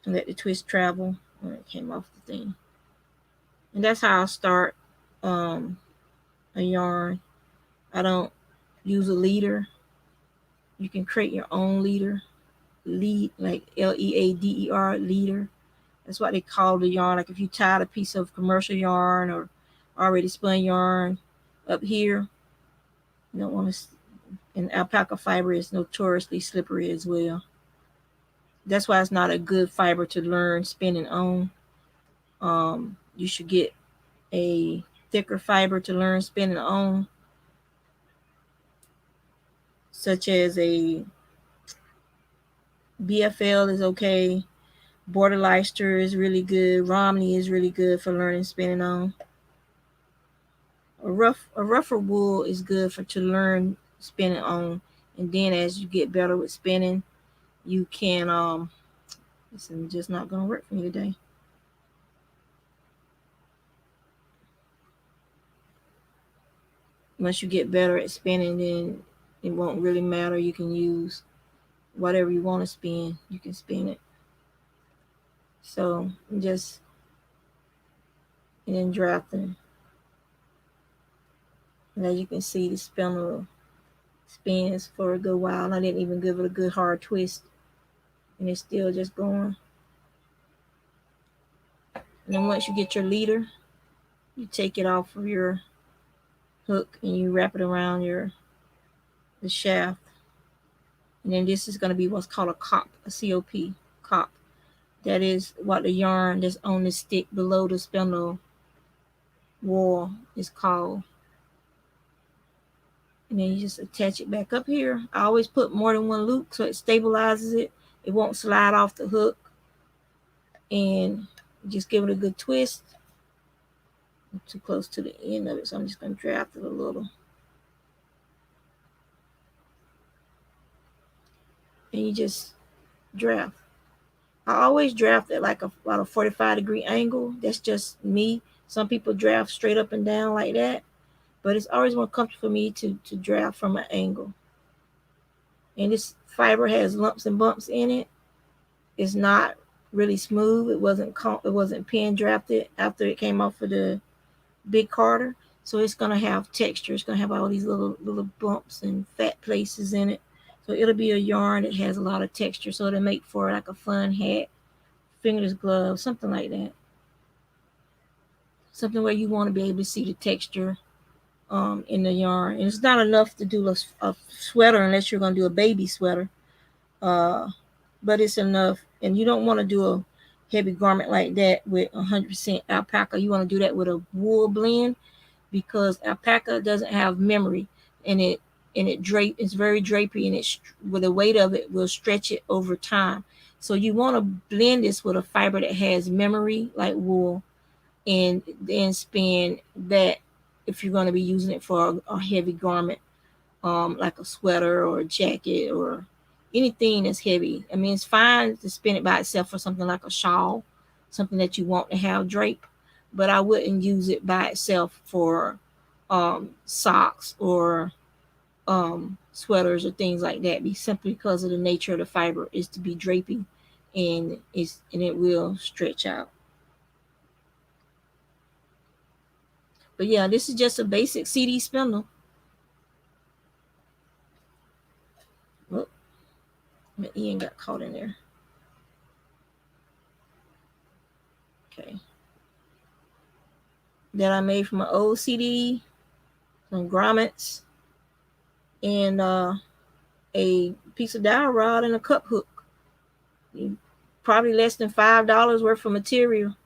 and let the twist travel. When it came off the thing, and that's how I start a yarn. I don't use a leader. You can create your own leader, lead like leader leader. That's what they call the yarn. Like if you tied a piece of commercial yarn or already spun yarn up here, You don't want to. And alpaca fiber is notoriously slippery as well. That's why it's not a good fiber to learn spinning on. You should get a thicker fiber to learn spinning on, such as a BFL is okay. Border Leicester is really good. Romney is really good for learning spinning on. A rougher wool is good for to learn spinning on, and then as you get better with spinning, you can this is just not gonna work for me today. Once you get better at spinning, then it won't really matter. You can use whatever you want to spin. You can spin it. So just and then drafting. And as you can see, the spindle spins for a good while. And I didn't even give it a good hard twist, and it's still just going. And then once you get your leader, you take it off of your hook and you wrap it around the shaft. And then this is going to be what's called a cop, a COP, cop. That is what the yarn that's on the stick below the spindle wall is called. And then you just attach it back up here. I always put more than one loop so it stabilizes it. It won't slide off the hook. And just give it a good twist. I'm too close to the end of it, so I'm just going to draft it a little. And you just draft. I always draft at like about a 45-degree angle. That's just me. Some people draft straight up and down like that, but it's always more comfortable for me to draft from an angle. And this fiber has lumps and bumps in it. It's not really smooth. It wasn't pin drafted after it came off of the big carder, so it's gonna have texture. It's gonna have all these little bumps and fat places in it. So it'll be a yarn that has a lot of texture. So it'll make for like a fun hat, fingerless glove, something like that. Something where you want to be able to see the texture in the yarn. And it's not enough to do a sweater unless you're going to do a baby sweater. But it's enough. And you don't want to do a heavy garment like that with 100% alpaca. You want to do that with a wool blend because alpaca doesn't have memory, and it's very drapey, and it with the weight of it will stretch it over time. So you want to blend this with a fiber that has memory like wool, and then spin that if you're going to be using it for a heavy garment, like a sweater or a jacket or anything that's heavy. I mean, it's fine to spin it by itself for something like a shawl, something that you want to have drape, but I wouldn't use it by itself for socks or sweaters or things like that. Simply because of the nature of the fiber is to be drapey, and it will stretch out. But yeah, this is just a basic CD spindle. Oh, my Ian got caught in there. Okay. That I made from an old CD, some grommets, and a piece of dowel rod and a cup hook. Probably less than $5 worth of material.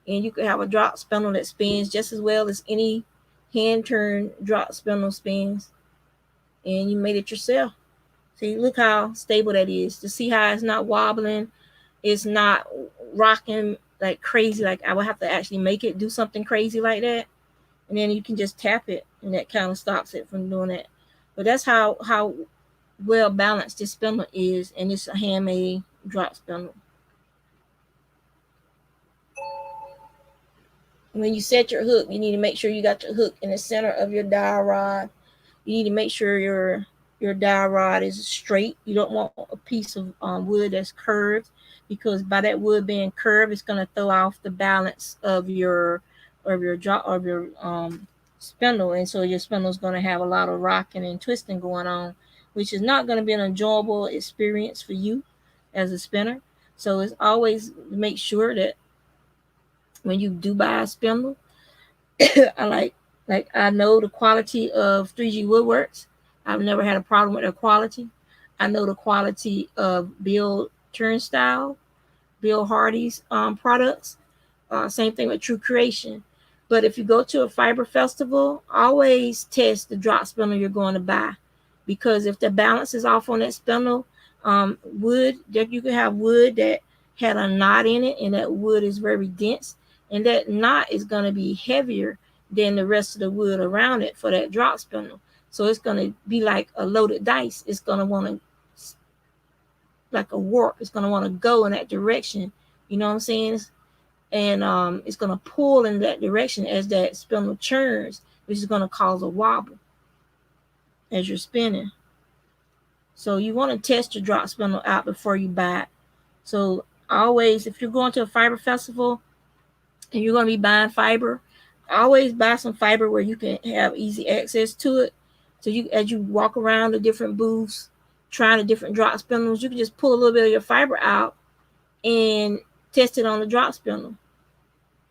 And you could have a drop spindle that spins just as well as any hand turn drop spindle spins. And you made it yourself. See, look how stable that is. To see how it's not wobbling, it's not rocking like crazy. Like I would have to actually make it do something crazy like that, and then you can just tap it, and that kind of stops it from doing that. But that's how well balanced this spindle is, and it's a handmade drop spindle. When you set your hook, you need to make sure you got your hook in the center of your dowel rod. You need to make sure your dowel rod is straight. You don't want a piece of wood that's curved, because by that wood being curved, it's going to throw off the balance of your spindle, and so your spindle is going to have a lot of rocking and twisting going on, which is not going to be an enjoyable experience for you as a spinner. So it's always make sure that when you do buy a spindle, I like Like I know the quality of 3G Woodworks. I've never had a problem with their quality. I know the quality of Bill Turnstile, Bill Hardy's products. Same thing with True Creation. But if you go to a fiber festival, always test the drop spindle you're going to buy, because if the balance is off on that spindle, wood, you can have wood that had a knot in it, and that wood is very dense, and that knot is going to be heavier than the rest of the wood around it for that drop spindle. So it's going to be like a loaded dice. It's going to want to, like a warp. It's going to want to go in that direction. You know what I'm saying? And it's going to pull in that direction as that spindle churns, which is going to cause a wobble as you're spinning. So you want to test your drop spindle out before you buy it. So always, if you're going to a fiber festival and you're going to be buying fiber, always buy some fiber where you can have easy access to it. So you, as you walk around the different booths, trying the different drop spindles, you can just pull a little bit of your fiber out and test it on the drop spindle.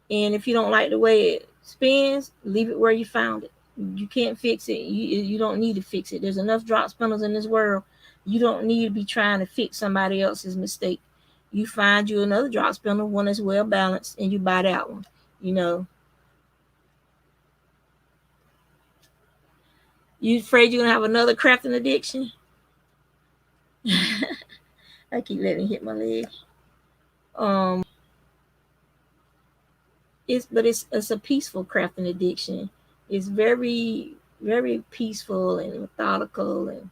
And if you don't like the way it spins, leave it where you found it. You can't fix it. You don't need to fix it. There's enough drop spindles in this world. You don't need to be trying to fix somebody else's mistake. You find you another drop spindle, one that's well balanced, and you buy that one. You know. You afraid you're gonna have another crafting addiction? I keep letting it hit my leg. It's a peaceful crafting addiction. It's very, very peaceful and methodical, and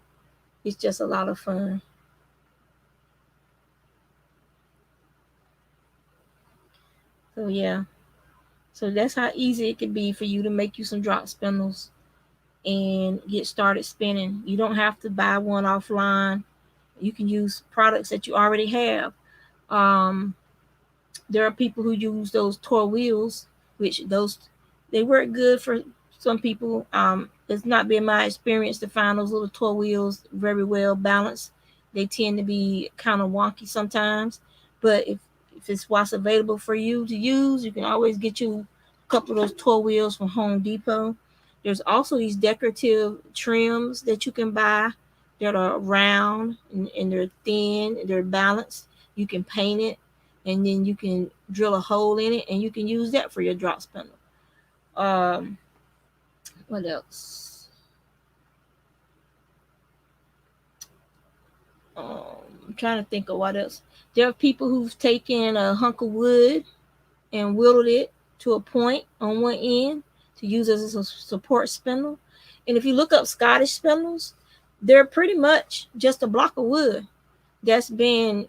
it's just a lot of fun. So yeah, so that's how easy it could be for you to make you some drop spindles and get started spinning. You don't have to buy one offline. You can use products that you already have. Um, there are people who use those toy wheels, which those they work good for some people. It's not been my experience to find those little toy wheels very well balanced. They tend to be kind of wonky sometimes, but if it's what's available for you to use, you can always get you a couple of those toy wheels from Home Depot. There's also these decorative trims that you can buy that are round and they're thin, they're balanced. You can paint it, and then you can drill a hole in it, and you can use that for your drop spindle. Um, what else? I'm trying to think of what else. There are people who've taken a hunk of wood and whittled it to a point on one end to use as a support spindle. And if you look up Scottish spindles, they're pretty much just a block of wood that's been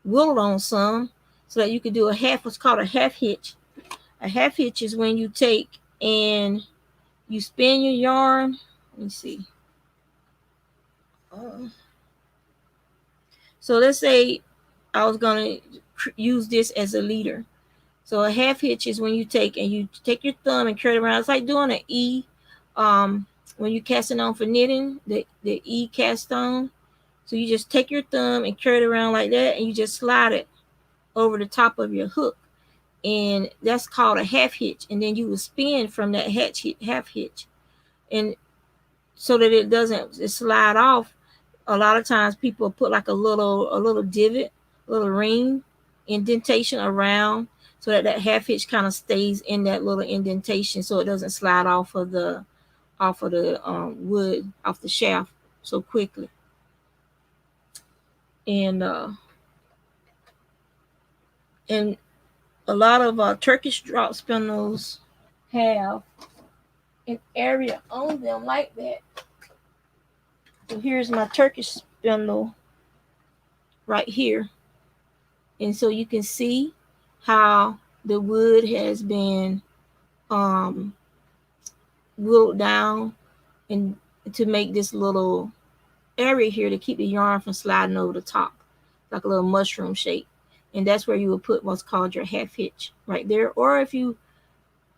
whittled on some so that you could do a half, what's called a half hitch. A half hitch is when you take and you spin your yarn. Let me see. So let's say I was going to use this as a leader. So a half hitch is when you take your thumb and curl it around. It's like doing an E. When you casting on for knitting, the E cast on. So you just take your thumb and curl it around like that, and you just slide it over the top of your hook, and that's called a half hitch. And then you will spin from that half hitch, and so that it doesn't slide off. A lot of times people put like a little divot, a little ring indentation around, so that half hitch kind of stays in that little indentation, so it doesn't slide off of the wood, off the shaft so quickly. And and a lot of Turkish drop spindles have an area on them like that. So here's my Turkish spindle right here. And so you can see how the wood has been whittled down and to make this little area here to keep the yarn from sliding over the top, like a little mushroom shape. And that's where you would put what's called your half hitch right there. Or if you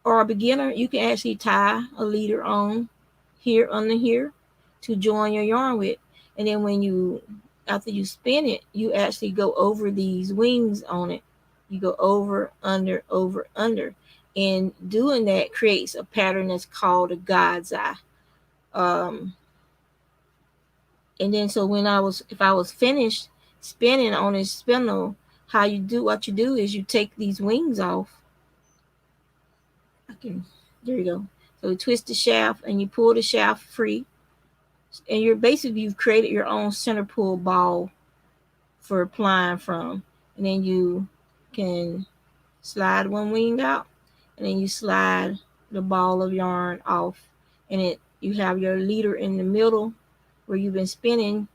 are a beginner, you can actually tie a leader on here under here to join your yarn with. And then after you spin it, you actually go over these wings on it. You go over, under, And doing that creates a pattern that's called a God's eye. Um, and then so if I was finished spinning on this spindle, what you do is you take these wings off. There you go. So you twist the shaft and you pull the shaft free, and you've created your own center pull ball for applying from. And then you can slide one wing out, and then you slide the ball of yarn off, and you have your leader in the middle where you've been spinning,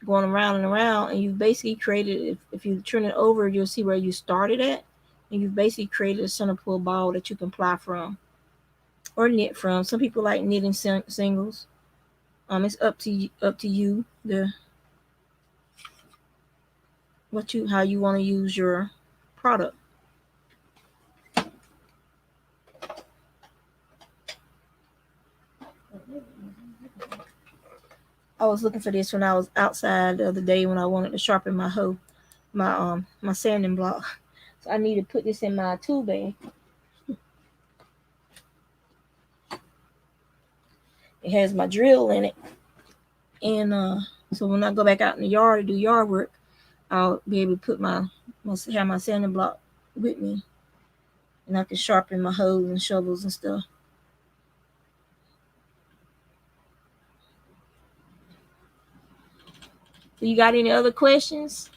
going around and around, and you've basically created, if you turn it over, you'll see where you started at, and you've basically created a center pull ball that you can ply from or knit from. Some people like knitting singles. It's up to you how you want to use your product. I was looking for this when I was outside the other day when I wanted to sharpen my hoe, my sanding block. So I need to put this in my tool bag. It has my drill in it, and so when I go back out in the yard to do yard work, I'll be able to have my sanding block with me, and I can sharpen my hoes and shovels and stuff. So you got any other questions?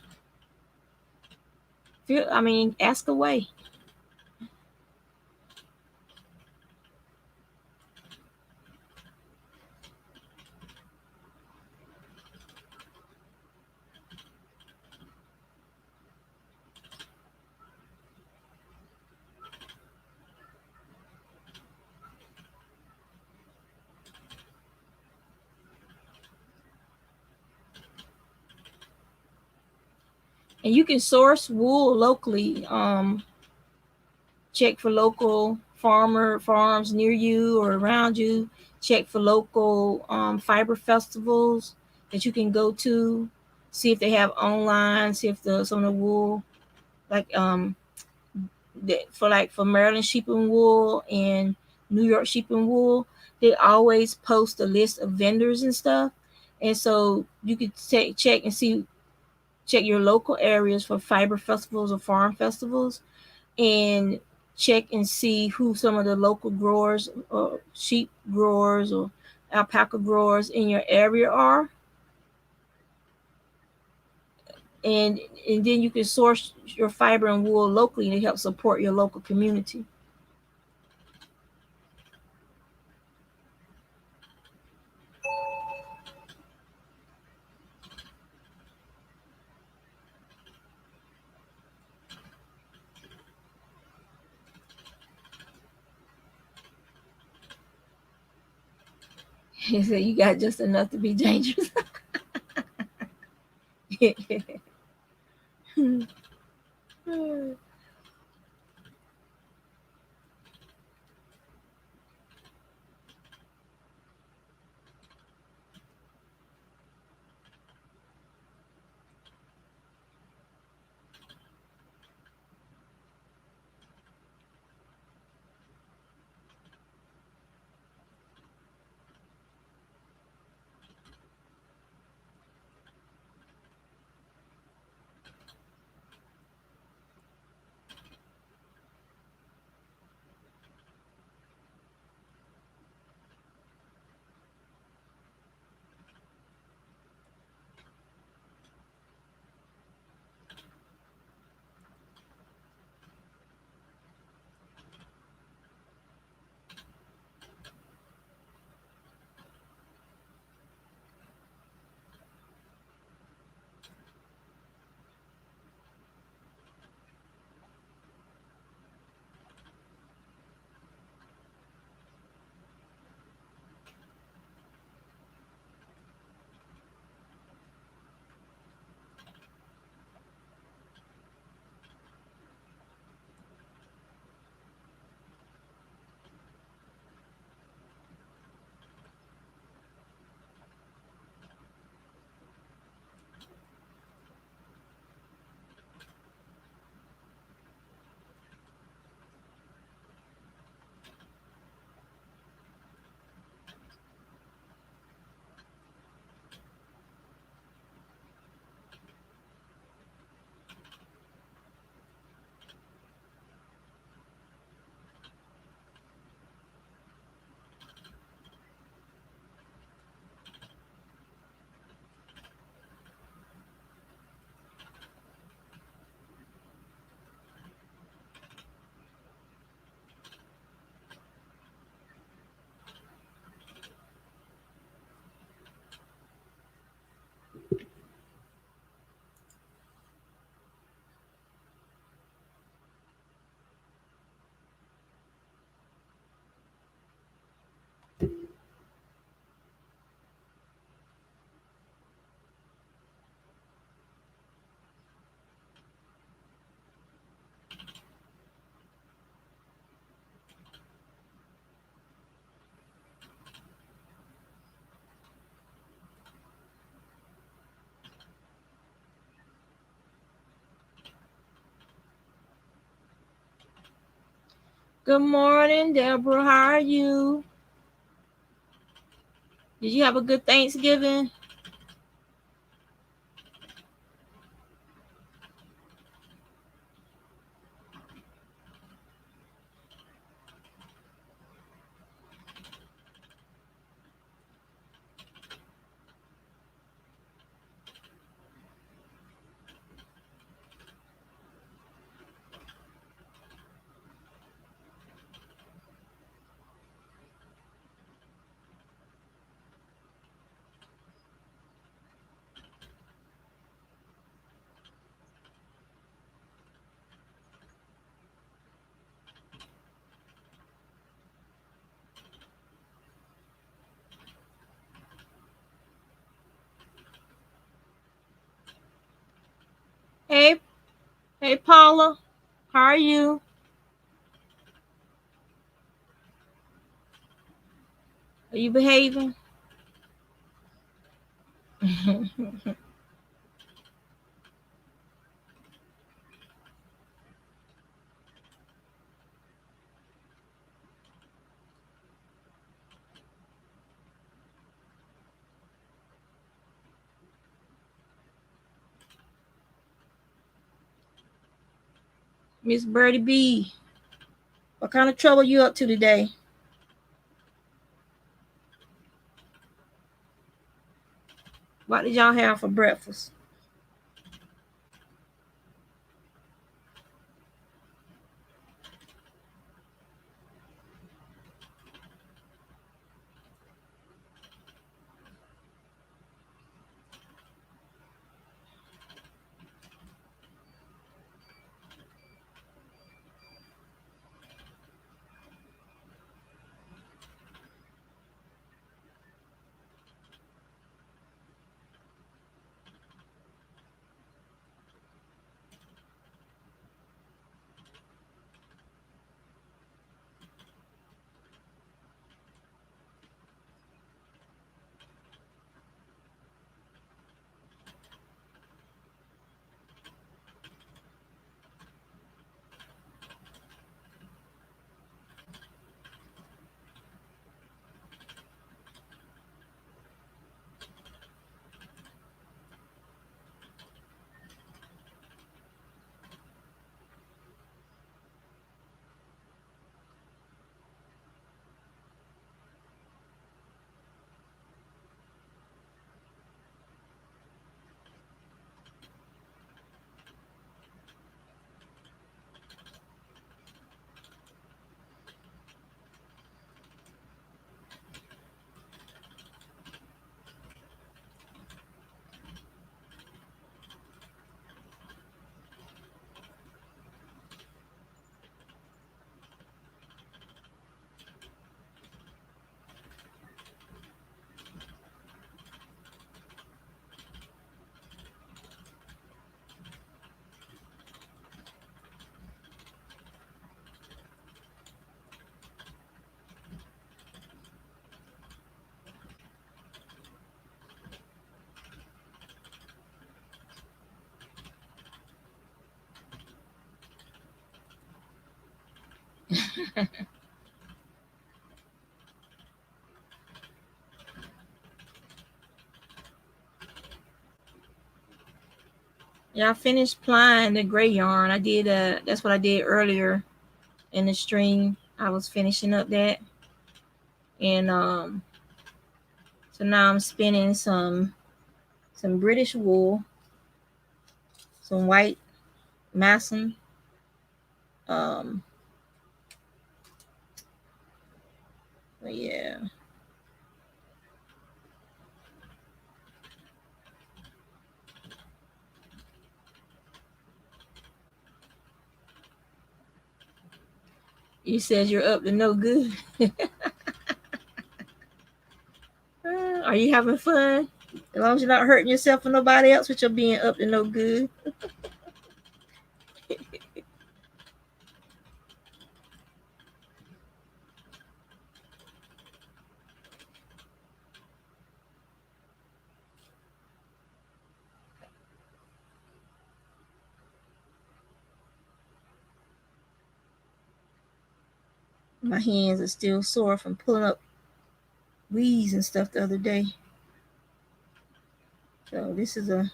Ask away. And you can source wool locally. Check for local farms near you or around you. Check for local fiber festivals that you can go to. See if they have online. See if some of the wool, like for Maryland sheep and wool and New York sheep and wool, they always post a list of vendors and stuff. And so you could check your local areas for fiber festivals or farm festivals, and check and see who some of the local growers or sheep growers or alpaca growers in your area are. And then you can source your fiber and wool locally to help support your local community. He said you got just enough to be dangerous. Good morning, Deborah. How are you? Did you have a good Thanksgiving? Hey, hey, Paula. How are you? Are you behaving? Miss Birdie B, what kind of trouble you up to today? What did y'all have for breakfast? Yeah, I finished plying the gray yarn. I did that's what I did earlier in the stream. I was finishing up that. And so now I'm spinning some British wool, some white mason. Um but yeah. You said you're up to no good. Are you having fun? As long as you're not hurting yourself or nobody else with your being up to no good. My hands are still sore from pulling up weeds and stuff the other day. So this is a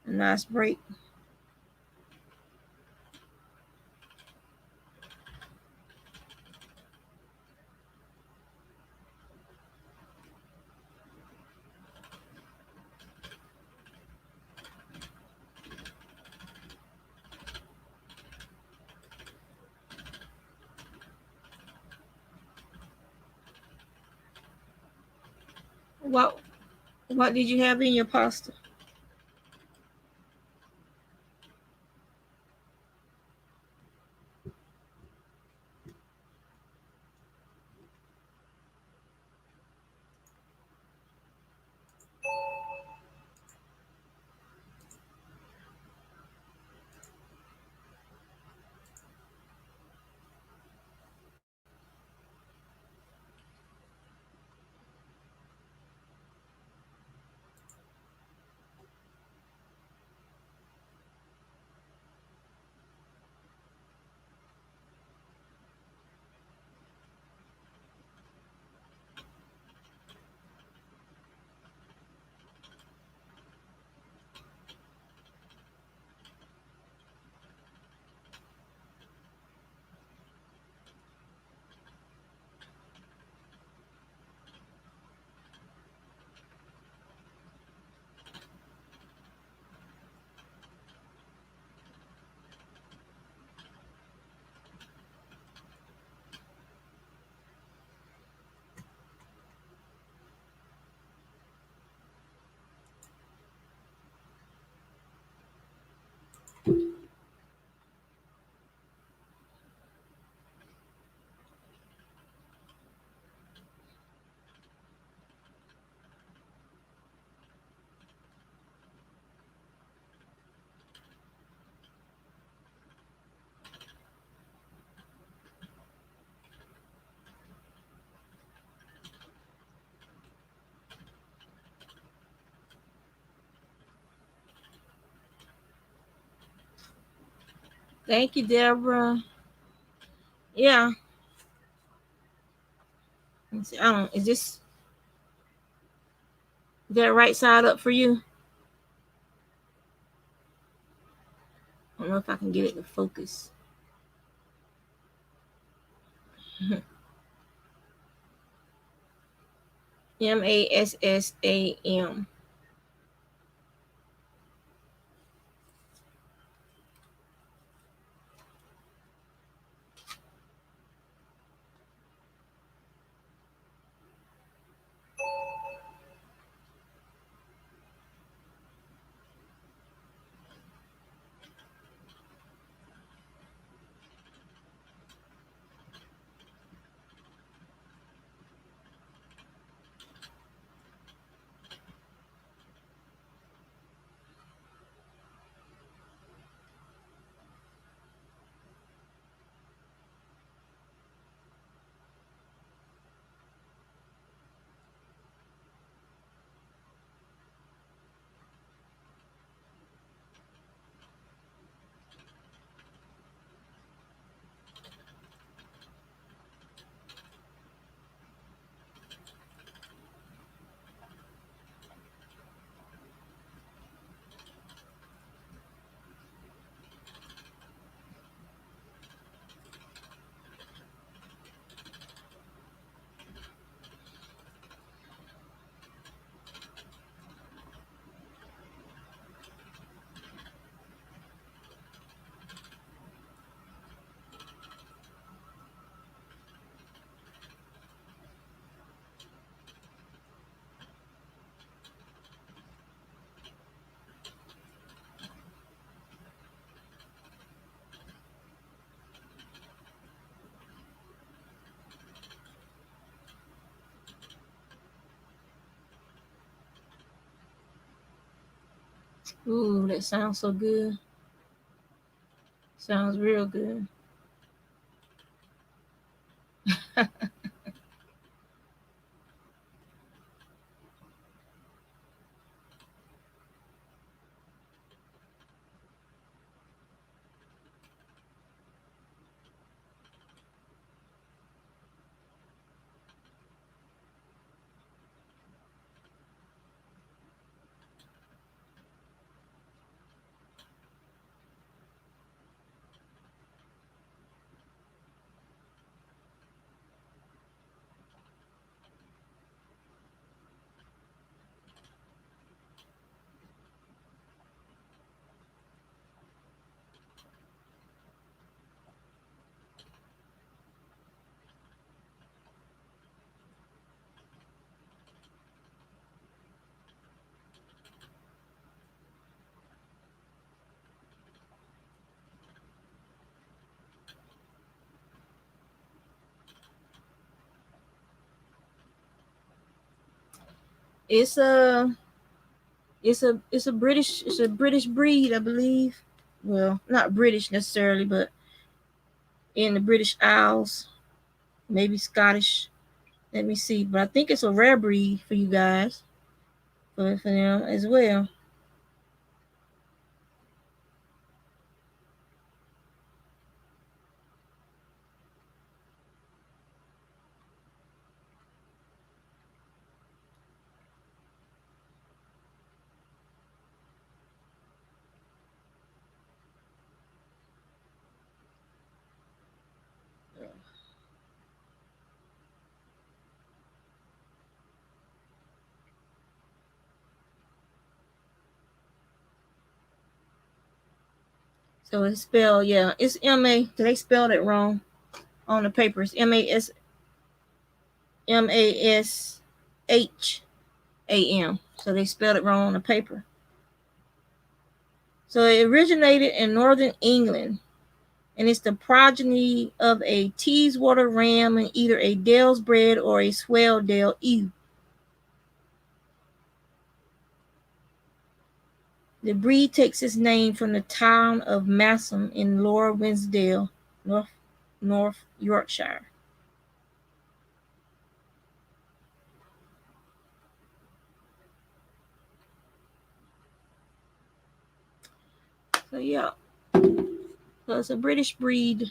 nice break. What did you have in your pasta? Thank you, Deborah. Yeah. Let's see, I don't. Is that right side up for you? I don't know if I can get it to focus. Massam. Ooh, that sounds so good. Sounds real good. It's a British breed, I believe. Well, not British necessarily, but in the British Isles, maybe Scottish. Let me see, but I think it's a rare breed for you guys, for them as well. So it's spelled, yeah, it's M-A. They spelled it wrong on the papers. Masham. So they spelled it wrong on the paper. So it originated in northern England, and it's the progeny of a Teeswater ram and either a Dalesbred or a Swaledale ewe. The breed takes its name from the town of Masham in Lower Wensdale, North Yorkshire. So yeah, so it's a British breed.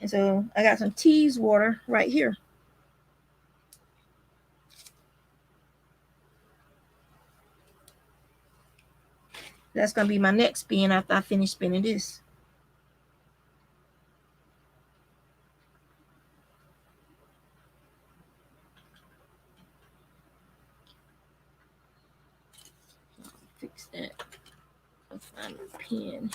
And so I got some Teeswater right here. That's going to be my next spin after I finish spinning this. Fix that. I'll find a pen.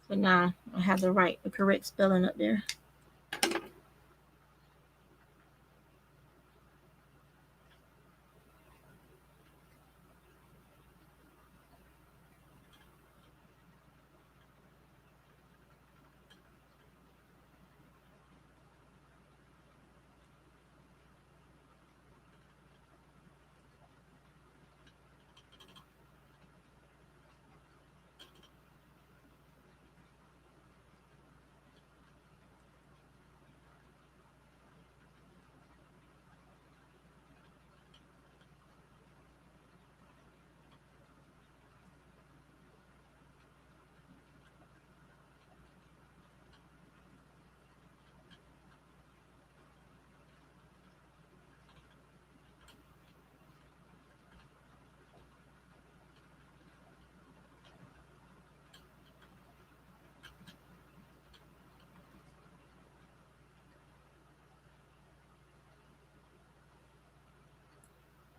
So now I have the correct spelling up there.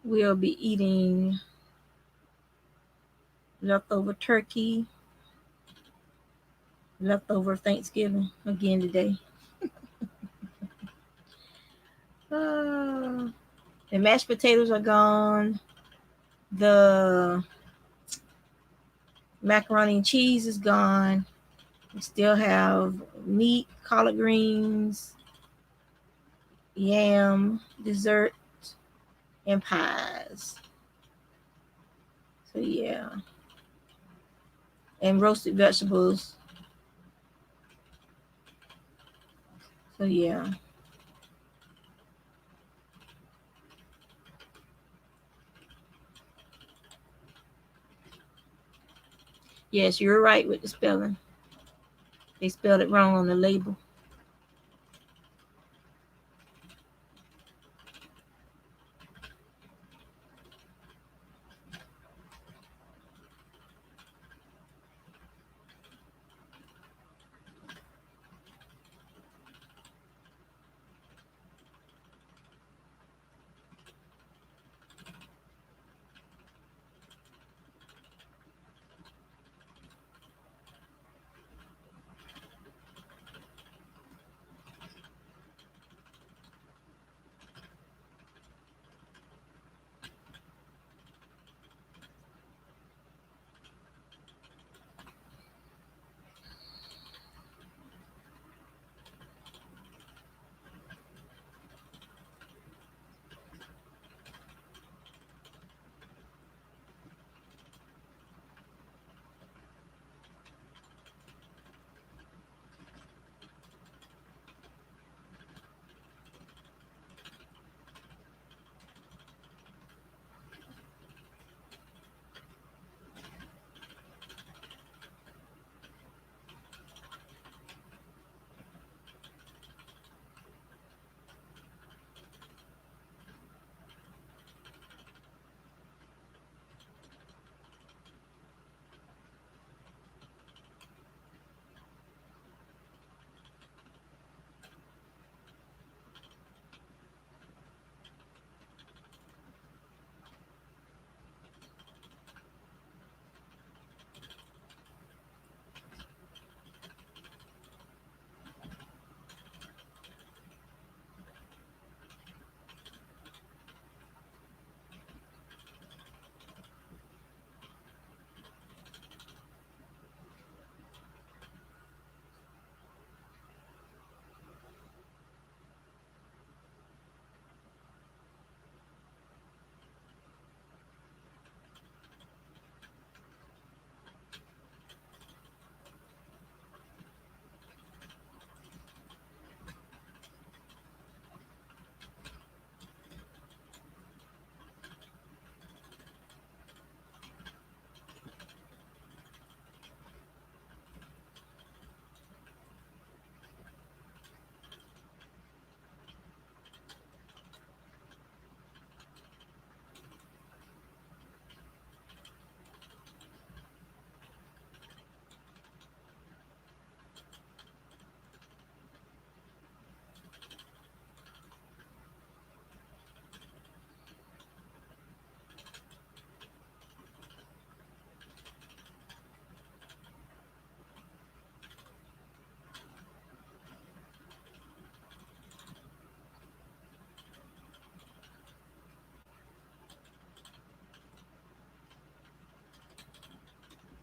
We'll be eating leftover turkey, leftover Thanksgiving again today. The mashed potatoes are gone. The macaroni and cheese is gone. We still have meat, collard greens, yam, dessert, and pies. So yeah, and roasted vegetables. So yeah. Yes, you're right with the spelling. They spelled it wrong on the label.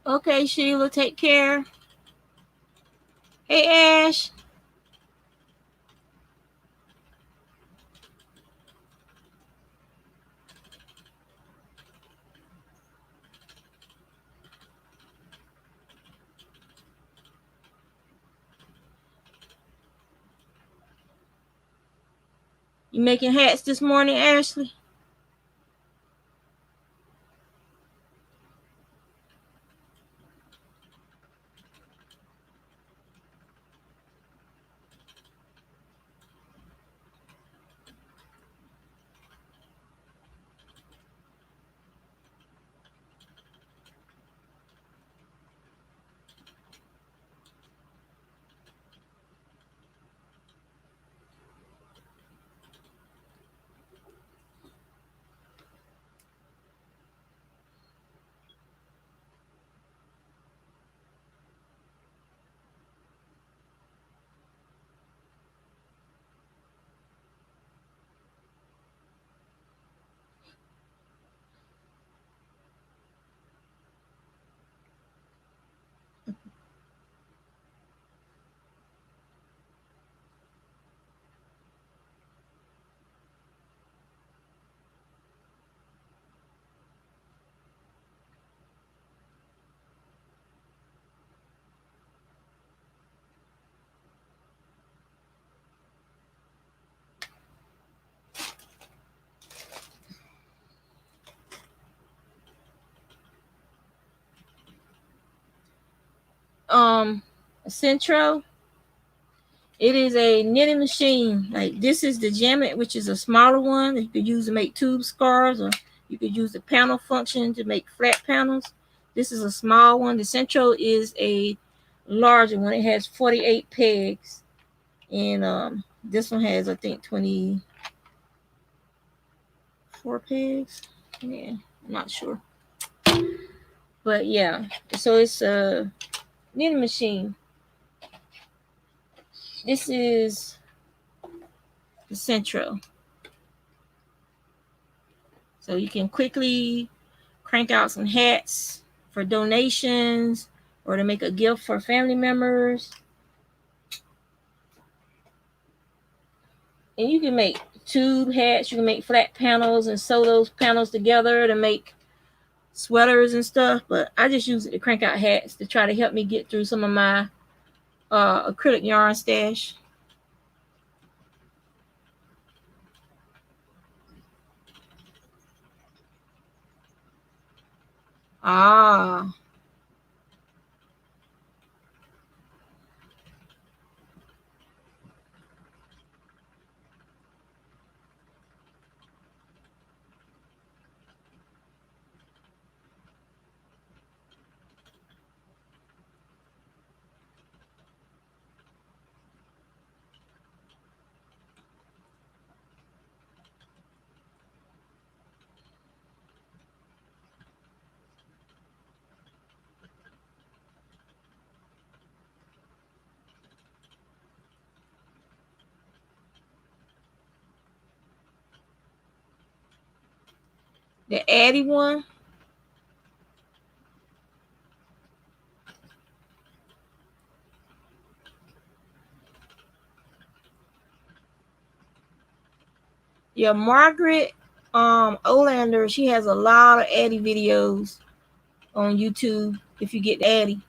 Okay, Sheila, take care. Hey, Ash. You making hats this morning, Ashley? Um, Centro. It is a knitting machine. Like this is the Jammet, which is a smaller one that you could use to make tube scarves, or you could use the panel function to make flat panels. This is a small one. The Centro is a larger one. It has 48 pegs, and this one has I think 24 pegs. Yeah, I'm not sure, but yeah. So it's a knitting machine. This is the Centro. So you can quickly crank out some hats for donations or to make a gift for family members. And you can make tube hats, you can make flat panels and sew those panels together to make sweaters and stuff. But I just use it to crank out hats to try to help me get through some of my acrylic yarn stash. Ah, the Addy one. Yeah, Margaret Olander, she has a lot of Addy videos on YouTube if you get Addy.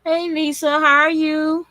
Hey Lisa, how are you?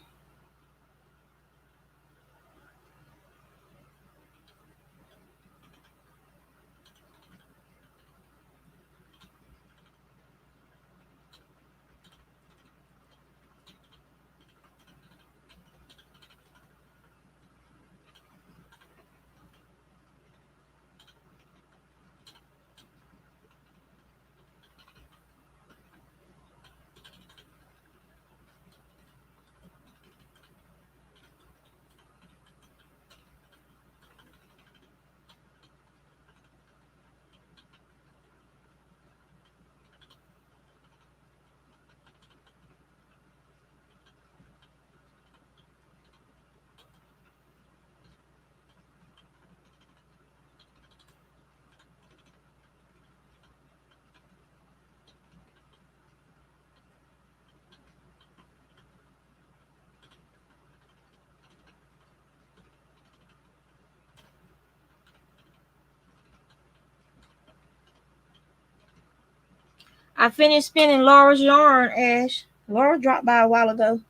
I finished spinning Laura's yarn, Ash. Laura dropped by a while ago.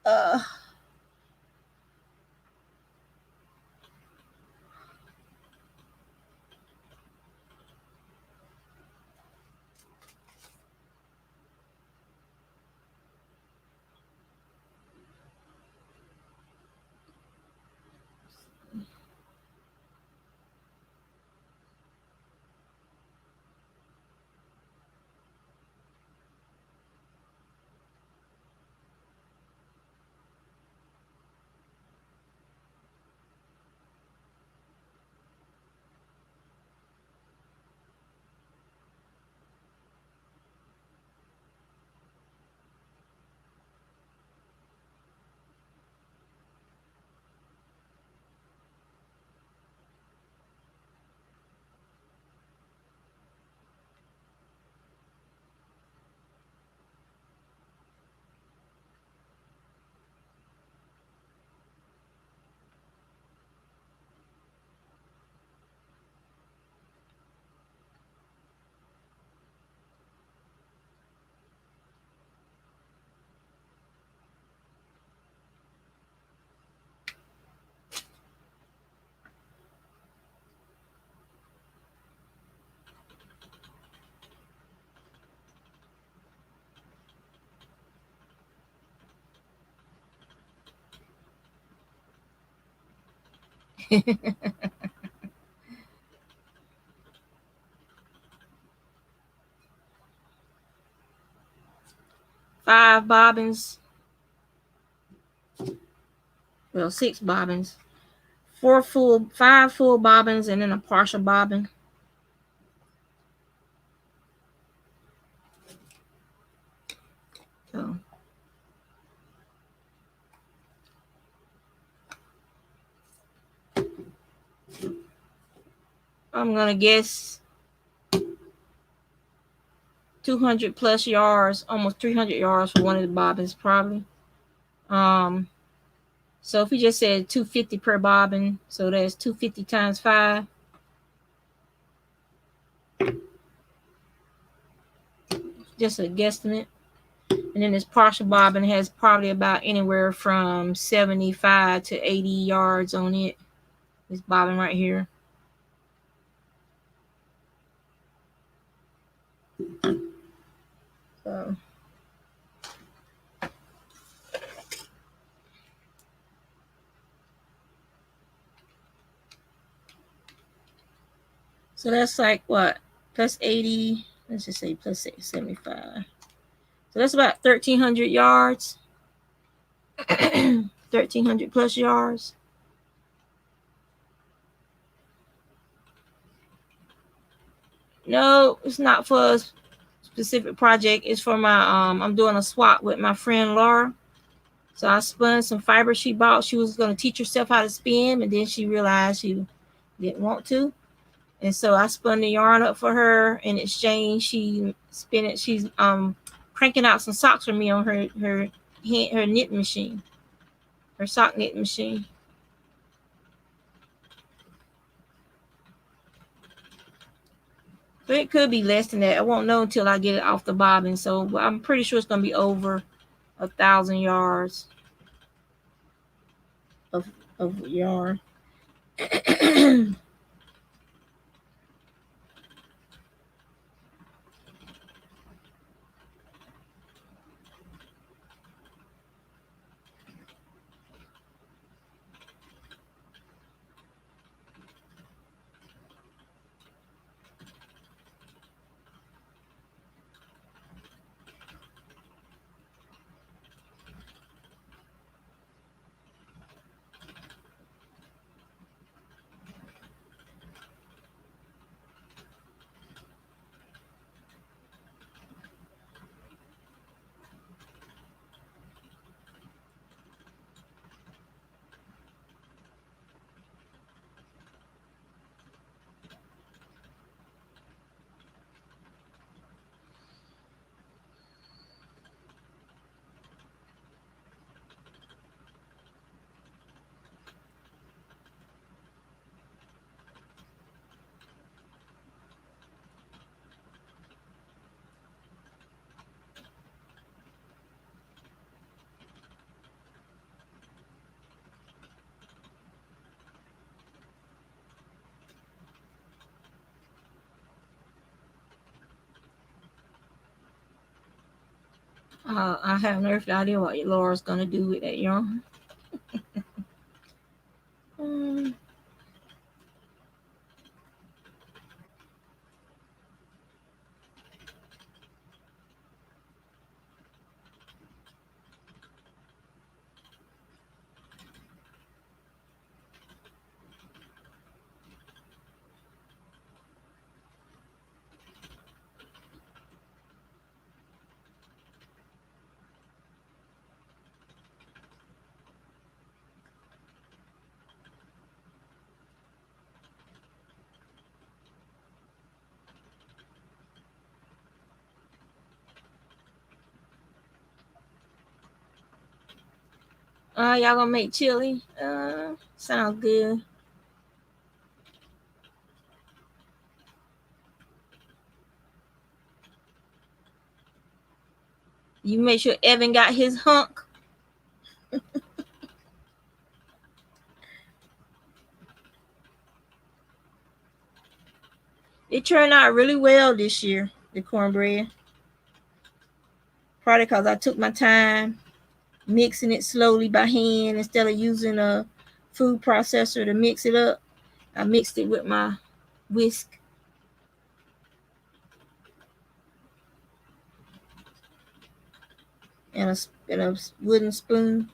Uh, 5 bobbins. Well, 6 bobbins. 5 full bobbins, and then a partial bobbin. So I'm gonna guess 200 plus yards, almost 300 yards for one of the bobbins, probably. Um, so if we just said 250 per bobbin, so that's 250 times 5. Just a guesstimate. And then this partial bobbin has probably about anywhere from 75 to 80 yards on it. This bobbin right here. So, so that's like what? Plus 80. Let's just say plus 75. So that's about 1,300 yards. 1,300 plus yards. No, it's not for a specific project. It's for my I'm doing a swap with my friend Laura. So I spun some fiber she bought. She was going to teach herself how to spin, and then she realized she didn't want to. And so I spun the yarn up for her. In exchange, she's cranking out some socks for me on her knitting machine, her sock knitting machine. So it could be less than that. I won't know until I get it off the bobbin. So I'm pretty sure it's gonna be over 1,000 yards of yarn. I have no idea what Laura's gonna do with that yarn. Mm. Y'all gonna make chili? Sounds good. You make sure Evan got his hunk. It turned out really well this year, the cornbread. Probably because I took my time mixing it slowly by hand instead of using a food processor to mix it up. I mixed it with my whisk and a wooden spoon.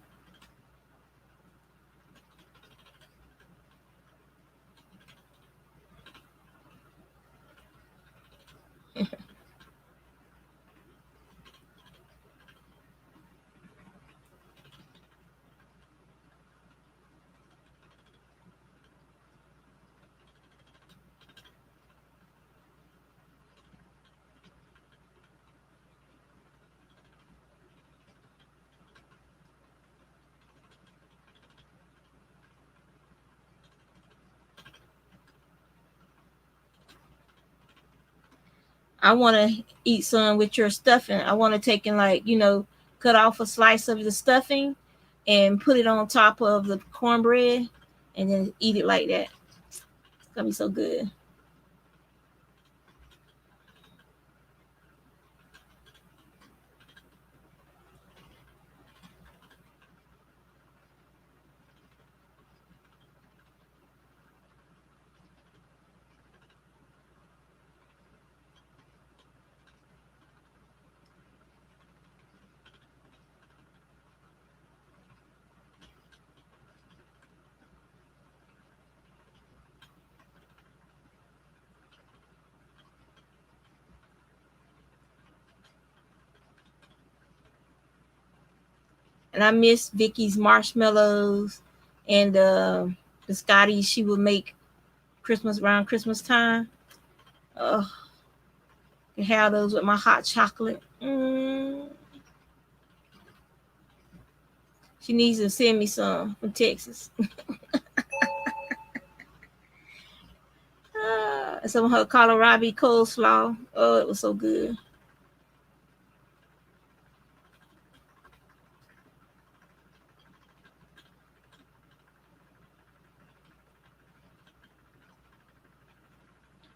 I want to eat some with your stuffing. I want to take and cut off a slice of the stuffing and put it on top of the cornbread and then eat it like that. It's gonna be so good. And I miss Vicky's marshmallows and the Scotties she would make Christmas around Christmas time. Oh, can have those with my hot chocolate. She needs to send me some from Texas. Some of her kohlrabi coleslaw. Oh, it was so good.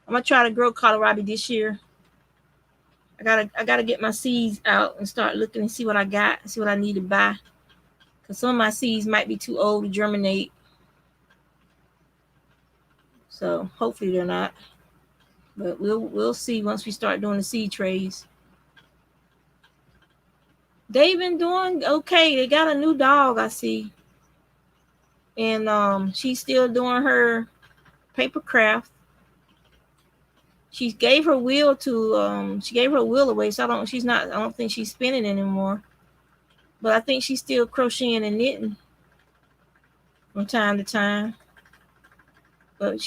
I'm gonna try to grow kohlrabi this year. I gotta get my seeds out and start looking and see what I got, see what I need to buy. Cause some of my seeds might be too old to germinate. So hopefully they're not. But we'll see once we start doing the seed trays. They've been doing okay. They got a new dog, I see. And she's still doing her paper craft. She gave her wheel away, so I don't think she's spinning anymore. But I think she's still crocheting and knitting from time to time. But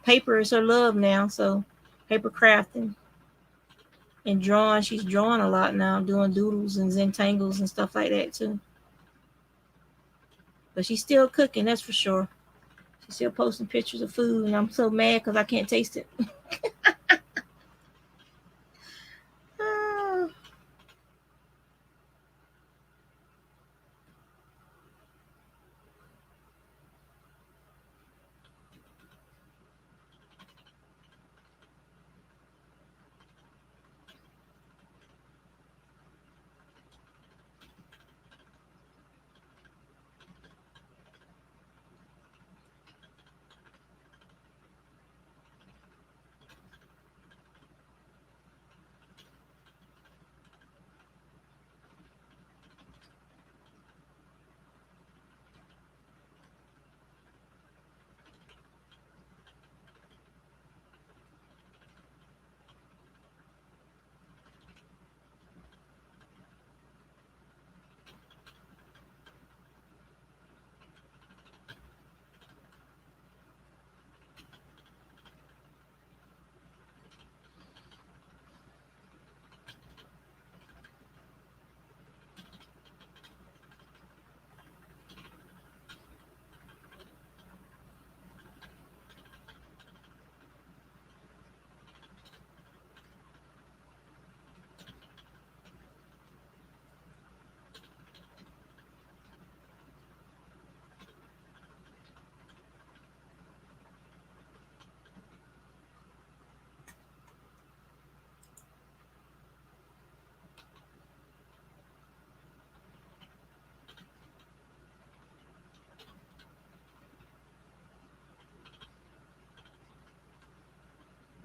paper is her love now, so paper crafting and drawing. She's drawing a lot now, doing doodles and zentangles and stuff like that too. But she's still cooking, that's for sure. She's still posting pictures of food, and I'm so mad because I can't taste it.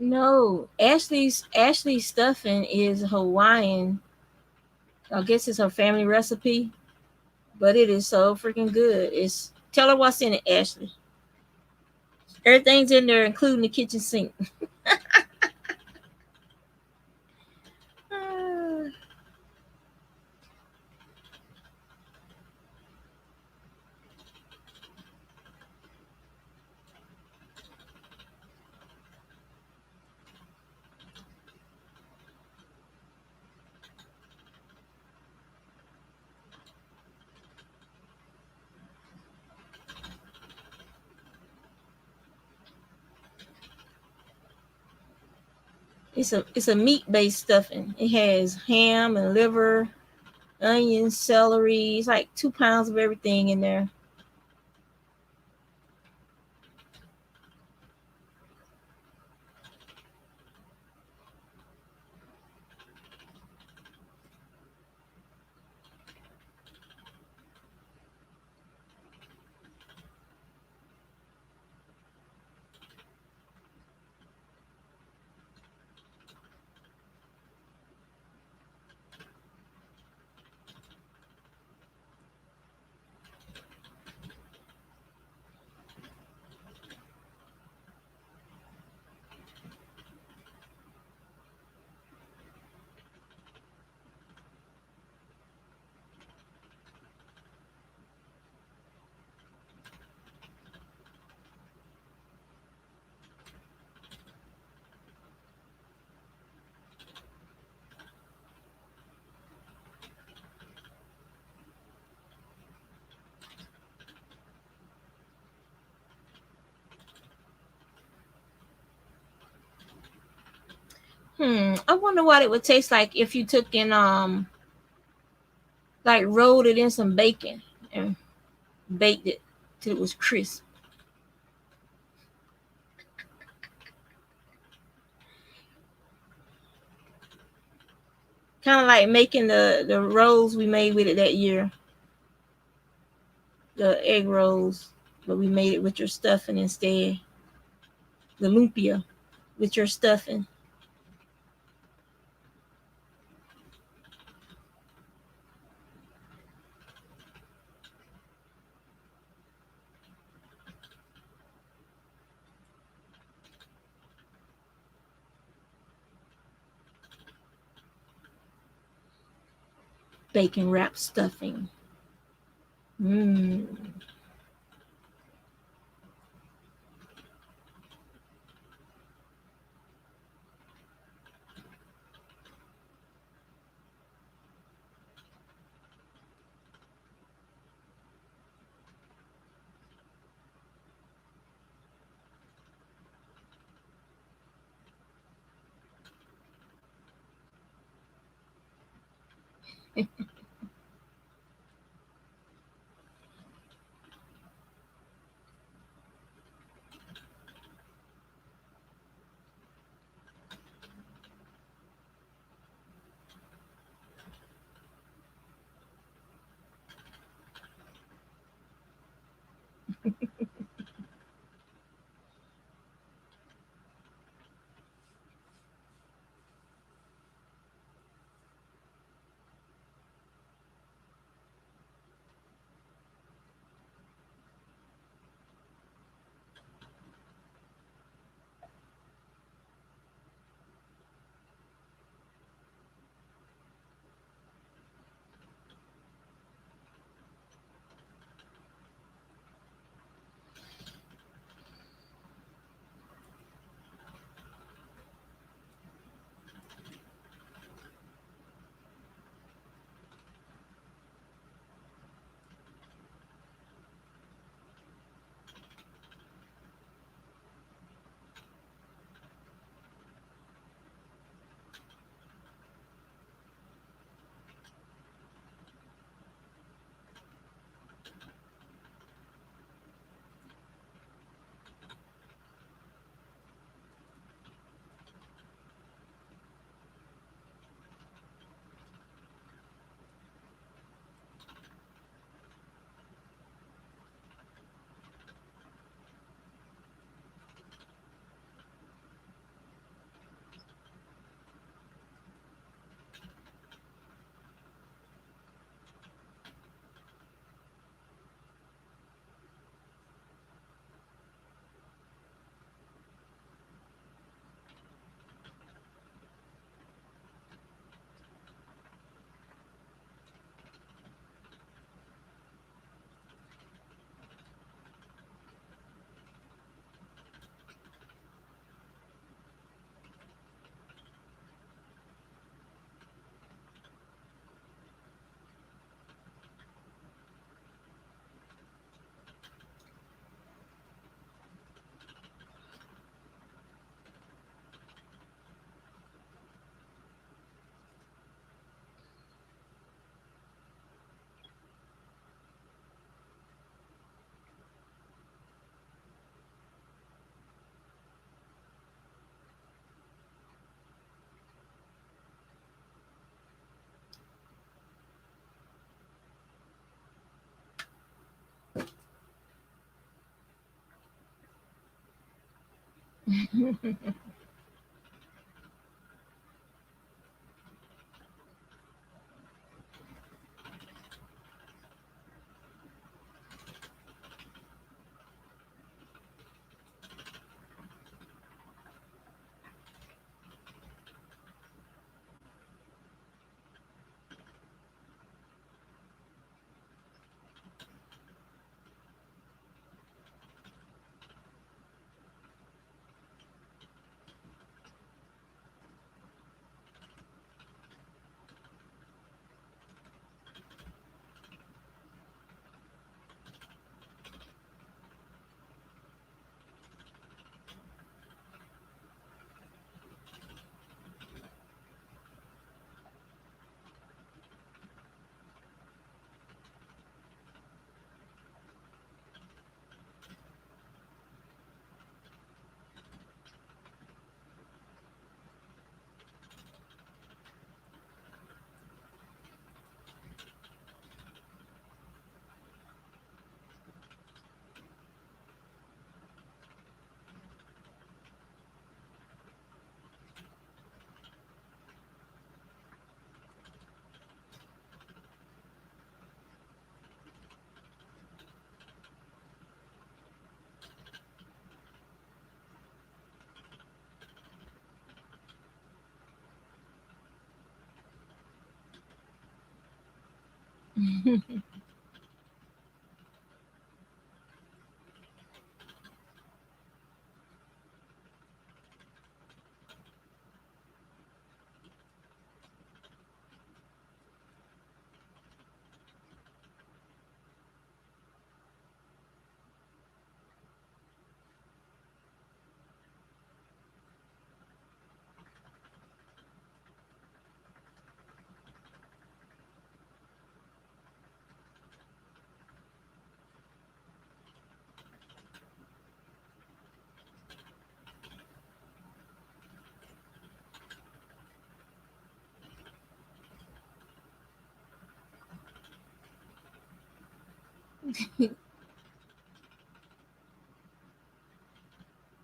No, Ashley's stuffing is Hawaiian. I guess it's her family recipe, but it is so freaking good. It's Tell her what's in it, Ashley. Everything's in there, including the kitchen sink. It's a meat based stuffing. It has ham and liver, onions, celery. It's like 2 pounds of everything in there. I wonder what it would taste like if you took and like rolled it in some bacon and baked it till it was crisp. Kind of like making the rolls we made with it that year, the egg rolls, but we made it with your stuffing instead. The lumpia with your stuffing. Bacon wrapped stuffing. Mmm.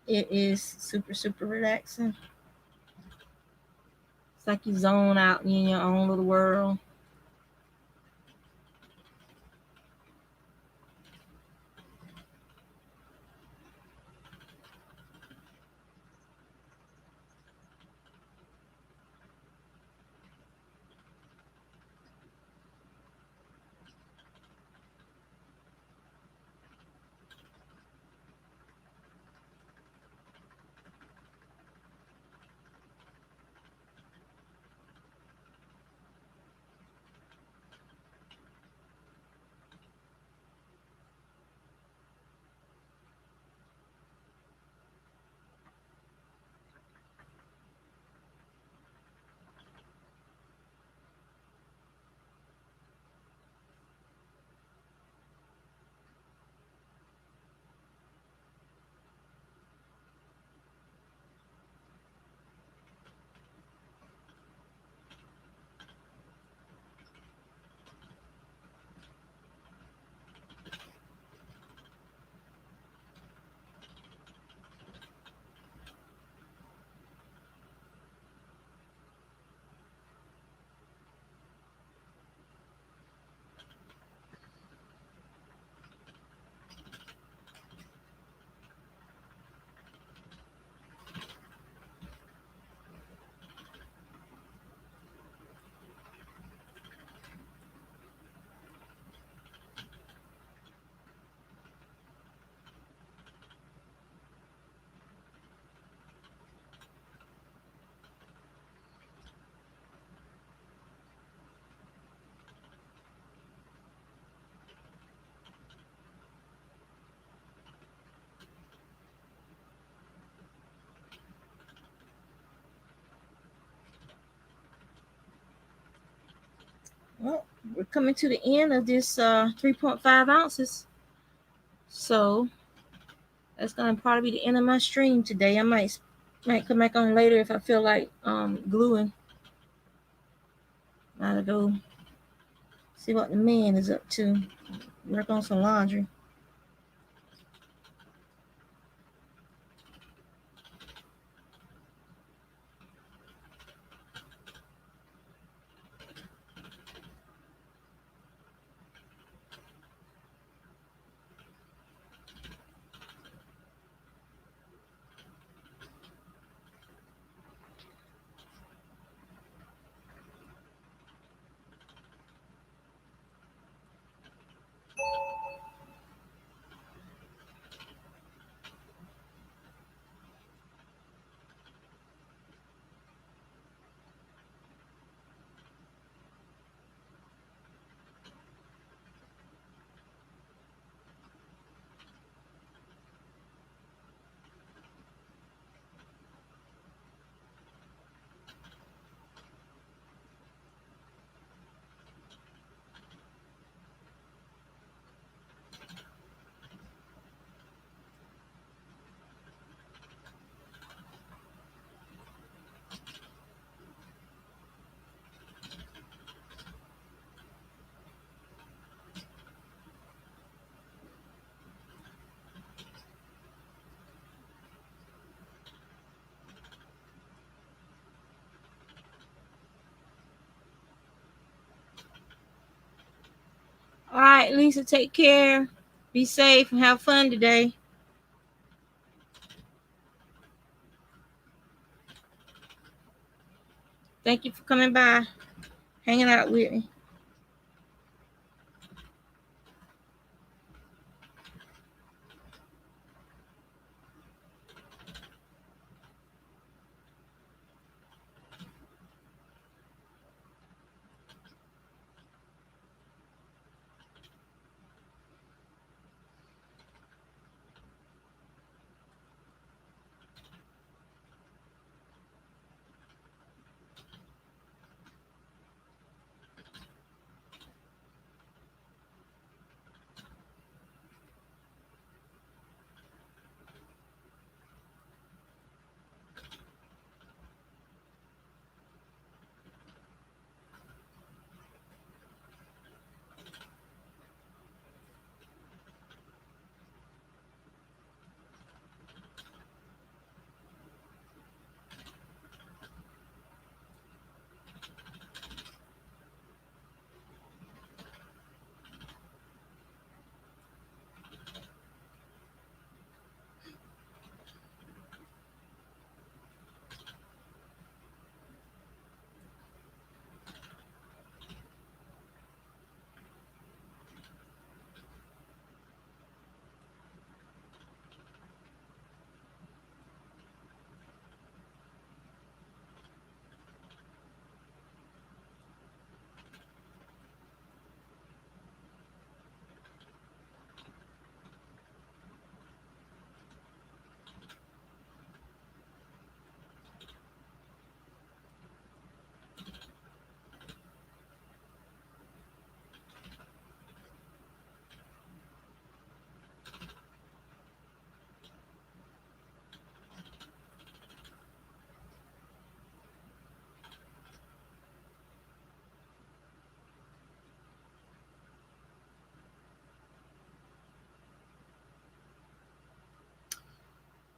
It is super, super relaxing. It's like you zone out in your own little world. Well, we're coming to the end of this 3.5 ounces. So that's gonna probably be the end of my stream today. I might come back on later if I feel like gluing. Gotta go see what the man is up to. Work on some laundry. All right, Lisa, take care. Be safe and have fun today. Thank you for coming by, hanging out with me.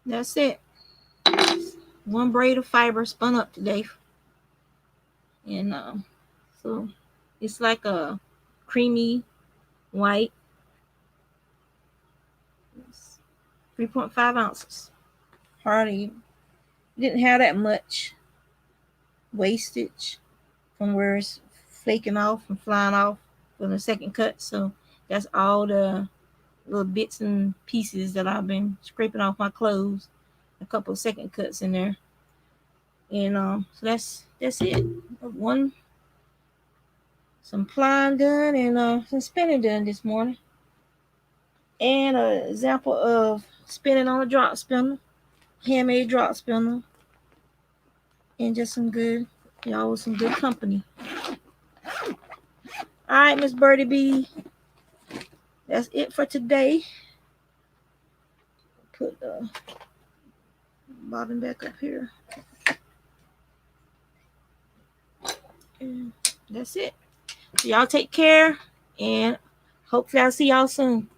That's it. One braid of fiber spun up today. And so it's like a creamy white. It's 3.5 ounces. Hardly didn't have that much wastage from where it's flaking off and flying off from the second cut. So that's all the little bits and pieces that I've been scraping off my clothes. A couple of second cuts in there. And so that's it. Some plying done and some spinning done this morning. And an example of spinning on a drop spinner, handmade drop spinner, and just some good, y'all with some good company. All right, Miss Birdie B, that's it for today. Put the bottom back up here. And that's it. So y'all take care, and hopefully I'll see y'all soon.